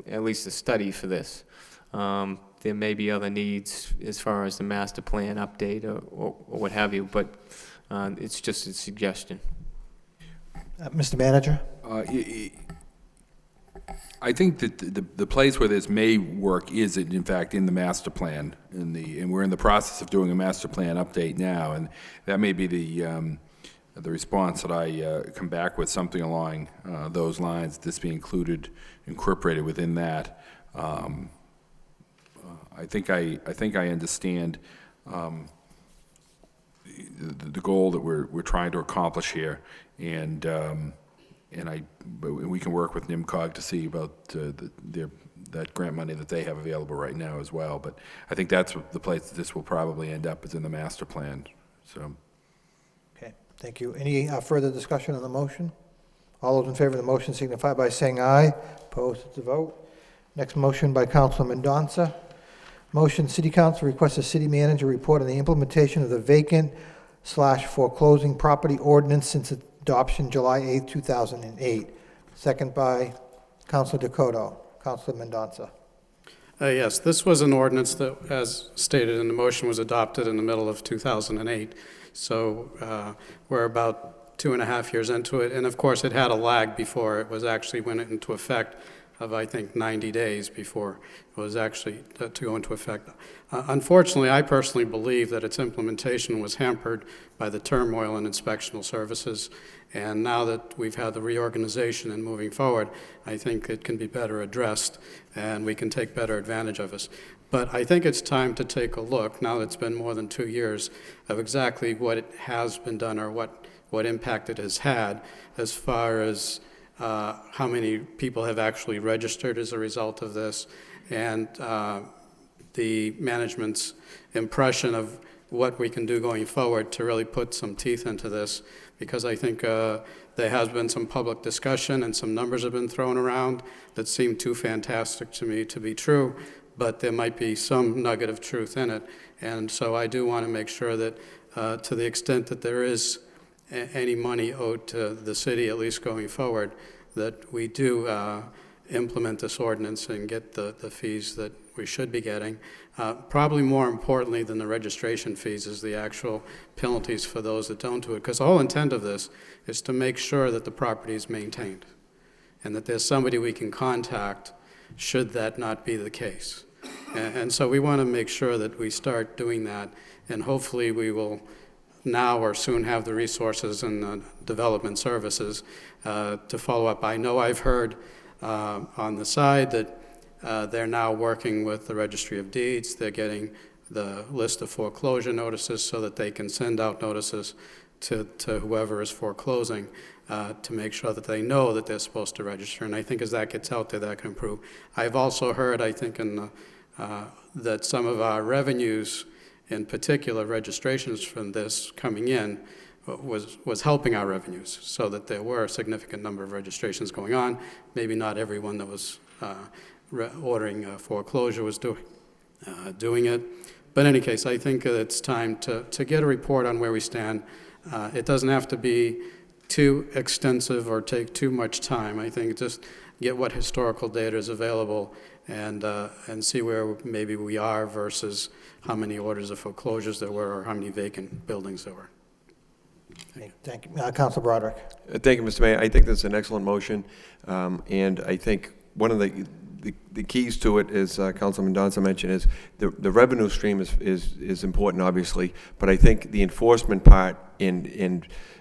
at least a study for this. There may be other needs as far as the master plan update or what have you, but it's just a suggestion. Mr. Manager? I think that the place where this may work is, in fact, in the master plan, and we're in the process of doing a master plan update now, and that may be the response that I come back with, something along those lines. This be incorporated within that. I think I understand the goal that we're trying to accomplish here, and we can work with NIMCOG to see about that grant money that they have available right now as well. But I think that's the place that this will probably end up, is in the master plan. So. Okay, thank you. Any further discussion on the motion? All those in favor of the motion signify by saying aye. Opposed, it's a vote. Next motion by Councilor Mendonça. Motion, City Council requests the city manager report on the implementation of the vacant/foreclosing property ordinance since its adoption July 8, 2008. Second by Councilor Dakota. Councilor Mendonça. Yes, this was an ordinance that, as stated in the motion, was adopted in the middle of 2008. So we're about 2.5 years into it. And of course, it had a lag before it was actually went into effect of, I think, 90 days before it was actually to go into effect. Unfortunately, I personally believe that its implementation was hampered by the turmoil in inspectional services. And now that we've had the reorganization and moving forward, I think it can be better addressed and we can take better advantage of us. But I think it's time to take a look, now that it's been more than 2 years, of exactly what it has been done or what impact it has had as far as how many people have actually registered as a result of this, and the management's impression of what we can do going forward to really put some teeth into this, because I think there has been some public discussion and some numbers have been thrown around that seem too fantastic to me to be true, but there might be some nugget of truth in it. And so I do want to make sure that to the extent that there is any money owed to the city, at least going forward, that we do implement this ordinance and get the fees that we should be getting. Probably more importantly than the registration fees is the actual penalties for those that don't do it, because the whole intent of this is to make sure that the property is maintained and that there's somebody we can contact should that not be the case. And so we want to make sure that we start doing that, and hopefully we will now or soon have the resources and the development services to follow up. I know I've heard on the side that they're now working with the Registry of Deeds. They're getting the list of foreclosure notices so that they can send out notices to whoever is foreclosing to make sure that they know that they're supposed to register. And I think as that gets out there, that can improve. I've also heard, I think, that some of our revenues, in particular registrations from this coming in, was helping our revenues, so that there were a significant number of registrations going on, maybe not everyone that was ordering foreclosure was doing it. But in any case, I think it's time to get a report on where we stand. It doesn't have to be too extensive or take too much time. I think just get what historical data is available and see where maybe we are versus how many orders of foreclosures there were or how many vacant buildings there were. Thank you. Council Broderick. Thank you, Mr. Mayor. I think that's an excellent motion, and I think one of the keys to it, as Councilman Donson mentioned, is the revenue stream is important, obviously, but I think the enforcement part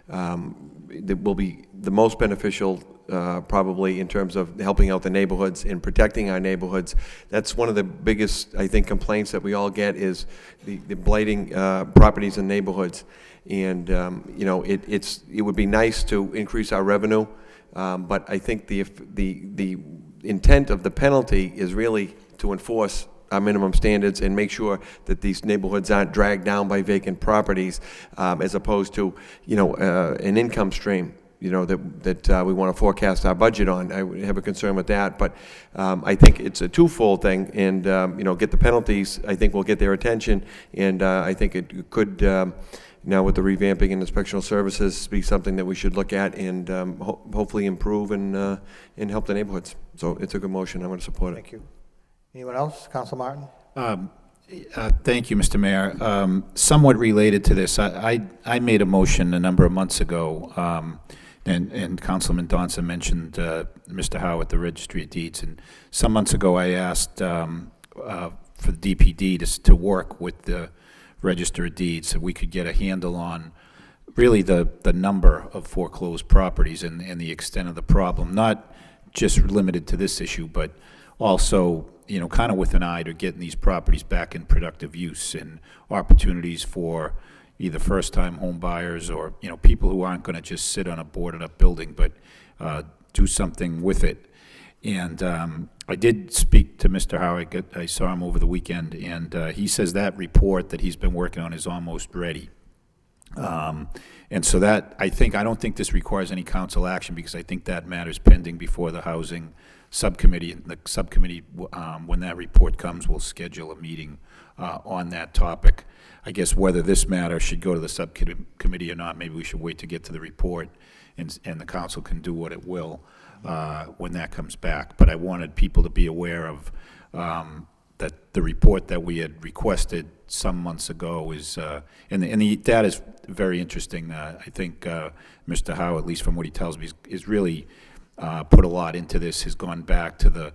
that will be the most beneficial, probably, in terms of helping out the neighborhoods and protecting our neighborhoods. That's one of the biggest, I think, complaints that we all get is the blighting properties and neighborhoods. And you know, it would be nice to increase our revenue, but I think the intent of the penalty is really to enforce our minimum standards and make sure that these neighborhoods aren't dragged down by vacant properties, as opposed to, you know, an income stream, you know, that we want to forecast our budget on. I have a concern with that, but I think it's a twofold thing, and you know, get the penalties, I think will get their attention, and I think it could, now with the revamping and inspectional services, be something that we should look at and hopefully improve and help the neighborhoods. So it's a good motion. I'm going to support it. Thank you. Anyone else? Council Martin? Thank you, Mr. Mayor. Somewhat related to this, I made a motion a number of months ago, and Councilman Donson mentioned Mr. Howe at the Registry of Deeds, and some months ago I asked for the DPD to work with the Register of Deeds so we could get a handle on really the number of foreclosed properties and the extent of the problem, not just limited to this issue, but also, you know, kind of with an eye to getting these properties back in productive use and opportunities for either first-time home buyers or, you know, people who aren't going to just sit on a boarded-up building, but do something with it. And I did speak to Mr. Howe. I saw him over the weekend, and he says that report that he's been working on is almost ready. And so that, I don't think this requires any council action, because I think that matter's pending before the Housing Subcommittee. And the subcommittee, when that report comes, will schedule a meeting on that topic. I guess whether this matter should go to the subcommittee or not, maybe we should wait to get to the report, and the council can do what it will when that comes back. But I wanted people to be aware of that the report that we had requested some months ago is, and the data is very interesting. I think Mr. Howe, at least from what he tells me, is really put a lot into this, has gone back to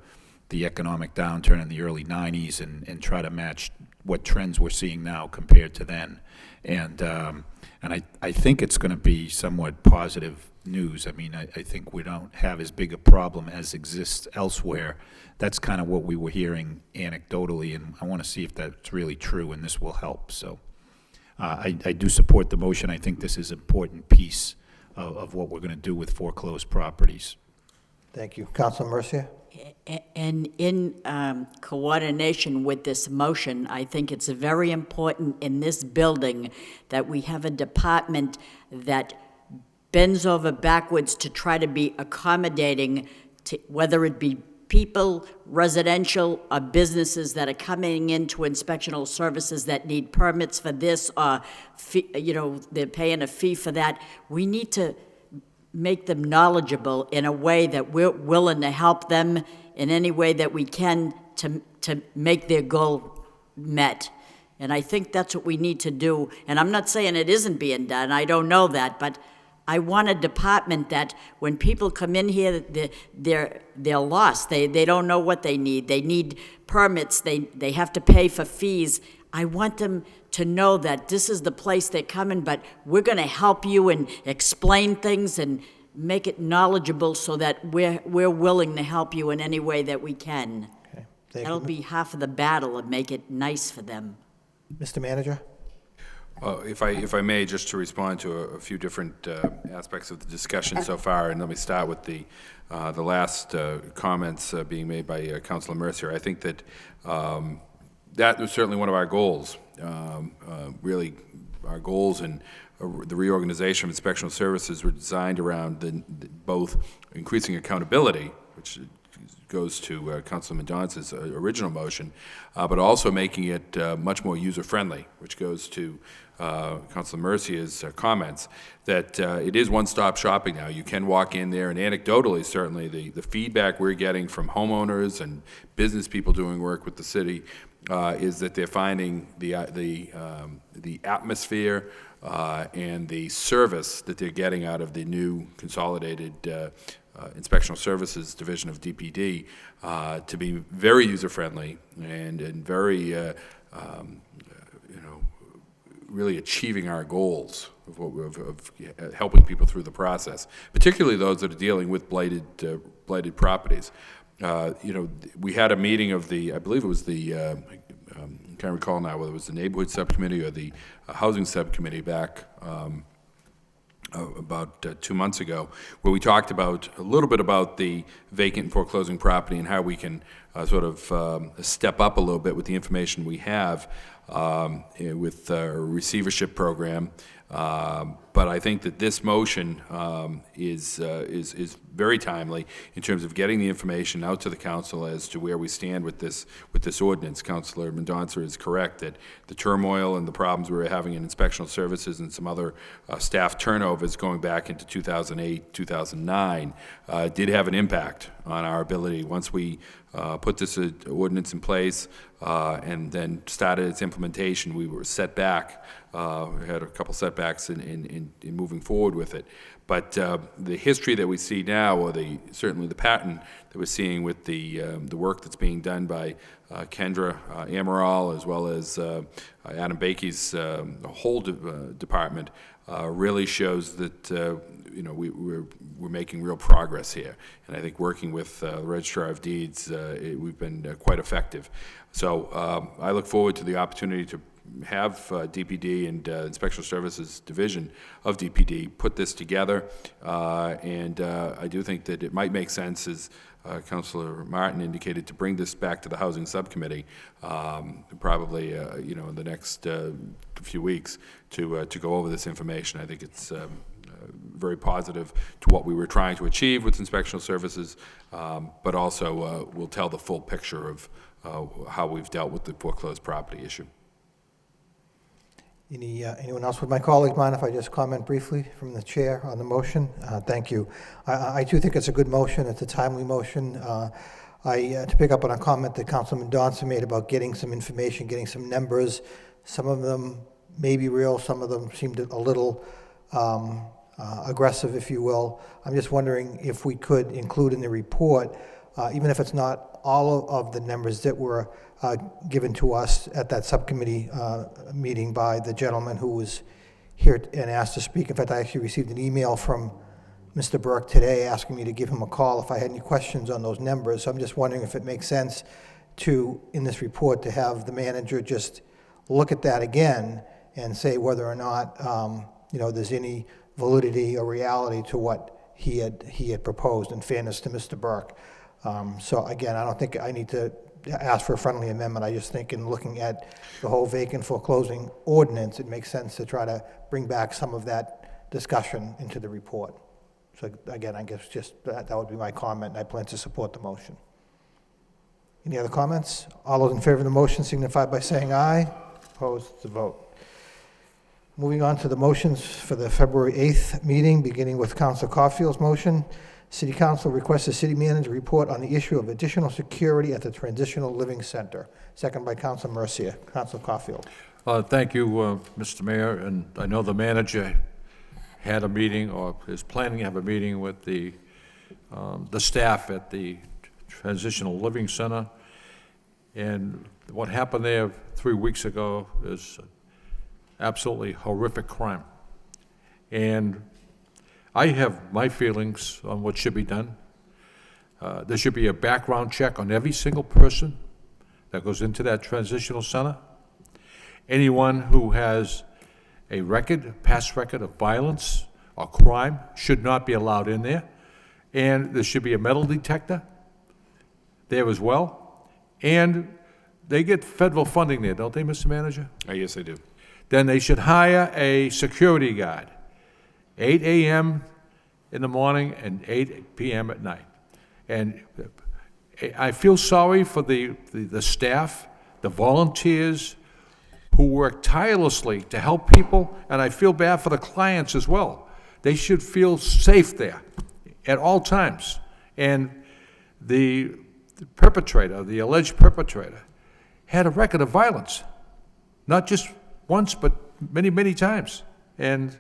the economic downturn in the early 90s and try to match what trends we're seeing now compared to then. And I think it's going to be somewhat positive news. I mean, I think we don't have as big a problem as exists elsewhere. That's kind of what we were hearing anecdotally, and I want to see if that's really true, and this will help. So I do support the motion. I think this is an important piece of what we're going to do with foreclosed properties. Thank you. Council Mercia? And in coordination with this motion, I think it's very important in this building that we have a department that bends over backwards to try to be accommodating to whether it be people, residential, or businesses that are coming into inspectional services that need permits for this, or you know, they're paying a fee for that. We need to make them knowledgeable in a way that we're willing to help them in any way that we can to make their goal met. And I think that's what we need to do. And I'm not saying it isn't being done. I don't know that, but I want a department that when people come in here, they're lost. They don't know what they need. They need permits. They have to pay for fees. I want them to know that this is the place they're coming, but we're going to help you and explain things and make it knowledgeable so that we're willing to help you in any way that we can. Okay. Thank That'll you. be half of the battle and make it nice for them. Mr. Manager? If I may, just to respond to a few different aspects of the discussion so far, and let me start with the last comments being made by Councilor Mercier. I think that that was certainly one of our goals. Really, our goals and the reorganization of inspectional services were designed around both increasing accountability, which goes to Councilman Don's original motion, but also making it much more user-friendly, which goes to Councilor Mercia's comments, that it is one-stop shopping now. You can walk in there, and anecdotally, certainly, the feedback we're getting from homeowners and business people doing work with the city is that they're finding the atmosphere and the service that they're getting out of the new consolidated Inspectional Services Division of DPD to be very user-friendly and very, really achieving our goals of helping people through the process, particularly those that are dealing with blighted properties. We had a meeting of I believe it was I can't recall now whether it was the neighborhood subcommittee or the housing subcommittee back about 2 months ago, where we talked a little bit about the vacant and foreclosing property and how we can sort of step up a little bit with the information we have with a receivership program. But I think that this motion is very timely in terms of getting the information out to the council as to where we stand with this ordinance. Councilor Mendonça is correct that the turmoil and the problems we were having in inspectional services and some other staff turnovers going back into 2008, 2009 did have an impact on our ability. Once we put this ordinance in place and then started its implementation, we were set back. We had a couple setbacks in moving forward with it. But the history that we see now, or certainly the pattern that we're seeing with the work that's being done by Kendra Amaral, as well as Adam Bakey's whole department, really shows that we're making real progress here. And I think working with the Registrar of Deeds, we've been quite effective. So I look forward to the opportunity to have DPD and Inspectional Services Division of DPD put this together, and I do think that it might make sense, as Councilor Martin indicated, to bring this back to the Housing Subcommittee, probably in the next few weeks to go over this information. I think it's very positive to what we were trying to achieve with inspectional services, but also will tell the full picture of how we've dealt with the foreclosed property issue. Anyone else with my colleagues mind if I just comment briefly from the chair on the motion? Thank you. I too think it's a good motion. It's a timely motion. To pick up on a comment that Councilman Donson made about getting some information, getting some numbers, some of them may be real, some of them seemed a little aggressive, if you will. I'm just wondering if we could include in the report, even if it's not all of the numbers that were given to us at that subcommittee meeting by the gentleman who was here and asked to speak. In fact, I actually received an email from Mr. Burke today asking me to give him a call if I had any questions on those numbers. So I'm just wondering if it makes sense to, in this report, to have the manager just look at that again and say whether or not there's any validity or reality to what he had proposed, in fairness to Mr. Burke. So again, I don't think I need to ask for a friendly amendment. I just think in looking at the whole vacant foreclosing ordinance, it makes sense to try to bring back some of that discussion into the report. So again, I guess just that would be my comment, and I plan to support the motion. Any other comments? All those in favor of the motion signify by saying aye. Opposed, to vote. Moving on to the motions for the February 8th meeting, beginning with Councilor Caulfield's motion. City Council requests the city manager report on the issue of additional security at the Transitional Living Center. Second by Councilor Mercia. Councilor Caulfield. Thank you, Mr. Mayor. And I know the manager had a meeting, or is planning to have a meeting with the staff at the Transitional Living Center. And what happened there 3 weeks ago is absolutely horrific crime. And I have my feelings on what should be done. There should be a background check on every single person that goes into that transitional center. Anyone who has a past record of violence or crime should not be allowed in there. And there should be a metal detector there as well. And they get federal funding there, don't they, Mr. Manager? Yes, they do. Then they should hire a security guard, 8 a.m. in the morning and 8 p.m. at night. And I feel sorry for the staff, the volunteers who work tirelessly to help people, and I feel bad for the clients as well. They should feel safe there at all times. And the perpetrator, the alleged perpetrator, had a record of violence, not just once, but many, many times. And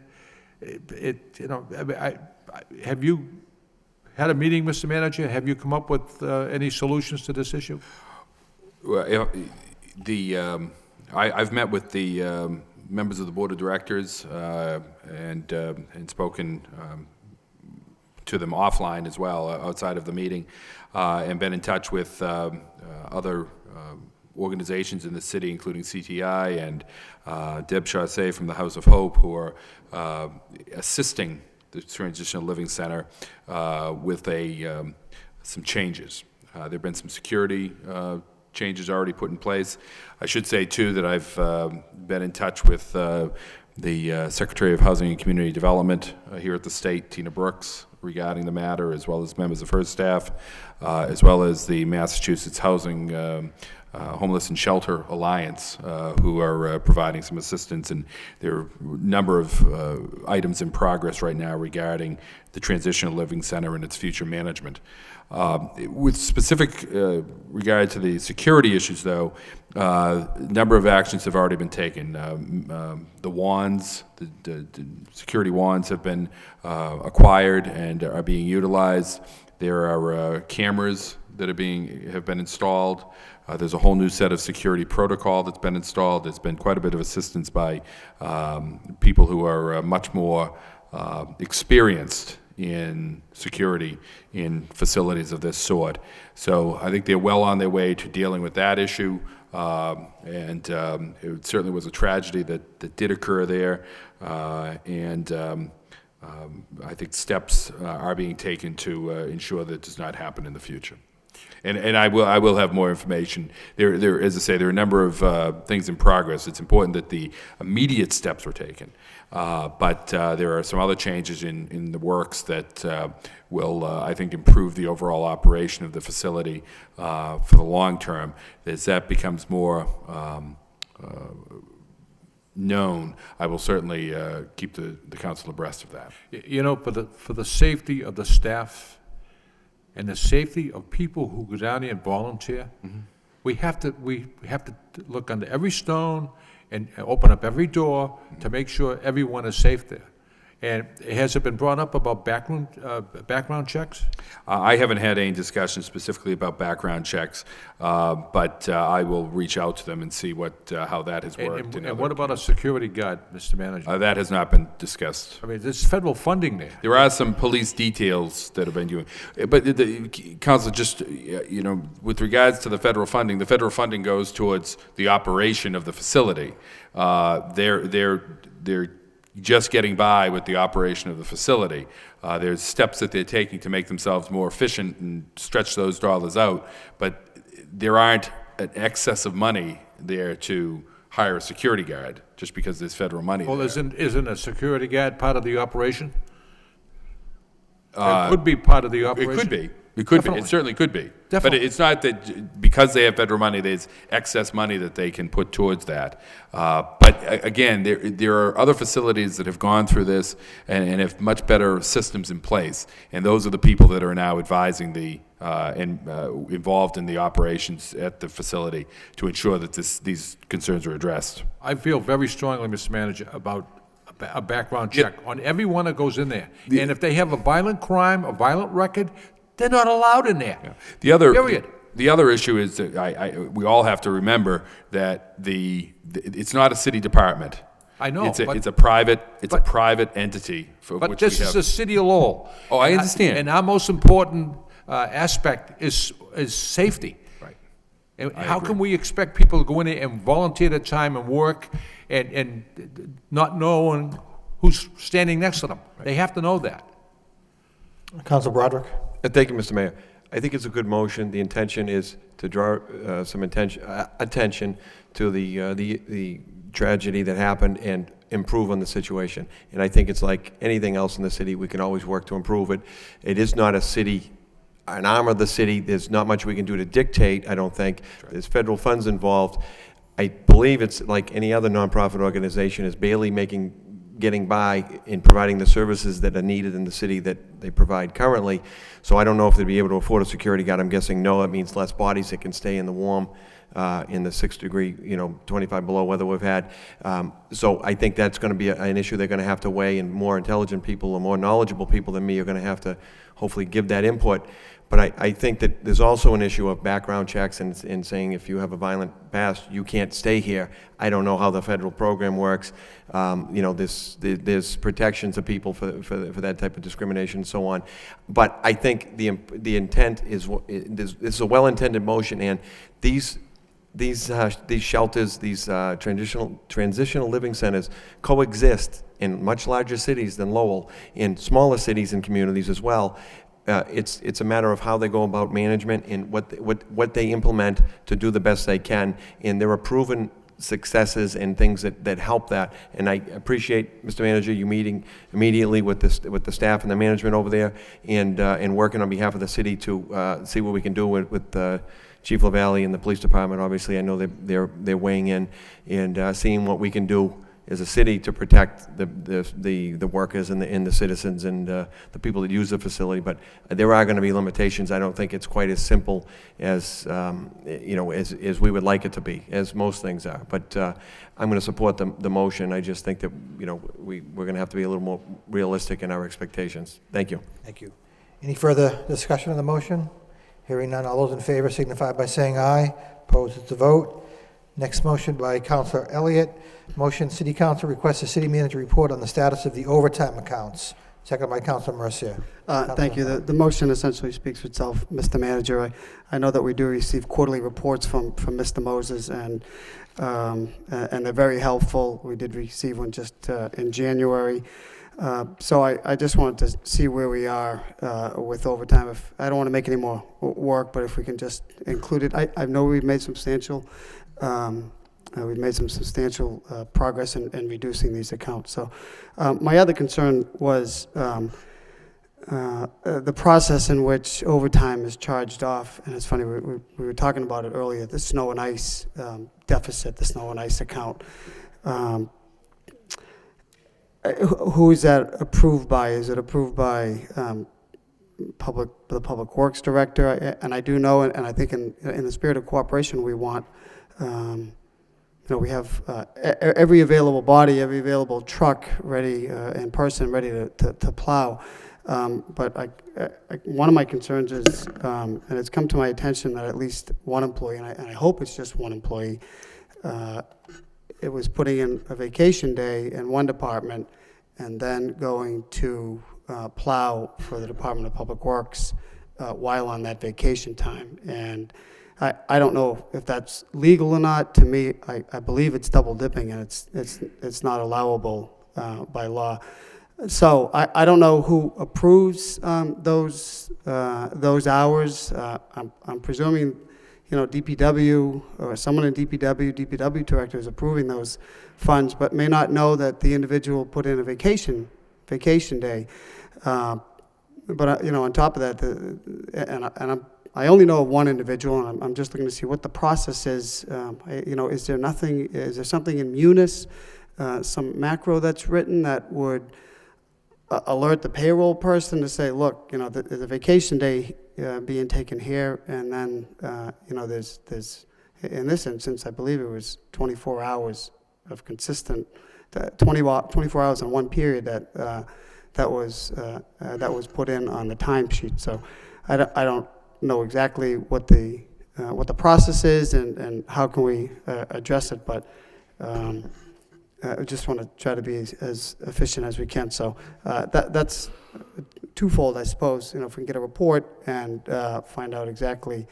have you had a meeting, Mr. Manager? Have you come up with any solutions to this issue? Well, I've met with the members of the board of directors and spoken to them offline as well, outside of the meeting, and been in touch with other organizations in the city, including CTI and Deb Chassé from the House of Hope, who are assisting the Transitional Living Center with some changes. There have been some security changes already put in place. I should say, too, that I've been in touch with the Secretary of Housing and Community Development here at the state, Tina Brooks, regarding the matter, as well as members of her staff, as well as the Massachusetts Housing Homeless and Shelter Alliance, who are providing some assistance, and there are a number of items in progress right now regarding the Transitional Living Center and its future management. With specific regard to the security issues, though, a number of actions have already been taken. The wands, the security wands have been acquired and are being utilized. There are cameras that have been installed. There's a whole new set of security protocol that's been installed. There's been quite a bit of assistance by people who are much more experienced in security in facilities of this sort. So I think they're well on their way to dealing with that issue. And it certainly was a tragedy that did occur there. I think steps are being taken to ensure that it does not happen in the future. And I will have more information. As I say, there are a number of things in progress. It's important that the immediate steps were taken. But there are some other changes in the works that will, I think, improve the overall operation of the facility for the long term. As that becomes more known, I will certainly keep the council abreast of that. You know, for the safety of the staff and the safety of people who go down there and volunteer, we have to look under every stone and open up every door to make sure everyone is safe there. And has it been brought up about background checks? I haven't had any discussion specifically about background checks, but I will reach out to them and see how that has worked. And what about a security guard, Mr. Manager? That has not been discussed. I mean, there's federal funding there. There are some police details that have been doing, but Council, just with regards to the federal funding goes towards the operation of the facility. They're just getting by with the operation of the facility. There's steps that they're taking to make themselves more efficient and stretch those dollars out, but there aren't an excess of money there to hire a security guard just because there's federal money there. Isn't a security guard part of the operation? It could be part of the operation. It could be. It could be. It certainly could be. Definitely. But it's not that because they have federal money, there's excess money that they can put towards that. But again, there are other facilities that have gone through this and have much better systems in place. And those are the people that are now advising involved in the operations at the facility to ensure that these concerns are addressed. I feel very strongly, Mr. Manager, about a background check on everyone that goes in there. And if they have a violent crime, a violent record, they're not allowed in there. Yeah. Period. The other issue is that we all have to remember that it's not a city department. I know. It's a private entity for which we have. But this is the city of Lowell. Oh, I understand. And our most important aspect is safety. Right. And how can we expect people to go in there and volunteer their time and work and not knowing who's standing next to them? Right. They have to know that. Council Broderick. Thank you, Mr. Mayor. I think it's a good motion. The intention is to draw some attention to the tragedy that happened and improve on the situation. And I think it's like anything else in the city. We can always work to improve it. It is not a city an arm of the city. There's not much we can do to dictate, I don't think. There's federal funds involved. I believe it's like any other nonprofit organization, is barely getting by in providing the services that are needed in the city that they provide currently. So I don't know if they'd be able to afford a security guard. I'm guessing no. It means less bodies that can stay in the warm, in the 6 degree, 25 below weather we've had. So I think that's going to be an issue they're going to have to weigh, and more intelligent people or more knowledgeable people than me are going to have to hopefully give that input. But I think that there's also an issue of background checks and saying if you have a violent past, you can't stay here. I don't know how the federal program works. There's protections of people for that type of discrimination and so on. But I think the intent is, this is a well-intended motion, and these shelters, these transitional living centers coexist in much larger cities than Lowell, in smaller cities and communities as well. It's a matter of how they go about management and what they implement to do the best they can, and there are proven successes and things that help that. And I appreciate, Mr. Manager, you meeting immediately with the staff and the management over there, and working on behalf of the city to see what we can do with Chief LaValle and the police department. Obviously, I know they're weighing in and seeing what we can do as a city to protect the workers and the citizens and the people that use the facility. But there are going to be limitations. I don't think it's quite as simple as as we would like it to be, as most things are. But I'm going to support the motion. I just think that we're going to have to be a little more realistic in our expectations. Thank you. Thank you. Any further discussion on the motion? Hearing none, all those in favor signify by saying aye. Opposed, it's a vote. Next motion by Councilor Elliott. Motion, City Council requests the city manager report on the status of the overtime accounts. Second by Councilor Mercier. Thank you. The motion essentially speaks for itself, Mr. Manager. I know that we do receive quarterly reports from Mr. Moses, and they're very helpful. We did receive one just in January. So I just wanted to see where we are with overtime. I don't want to make any more work, but if we can just include it. I know we've made substantial progress in reducing these accounts. So my other concern was the process in which overtime is charged off. And it's funny, we were talking about it earlier, the snow and ice deficit, the snow and ice account. Who is that approved by? Is it approved by the Public Works Director? And I do know, and I think in the spirit of cooperation, we want, we have every available body, every available truck ready in person, ready to plow. But one of my concerns is, and it's come to my attention that at least one employee, and I hope it's just one employee, it was putting in a vacation day in one department and then going to plow for the Department of Public Works while on that vacation time. And I don't know if that's legal or not. To me, I believe it's double dipping, and it's not allowable by law. So I don't know who approves those hours. I'm presuming, DPW or someone in DPW director is approving those funds, but may not know that the individual put in a vacation day. But on top of that, I only know of one individual, and I'm just looking to see what the process is. Is there something in Munis, some macro that's written that would alert the payroll person to say, look, the vacation day being taken here, and then there's in this instance, I believe it was 24 hours of consistent, 24 hours in one period that was put in on the timesheet. So I don't know exactly what the process is and how can we address it, but I just want to try to be as efficient as we can. So that's twofold, I suppose. If we can get a report and find out exactly,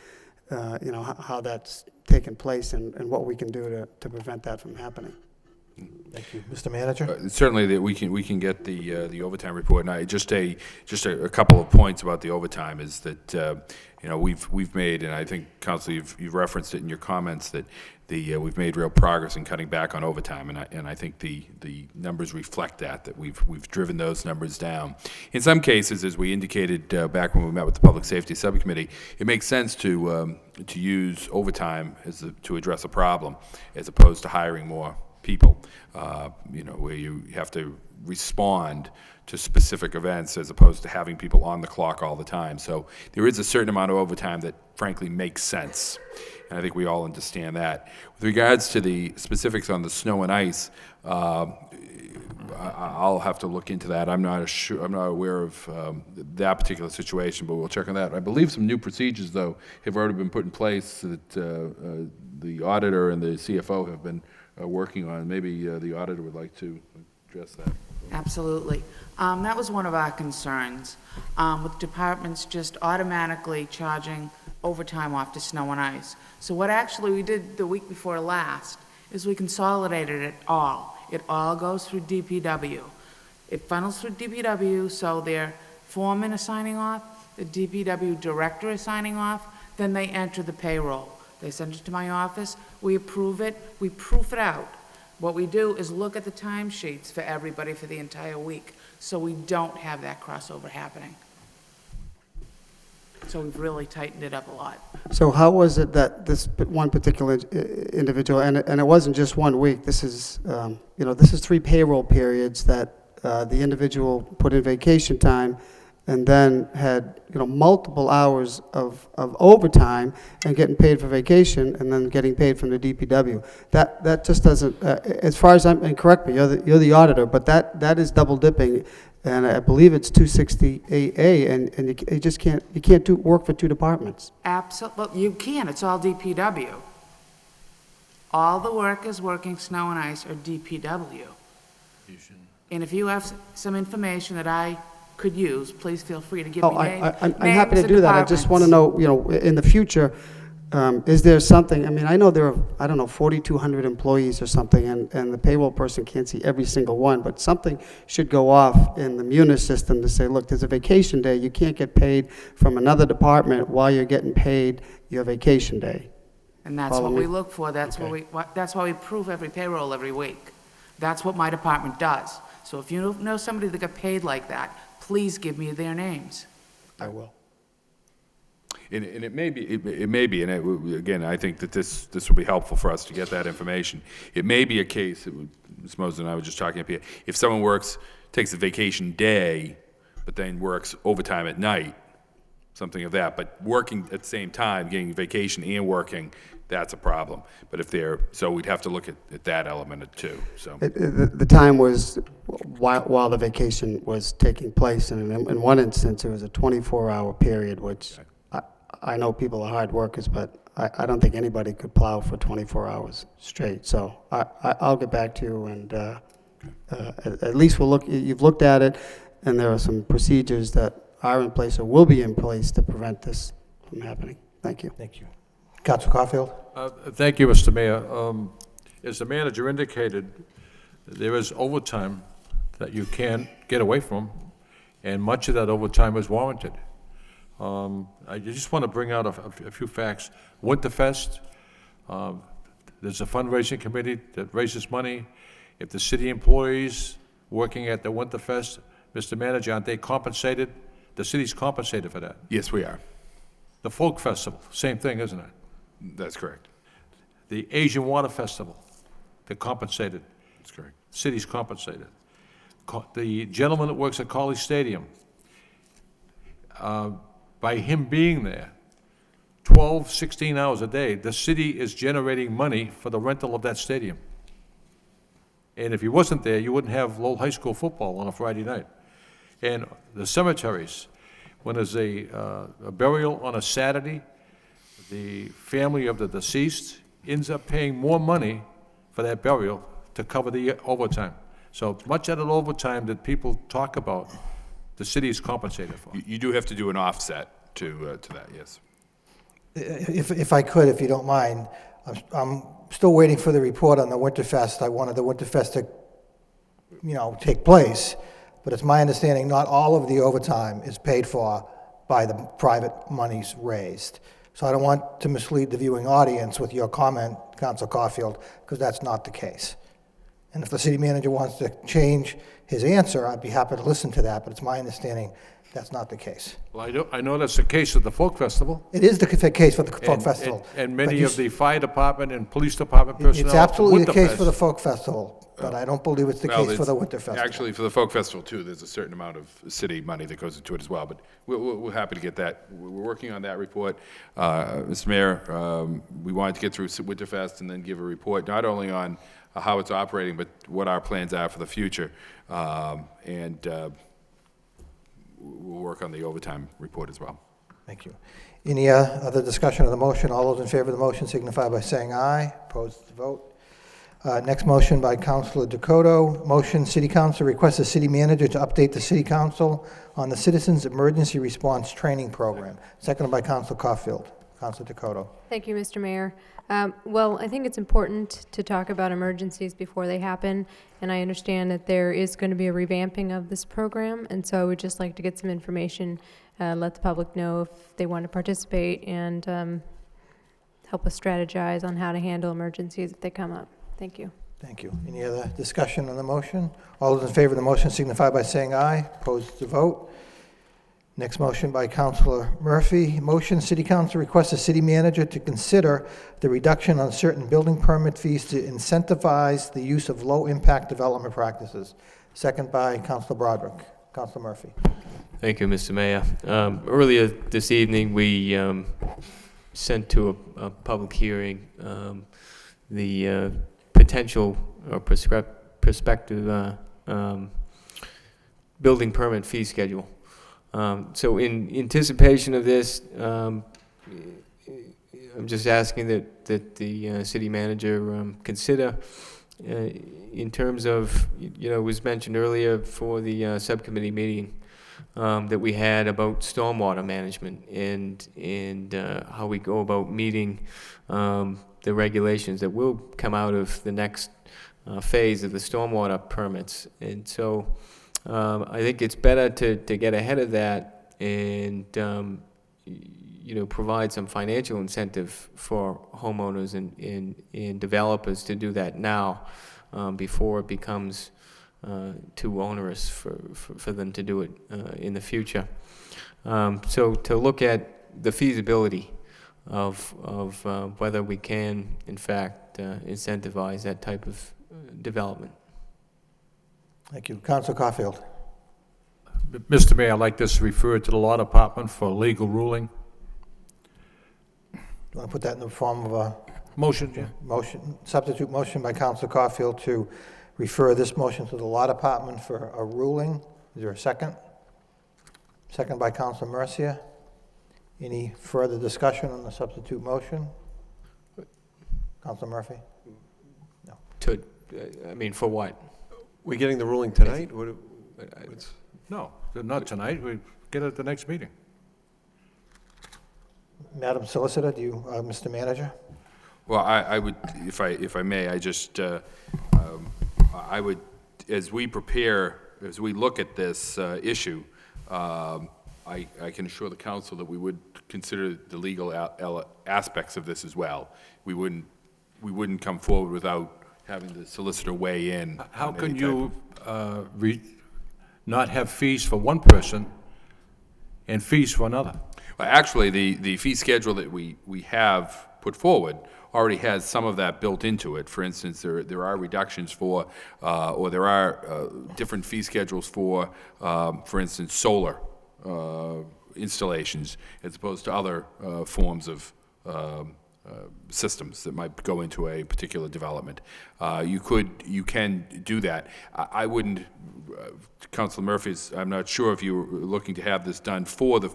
how that's taken place and what we can do to prevent that from happening. Thank you. Mr. Manager? Certainly, that we can get the overtime report. And just a couple of points about the overtime is that we've made, and I think Council, you've referenced it in your comments, that we've made real progress in cutting back on overtime, and I think the numbers reflect that we've driven those numbers down. In some cases, as we indicated back when we met with the Public Safety Subcommittee, it makes sense to use overtime to address a problem as opposed to hiring more people, where you have to respond to specific events as opposed to having people on the clock all the time. So there is a certain amount of overtime that frankly makes sense, and I think we all understand that. With regards to the specifics on the snow and ice, I'll have to look into that. I'm not aware of that particular situation, but we'll check on that. I believe some new procedures, though, have already been put in place that the auditor and the CFO have been working on. Maybe the auditor would like to address that. Absolutely. That was one of our concerns, with departments just automatically charging overtime off to snow and ice. So what actually we did the week before last is we consolidated it all. It all goes through DPW. It funnels through DPW, so their foreman is signing off, the DPW director is signing off, then they enter the payroll. They send it to my office, we approve it, we proof it out. What we do is look at the timesheets for everybody for the entire week, so we don't have that crossover happening. So we've really tightened it up a lot. So how was it that this one particular individual, and it wasn't just 1 week, this is, this is 3 payroll periods that the individual put in vacation time and then had, multiple hours of overtime and getting paid for vacation and then getting paid from the DPW. That just doesn't, as far as and correct me, you're the auditor, but that is double dipping. And I believe it's 268A, and you just can't do work for 2 departments. Absolutely, you can, it's all DPW. All the workers working snow and ice are DPW. And if you have some information that I could use, please feel free to give me names. I'm happy to do that. I just want to know, in the future, is there something, I know there are, 4,200 employees or something, and the payroll person can't see every single one, but something should go off in the Munis system to say, look, there's a vacation day, you can't get paid from another department while you're getting paid your vacation day. And that's Follow what me? we look for, that's why we prove every payroll every week. That's what my department does. So if you know somebody that got paid like that, please give me their names. I will. And it may be, and again, I think that this will be helpful for us to get that information. It may be a case, Ms. Moser and I were just talking up here, if someone takes a vacation day, but then works overtime at night, something of that, but working at the same time, getting vacation and working, that's a problem. But so we'd have to look at that element too, so. The time was while the vacation was taking place, and in one instance, it was a 24-hour period, which I know people are hard workers, but I don't think anybody could plow for 24 hours straight. So I'll get back to you, and at least you've looked at it, and there are some procedures that are in place or will be in place to prevent this from happening. Thank you. Thank you. Councilor Caulfield? Thank you, Mr. Mayor. As the manager indicated, there is overtime that you can't get away from, and much of that overtime is warranted. I just want to bring out a few facts. Winterfest, there's a fundraising committee that raises money. If the city employees working at the Winterfest, Mr. Manager, aren't they compensated? The city's compensated for that. Yes, we are. The Folk Festival, same thing, isn't it? That's correct. The Asian Water Festival, they're compensated. That's correct. City's compensated. The gentleman that works at College Stadium, by him being there 12, 16 hours a day, the city is generating money for the rental of that stadium. And if he wasn't there, you wouldn't have Lowell High School football on a Friday night. And the cemeteries, when there's a burial on a Saturday, the family of the deceased ends up paying more money for that burial to cover the overtime. So much of that overtime that people talk about, the city is compensated for. You do have to do an offset to that, yes. If I could, if you don't mind, I'm still waiting for the report on the Winterfest. I wanted the Winterfest to, take place, but it's my understanding not all of the overtime is paid for by the private monies raised. So I don't want to mislead the viewing audience with your comment, Council Caulfield, because that's not the case. And if the city manager wants to change his answer, I'd be happy to listen to that, but it's my understanding that's not the case. Well, I know that's the case at the Folk Festival. It is the case for the Folk Festival. And but many you of the fire department and police department personnel. It's absolutely the case Winterfest. for the Folk Festival, but I don't believe it's the case for the Winter Festival. Actually, for the Folk Festival, too, there's a certain amount of city money that goes into it as well, but we're happy to get that. We're working on that report. Mr. Mayor, we wanted to get through Winterfest and then give a report, not only on how it's operating, but what our plans are for the future. We'll work on the overtime report as well. Thank you. Any other discussion of the motion? All those in favor of the motion signify by saying aye. Opposed to vote. Next motion by Councilor Dakota. Motion, City Council requests the city manager to update the City Council on the Citizens Emergency Response Training Program. Seconded by Councilor Caulfield. Councilor Dakota. Thank you, Mr. Mayor. Well, I think it's important to talk about emergencies before they happen, and I understand that there is going to be a revamping of this program, and so I would just like to get some information, let the public know if they want to participate, and help us strategize on how to handle emergencies if they come up. Thank you. Thank you. Any other discussion on the motion? All those in favor of the motion signify by saying aye. Opposed to vote. Next motion by Councilor Murphy. Motion, City Council requests the city manager to consider the reduction on certain building permit fees to incentivize the use of low-impact development practices. Second by Councilor Broderick. Councilor Murphy. Thank you, Mr. Mayor. Earlier this evening, we sent to a public hearing the potential or prospective building permit fee schedule. So in anticipation of this, I'm just asking that the city manager consider in terms of, it was mentioned earlier for the subcommittee meeting that we had about stormwater management and how we go about meeting the regulations that will come out of the next phase of the stormwater permits. And so I think it's better to get ahead of that and provide some financial incentive for homeowners and developers to do that now before it becomes too onerous for them to do it in the future. So to look at the feasibility of whether we can in fact incentivize that type of development. Thank you. Councilor Caulfield. Mr. Mayor, I'd like this referred to the Law Department for legal ruling. Do you want to put that in the form of a Motion, yeah. motion? Substitute motion by Councilor Caulfield to refer this motion to the Law Department for a ruling. Is there a second? Second by Councilor Mercia. Any further discussion on the substitute motion? Councilor Murphy? No. For what? We getting the ruling tonight? No, not tonight. We get it at the next meeting. Madam Solicitor, do you, Mr. Manager? Well, I would, if I may, I would, as we look at this issue, I can assure the council that we would consider the legal aspects of this as well. We wouldn't come forward without having the solicitor weigh in. How can you not have fees for one person and fees for another? Well, actually, the fee schedule that we have put forward already has some of that built into it. For instance, there are reductions for, or there are different fee schedules for instance, solar installations as opposed to other forms of systems that might go into a particular development. You can do that. I wouldn't, Councilor Murphy's, I'm not sure if you were looking to have this done for the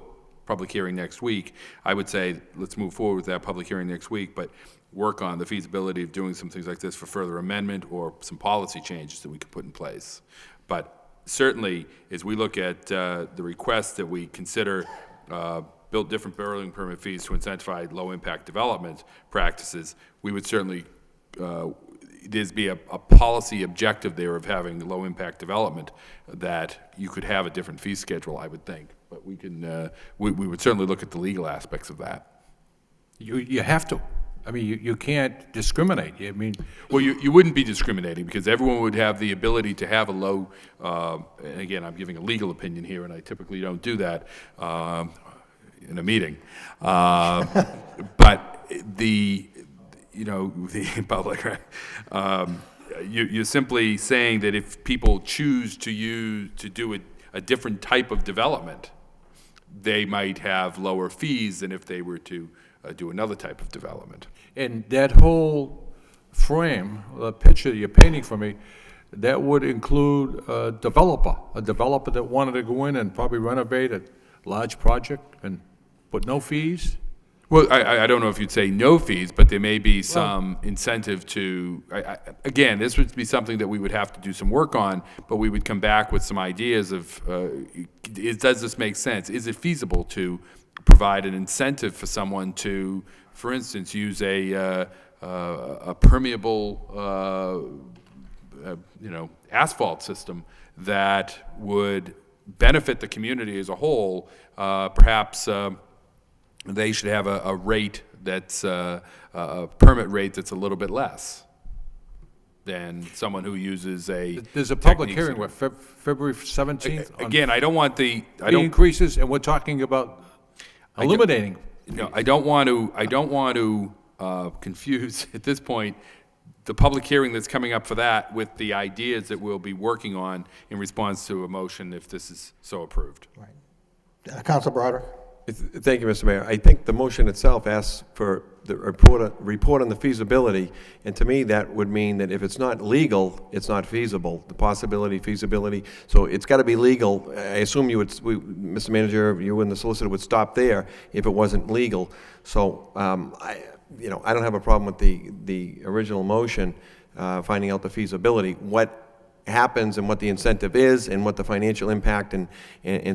public hearing next week. I would say let's move forward with that public hearing next week, but work on the feasibility of doing some things like this for further amendment or some policy changes that we could put in place. But certainly, as we look at the request that we consider built different building permit fees to incentivize low-impact development practices, we would certainly, there's be a policy objective there of having low-impact development, that you could have a different fee schedule, I would think. But we can, we would certainly look at the legal aspects of that. You have to. I mean, you can't discriminate. I mean, Well, you wouldn't be discriminating, because everyone would have the ability to have a low, and again, I'm giving a legal opinion here, and I typically don't do that in a meeting. But the public, you're simply saying that if people choose to do a different type of development, they might have lower fees than if they were to do another type of development. and that whole frame, the picture you're painting for me, that would include a developer that wanted to go in and probably renovate a large project and put no fees? Well, I don't know if you'd say no fees, but there may be some incentive to, again, this would be something that we would have to do some work on, but we would come back with some ideas of, does this make sense? Is it feasible to provide an incentive for someone to, for instance, use a permeable, asphalt system that would benefit the community as a whole? Perhaps they should have a rate that's a permit rate that's a little bit less than someone who uses a. There's a public techniques hearing, what, February 17th? on Again, I don't want the, I fee don't. increases, and we're talking about eliminating. No, I don't want to confuse at this point the public hearing that's coming up for that with the ideas that we'll be working on in response to a motion if this is so approved. Council Broderick? Thank you, Mr. Mayor. I think the motion itself asks for the report on the feasibility, and to me, that would mean that if it's not legal, it's not feasible, the possibility, feasibility. So it's got to be legal. I assume you would, Mr. Manager, you and the solicitor would stop there if it wasn't legal. So, I don't have a problem with the original motion, finding out the feasibility. What happens and what the incentive is and what the financial impact and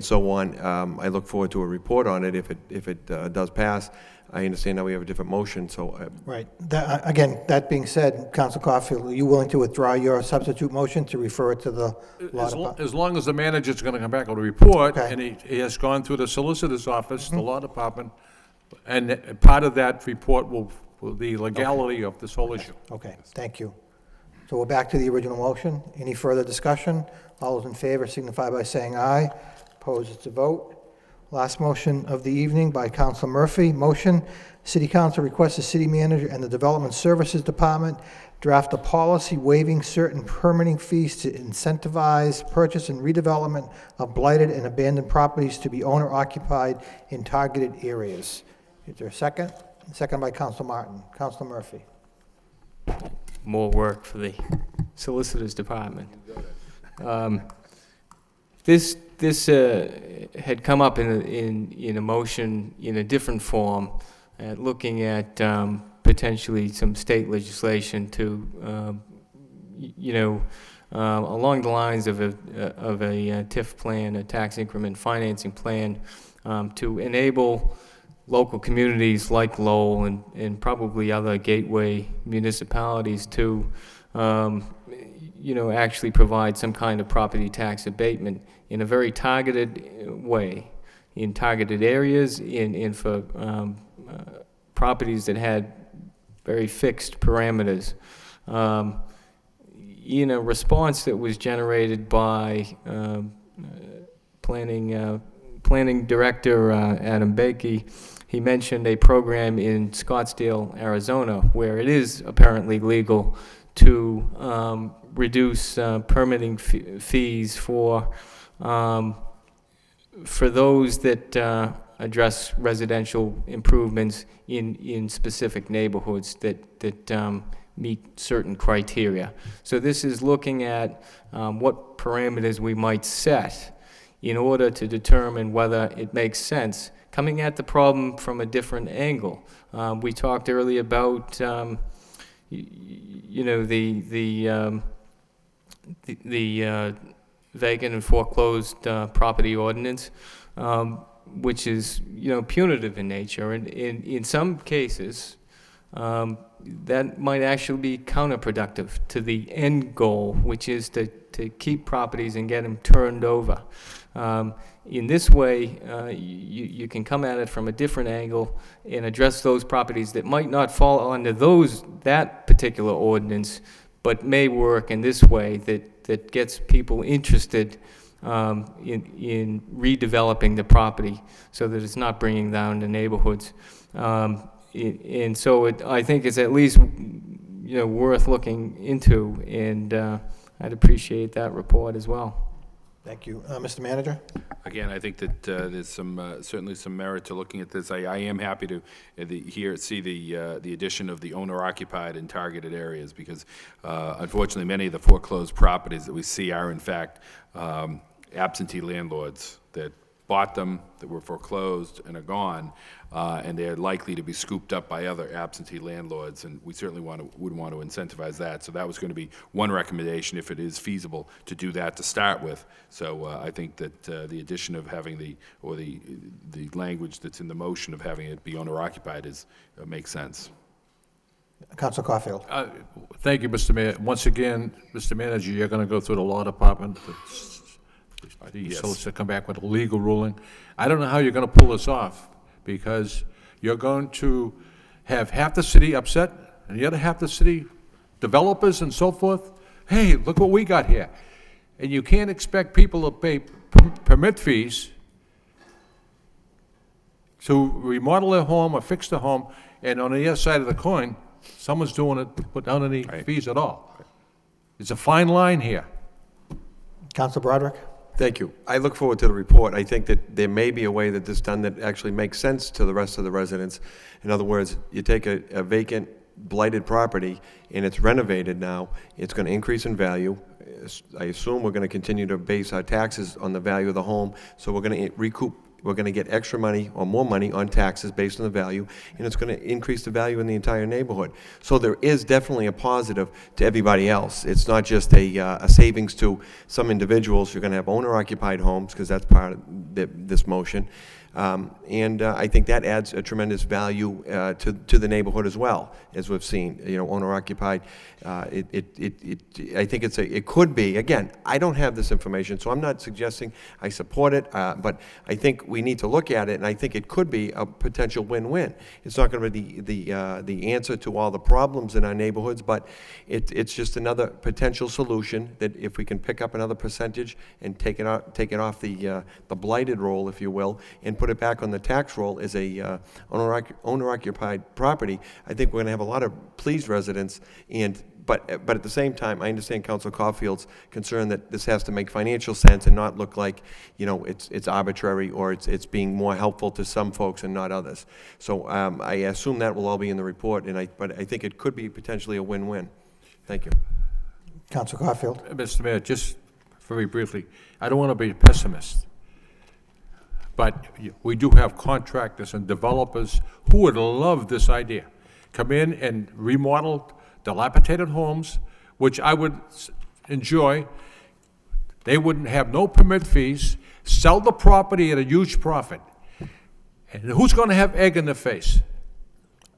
so on. I look forward to a report on it if it does pass. I understand now we have a different motion, so. Right. Again, that being said, Council Caulfield, are you willing to withdraw your substitute motion to refer it to the law department? As long as the manager's going to come back with a report, Okay. and he has gone through the solicitor's office, the law department, and part of that report will the legality of this whole issue. Okay, thank you. So we're back to the original motion. Any further discussion? All those in favor signify by saying aye. Opposed, it's a vote. Last motion of the evening by Council Murphy. Motion, City Council requests the City Manager and the Development Services Department draft a policy waiving certain permitting fees to incentivize purchase and redevelopment of blighted and abandoned properties to be owner-occupied in targeted areas. Is there a second? Second by Council Martin. Council Murphy. More work for the Solicitor's Department. This had come up in a motion in a different form, looking at potentially some state legislation to, along the lines of a TIF plan, a tax increment financing plan, to enable local communities like Lowell and probably other gateway municipalities to, actually provide some kind of property tax abatement in a very targeted way, in targeted areas, in for properties that had very fixed parameters. In a response that was generated by Planning Director Adam Bakey, he mentioned a program in Scottsdale, Arizona, where it is apparently legal to reduce permitting fees for those that address residential improvements in specific neighborhoods that meet certain criteria. So this is looking at what parameters we might set in order to determine whether it makes sense, coming at the problem from a different angle. We talked earlier about, the vacant and foreclosed property ordinance. which is, punitive in nature. And in some cases, that might actually be counterproductive to the end goal, which is to keep properties and get them turned over. In this way, you can come at it from a different angle and address those properties that might not fall under that particular ordinance, but may work in this way that gets people interested in redeveloping the property so that it's not bringing down the neighborhoods. And so I think it's at least, worth looking into, and I'd appreciate that report as well. Thank you. Mr. Manager? Again, I think that there's certainly some merit to looking at this. I am happy to see the addition of the owner-occupied and targeted areas, because unfortunately many of the foreclosed properties that we see are in fact absentee landlords that bought them, that were foreclosed and are gone, and they're likely to be scooped up by other absentee landlords, and we certainly would want to incentivize that. So that was going to be one recommendation, if it is feasible to do that to start with. So I think that the addition of having the language that's in the motion of having it be owner-occupied makes sense. Council Caulfield. Thank you, Mr. Mayor. Once again, Mr. Manager, you're going to go through the law department. The solicitor come back with a legal ruling. I don't know how you're going to pull this off, because you're going to have half the city upset and the other half the city, developers and so forth. Hey, look what we got here. And you can't expect people to pay permit fees to remodel their home or fix their home, and on the other side of the coin, someone's doing it without any fees at all. It's a fine line here. Council Broderick? Thank you. I look forward to the report. I think that there may be a way that this is done that actually makes sense to the rest of the residents. In other words, you take a vacant, blighted property, and it's renovated now. It's going to increase in value. I assume we're going to continue to base our taxes on the value of the home, so we're going to recoup. We're going to get extra money or more money on taxes based on the value, and it's going to increase the value in the entire neighborhood. So there is definitely a positive to everybody else. It's not just a savings to some individuals. You're going to have owner-occupied homes, because that's part of this motion. And I think that adds a tremendous value to the neighborhood as well, as we've seen. Owner-occupied. I think it could be. Again, I don't have this information, so I'm not suggesting I support it. But I think we need to look at it, and I think it could be a potential win-win. It's not going to be the answer to all the problems in our neighborhoods, but it's just another potential solution that if we can pick up another percentage and take it off the blighted roll, if you will, and put it back on the tax roll as a owner-occupied property, I think we're going to have a lot of pleased residents. But at the same time, I understand Council Caulfield's concern that this has to make financial sense and not look like, it's arbitrary, or it's being more helpful to some folks and not others. So I assume that will all be in the report, but I think it could be potentially a win-win. Thank you. Council Caulfield. Mr. Mayor, just very briefly, I don't want to be a pessimist, but we do have contractors and developers who would love this idea. Come in and remodel dilapidated homes, which I would enjoy. They wouldn't have no permit fees, sell the property at a huge profit. And who's going to have egg in the face?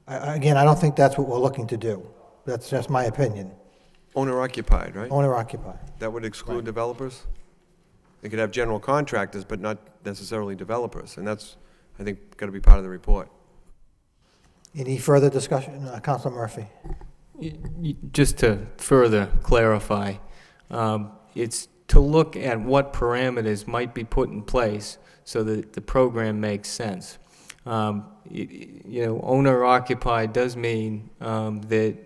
Again, I don't think that's what we're looking to do. That's just my opinion. Owner-occupied, right? Owner-occupied. That would exclude developers? They could have general contractors, but not necessarily developers, and that's, I think, got to be part of the report. Any further discussion? Councilor Murphy. Just to further clarify, it's to look at what parameters might be put in place so that the program makes sense. Owner-occupied does mean that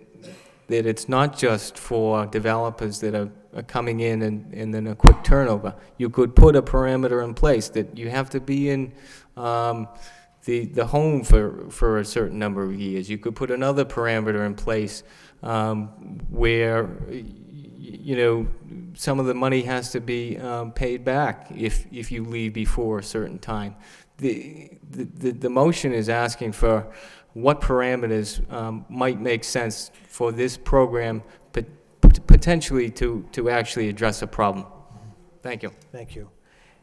it's not just for developers that are coming in and then a quick turnover. You could put a parameter in place that you have to be in the home for a certain number of years. You could put another parameter in place where some of the money has to be paid back if you leave before a certain time. The motion is asking for what parameters might make sense for this program potentially to actually address a problem. Thank you. Thank you.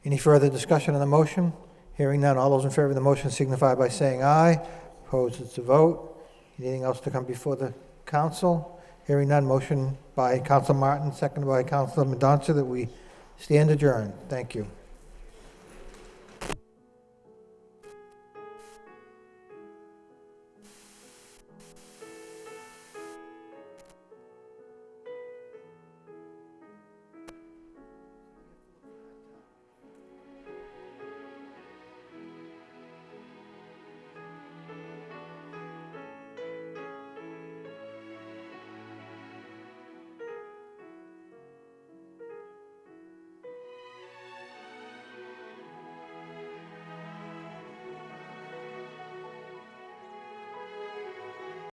Any further discussion on the motion? Hearing none, all those in favor of the motion signify by saying aye. Opposed, it's a vote. Anything else to come before the council? Hearing none, motion by Council Martin, seconded by Council Mendonça, that we stand adjourned. Thank you.